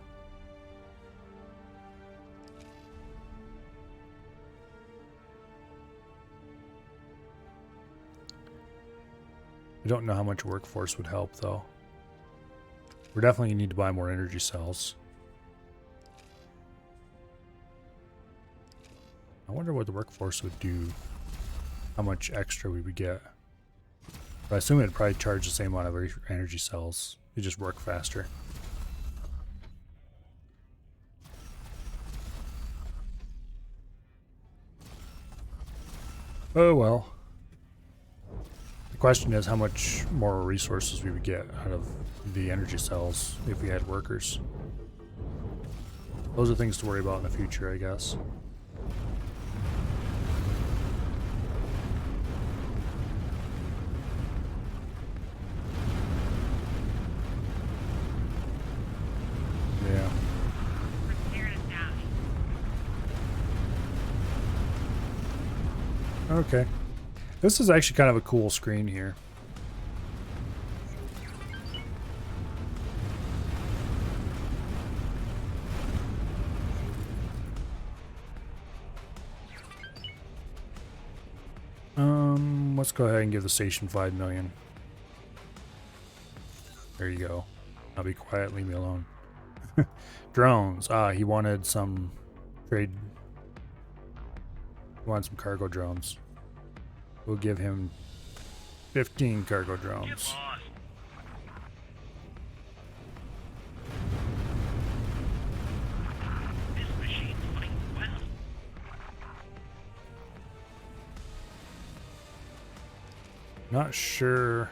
I don't know how much workforce would help, though. We're definitely going to need to buy more energy cells. I wonder what the workforce would do. How much extra we would get. But I assume it'd probably charge the same amount of energy cells. It'd just work faster. Oh well. The question is how much more resources we would get out of the energy cells if we had workers. Those are things to worry about in the future, I guess. Yeah. Prepare to die. Okay. This is actually kind of a cool screen here. Let's go ahead and give the station 5 million. There you go. I'll be quiet, leave me alone. Drones. Ah, he wanted some trade. He wanted some cargo drones. We'll give him 15 cargo drones. This machine's fighting well. Not sure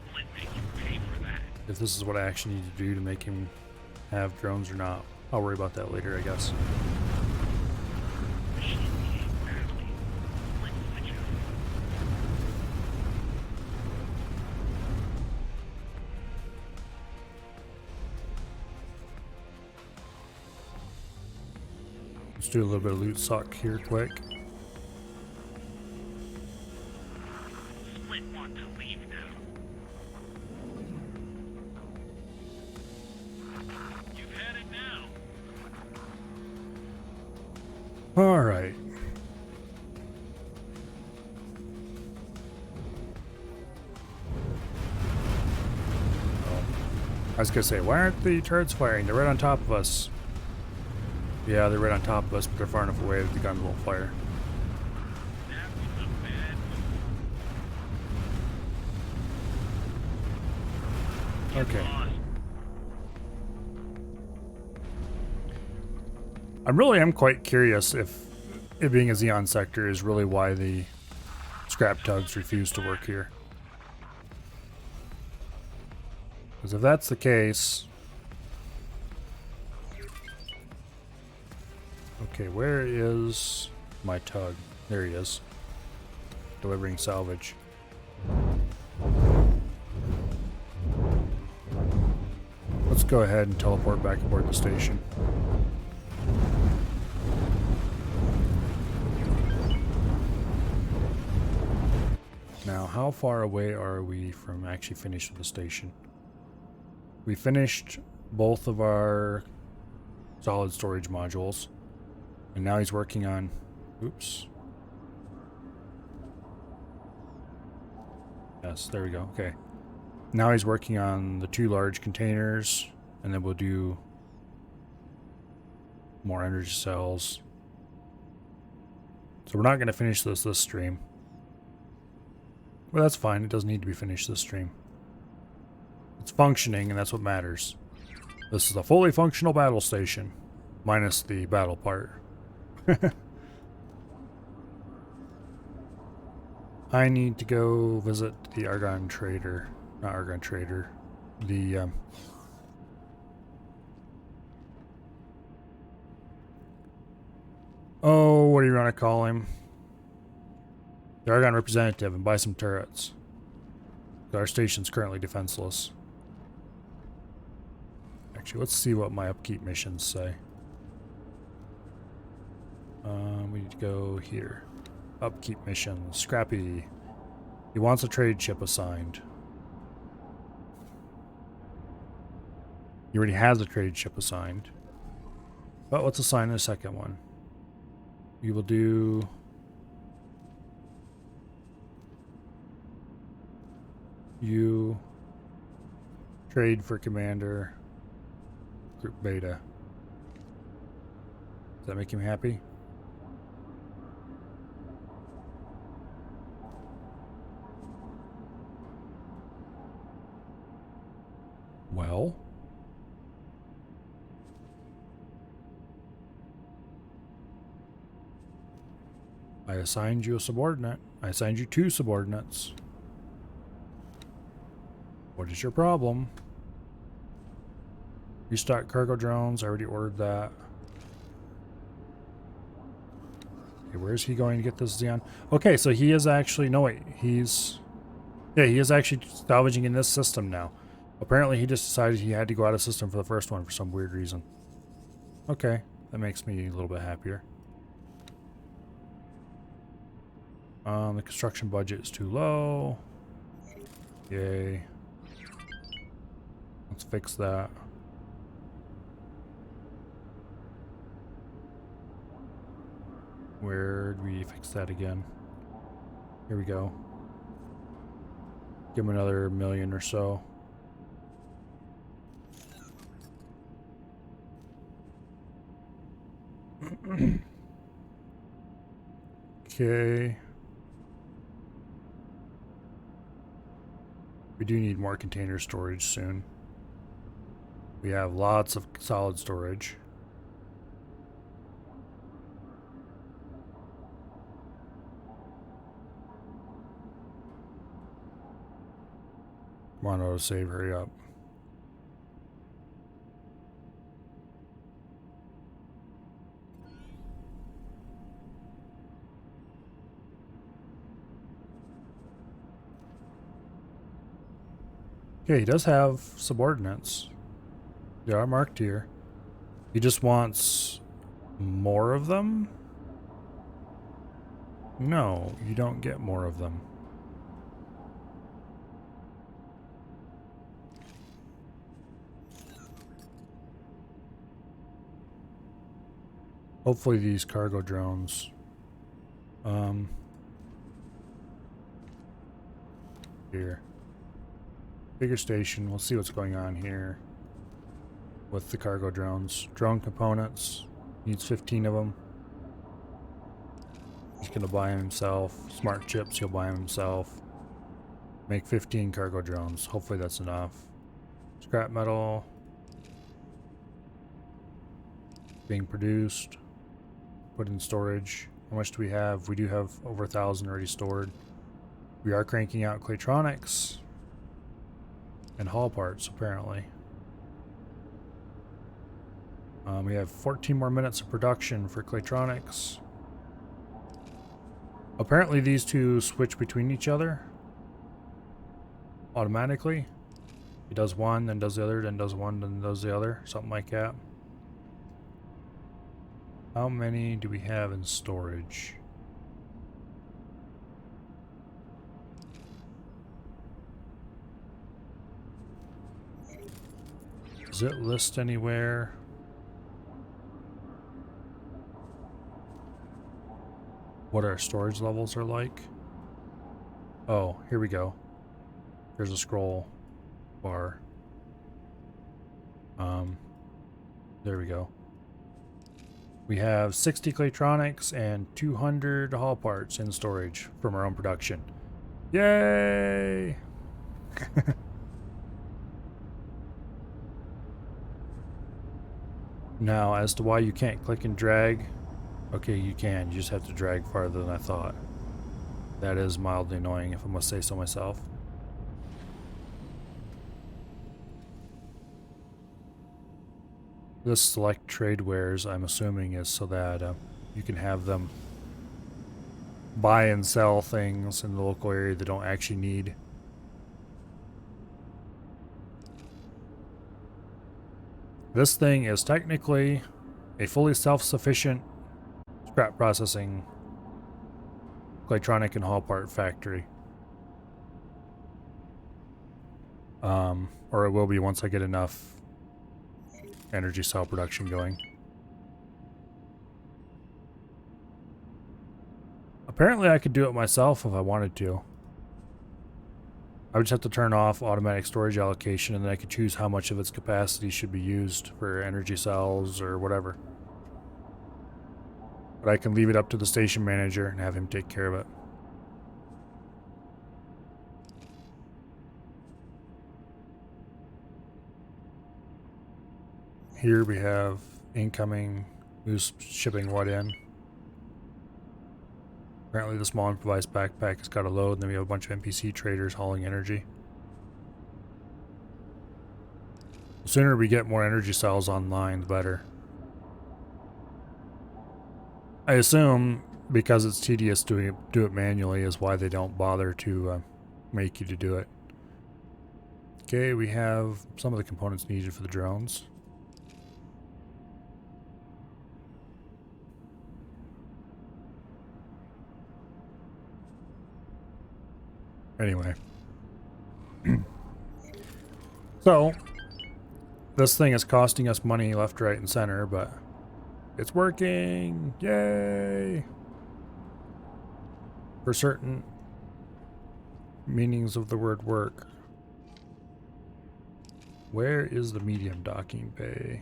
Split make you pay for that. if this is what I actually need to do to make him have drones or not. I'll worry about that later, I guess. Machine behave badly. Split switch out. Let's do a little bit of loot suck here quick. Split want to leave now. You've had it now. All right. I was gonna say, why aren't the turrets firing? They're right on top of us. Yeah, they're right on top of us, but they're far enough away that the gun won't fire. That was a bad move. Okay. Lost. I am quite curious if it being a Xeon sector is really why the scrap tugs refuse to work here. Because if that's the case... Okay, where is my tug? There he is. Delivering salvage. Let's go ahead and teleport back aboard the station. Now, how far away are we from actually finishing the station? We finished both of our solid storage modules. And now he's working on... Oops. Yes, there we go. Okay. Now he's working on the 2 large containers. And then we'll do more energy cells. So we're not going to finish this stream. Well, that's fine. It doesn't need to be finished this stream. It's functioning, and that's what matters. This is a fully functional battle station. Minus the battle part. I need to go visit the Argon Trader. Not Argon Trader. The, oh, what do you want to call him? The Argon representative, and buy some turrets. Our station's currently defenseless. Actually, let's see what my upkeep missions say. We need to go here. Upkeep mission. Scrappy. He wants a trade ship assigned. He already has a trade ship assigned. But let's assign a second one. We will do... You trade for commander group beta. Does that make him happy? Well, I assigned you a subordinate. I assigned you 2 subordinates. What is your problem? Restock cargo drones. I already ordered that. Okay, where's he going to get this Xeon? Okay, so he is actually... No, wait. He's... Yeah, he is actually salvaging in this system now. Apparently, he just decided he had to go out of system for the first one for some weird reason. Okay, that makes me a little bit happier. The construction budget is too low. Yay. Let's fix that. Where do we fix that again? Here we go. Give him another 1 million or so. Okay. We do need more container storage soon. We have lots of solid storage. Come on, autosave, hurry up. Okay, he does have subordinates. They are marked here. He just wants more of them? No, you don't get more of them. Hopefully these cargo drones. Here. Bigger station. We'll see what's going on here with the cargo drones. Drone components. Needs 15 of them. He's gonna buy them himself. Smart chips, he'll buy them himself. Make 15 cargo drones. Hopefully that's enough. Scrap metal. Being produced. Put in storage. How much do we have? We do have over 1,000 already stored. We are cranking out Claytronics and hull parts, apparently. We have 14 more minutes of production for Claytronics. Apparently these two switch between each other automatically. He does one, then does the other, then does one, then does the other. Something like that. How many do we have in storage? Does it list anywhere? What our storage levels are like? Oh, here we go. There's a scroll bar. There we go. We have 60 Claytronics and 200 hull parts in storage from our own production. Yay! Now, as to why you can't click and drag, okay, you can. You just have to drag farther than I thought. That is mildly annoying, if I must say so myself. This select trade wares, I'm assuming, is so that you can have them buy and sell things in the local area they don't actually need. This thing is technically a fully self-sufficient scrap processing Claytronic and hull part factory. Or it will be once I get enough energy cell production going. Apparently I could do it myself if I wanted to. I would just have to turn off automatic storage allocation, and then I could choose how much of its capacity should be used for energy cells or whatever. But I can leave it up to the station manager and have him take care of it. Here we have incoming, who's shipping what in. Apparently the small improvised backpack has got a load, and then we have a bunch of NPC traders hauling energy. The sooner we get more energy cells online, the better. I assume because it's tedious do it manually is why they don't bother to make you to do it. Okay, we have some of the components needed for the drones. Anyway. So, this thing is costing us money left, right, and center, but it's working! Yay! For certain meanings of the word work. Where is the medium docking bay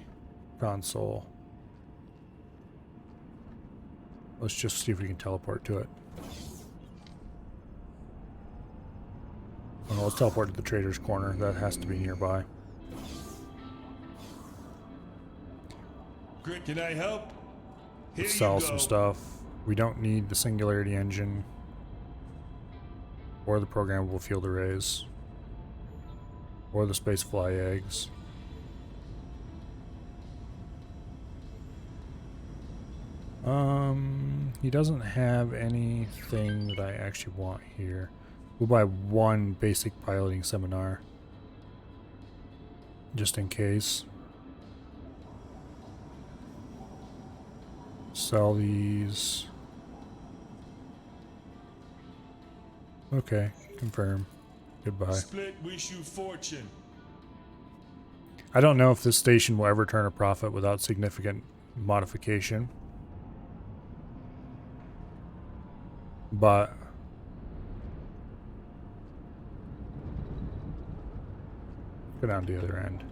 console? Let's just see if we can teleport to it. Oh, let's teleport to the trader's corner. That has to be nearby. Grit, can I help? Here Let's you sell go. some stuff. We don't need the Singularity engine or the programmable field arrays. Or the space fly eggs. He doesn't have anything that I actually want here. We'll buy one basic piloting seminar. Just in case. Sell these. Okay, confirm. Goodbye. Split wish you fortune. I don't know if this station will ever turn a profit without significant modification. But go down to the other end.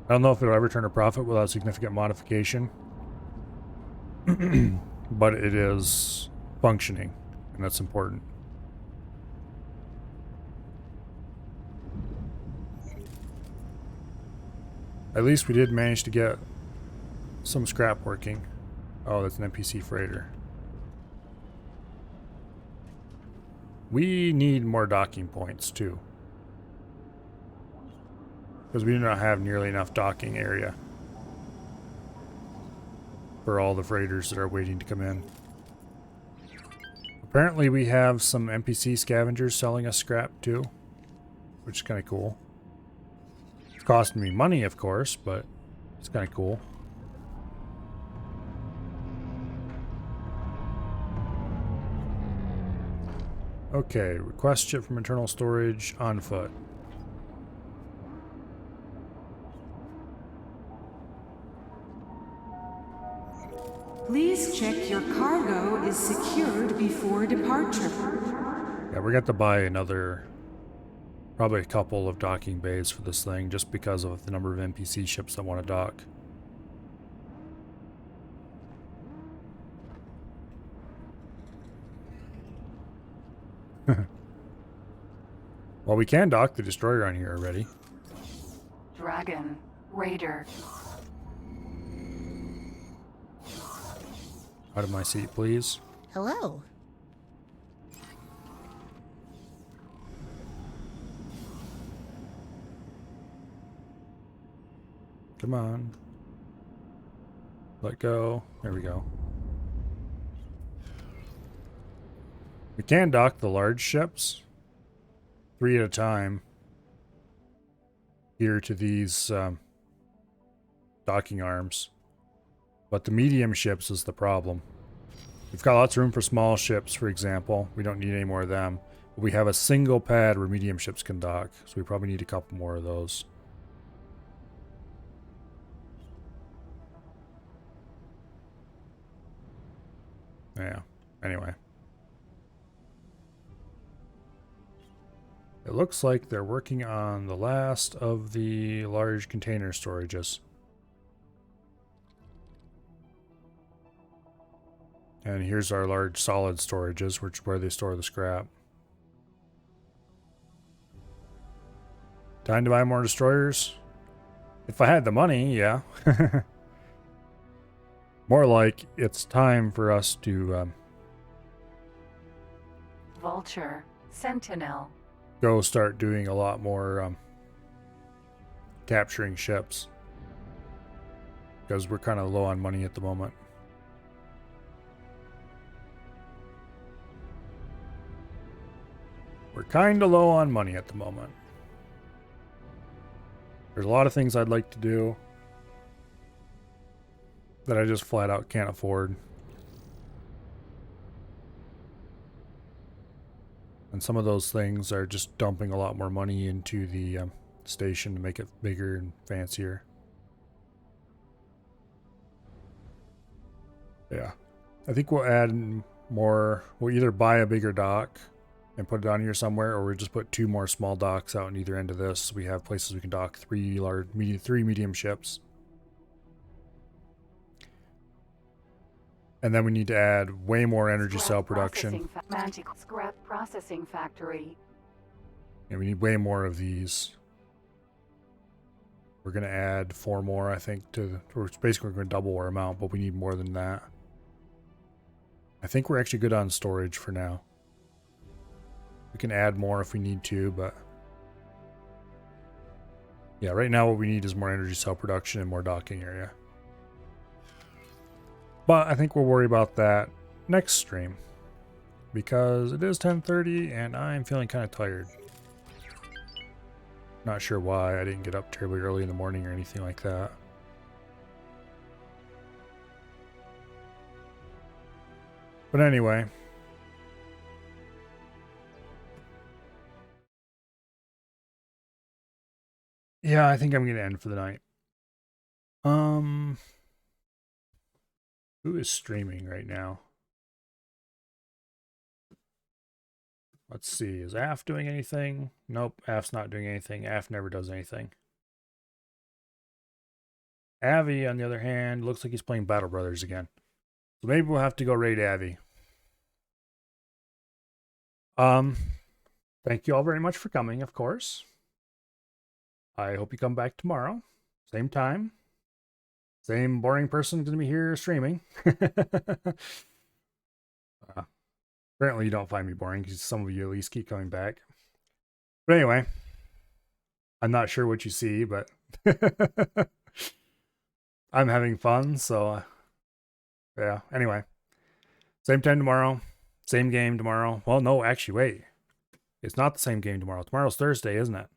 I don't know if it'll ever turn a profit without significant modification. But it is functioning, and that's important. At least we did manage to get some scrap working. Oh, that's an NPC freighter. We need more docking points too, because we do not have nearly enough docking area for all the freighters that are waiting to come in. Apparently we have some NPC scavengers selling us scrap too, which is kind of cool. It's costing me money, of course, but it's kind of cool. Okay, request ship from internal storage on foot. Please check your cargo is secured before departure. Yeah, we're going to buy another, probably a couple of docking bays for this thing, just because of the number of NPC ships that want to dock. Well, we can dock the destroyer on here already. Dragon. Raider. Out of my seat, please. Hello. Come on. Let go. There we go. We can dock the large ships, 3 at a time, here to these docking arms. But the medium ships is the problem. We've got lots of room for small ships, for example. We don't need any more of them. But we have a single pad where medium ships can dock, so we probably need a couple more of those. Yeah, anyway. It looks like they're working on the last of the large container storages. And here's our large solid storages, which is where they store the scrap. Time to buy more destroyers? If I had the money, yeah. More like it's time for us to Vulture. Sentinel. go start doing a lot more capturing ships. Because we're kind of low on money at the moment. We're kind of low on money at the moment. There's a lot of things I'd like to do that I just flat out can't afford. And some of those things are just dumping a lot more money into the station to make it bigger and fancier. Yeah. I think we'll add more. We'll either buy a bigger dock and put it on here somewhere, or we'll just put 2 more small docks out on either end of this. So we have places we can dock 3 medium ships. And then we need to add way more energy cell production. Scrap processing factory. And we need way more of these. We're going to add 4 more, I think, to... We're basically going to double our amount, but we need more than that. I think we're actually good on storage for now. We can add more if we need to, but Yeah, right now what we need is more energy cell production and more docking area. But I think we'll worry about that next stream. Because it is 10:30 and I'm feeling kind of tired. Not sure why I didn't get up terribly early in the morning or anything like that. But anyway. Yeah, I think I'm going to end for the night. Who is streaming right now? Let's see. Is AF doing anything? Nope, AF's not doing anything. AF never does anything. Avi, on the other hand, looks like he's playing Battle Brothers again. So maybe we'll have to go raid Avi. Thank you all very much for coming, of course. I hope you come back tomorrow. Same time. Same boring person going to be here streaming. Apparently you don't find me boring because some of you at least keep coming back. But anyway, I'm not sure what you see, but I'm having fun. So yeah, anyway, same time tomorrow, same game tomorrow. Well, no, actually, wait. It's not the same game tomorrow. Tomorrow's Thursday, isn't it?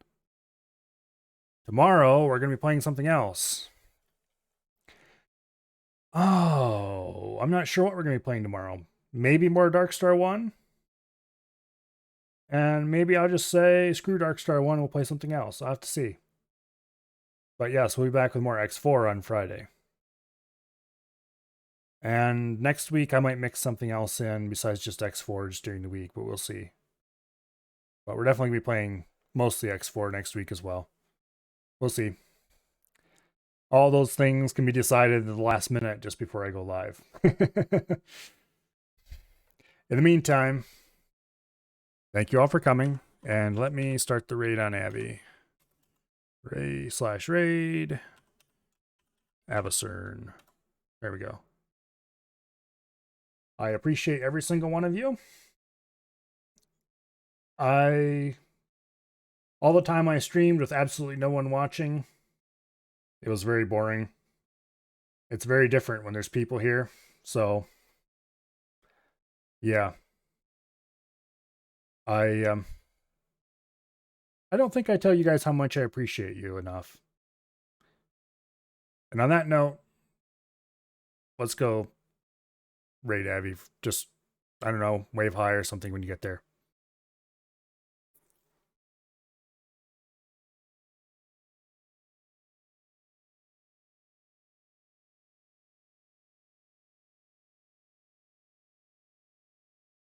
Tomorrow, we're going to be playing something else. Oh, I'm not sure what we're going to be playing tomorrow. Maybe more Darkstar 1. And maybe I'll just say, screw Darkstar 1, we'll play something else. I'll have to see. But yes, we'll be back with more X4 on Friday. And next week, I might mix something else in besides just X4 just during the week, but we'll see. But we're definitely going to be playing mostly X4 next week as well. We'll see. All those things can be decided at the last minute just before I go live. In the meantime, thank you all for coming, and let me start the raid on Abby. Raid Avacern. There we go. I appreciate every single one of you. All the time I streamed with absolutely no one watching, it was very boring. It's very different when there's people here, so yeah. I don't think I tell you guys how much I appreciate you enough. And on that note, let's go raid Abby. Just, I don't know, wave high or something when you get there.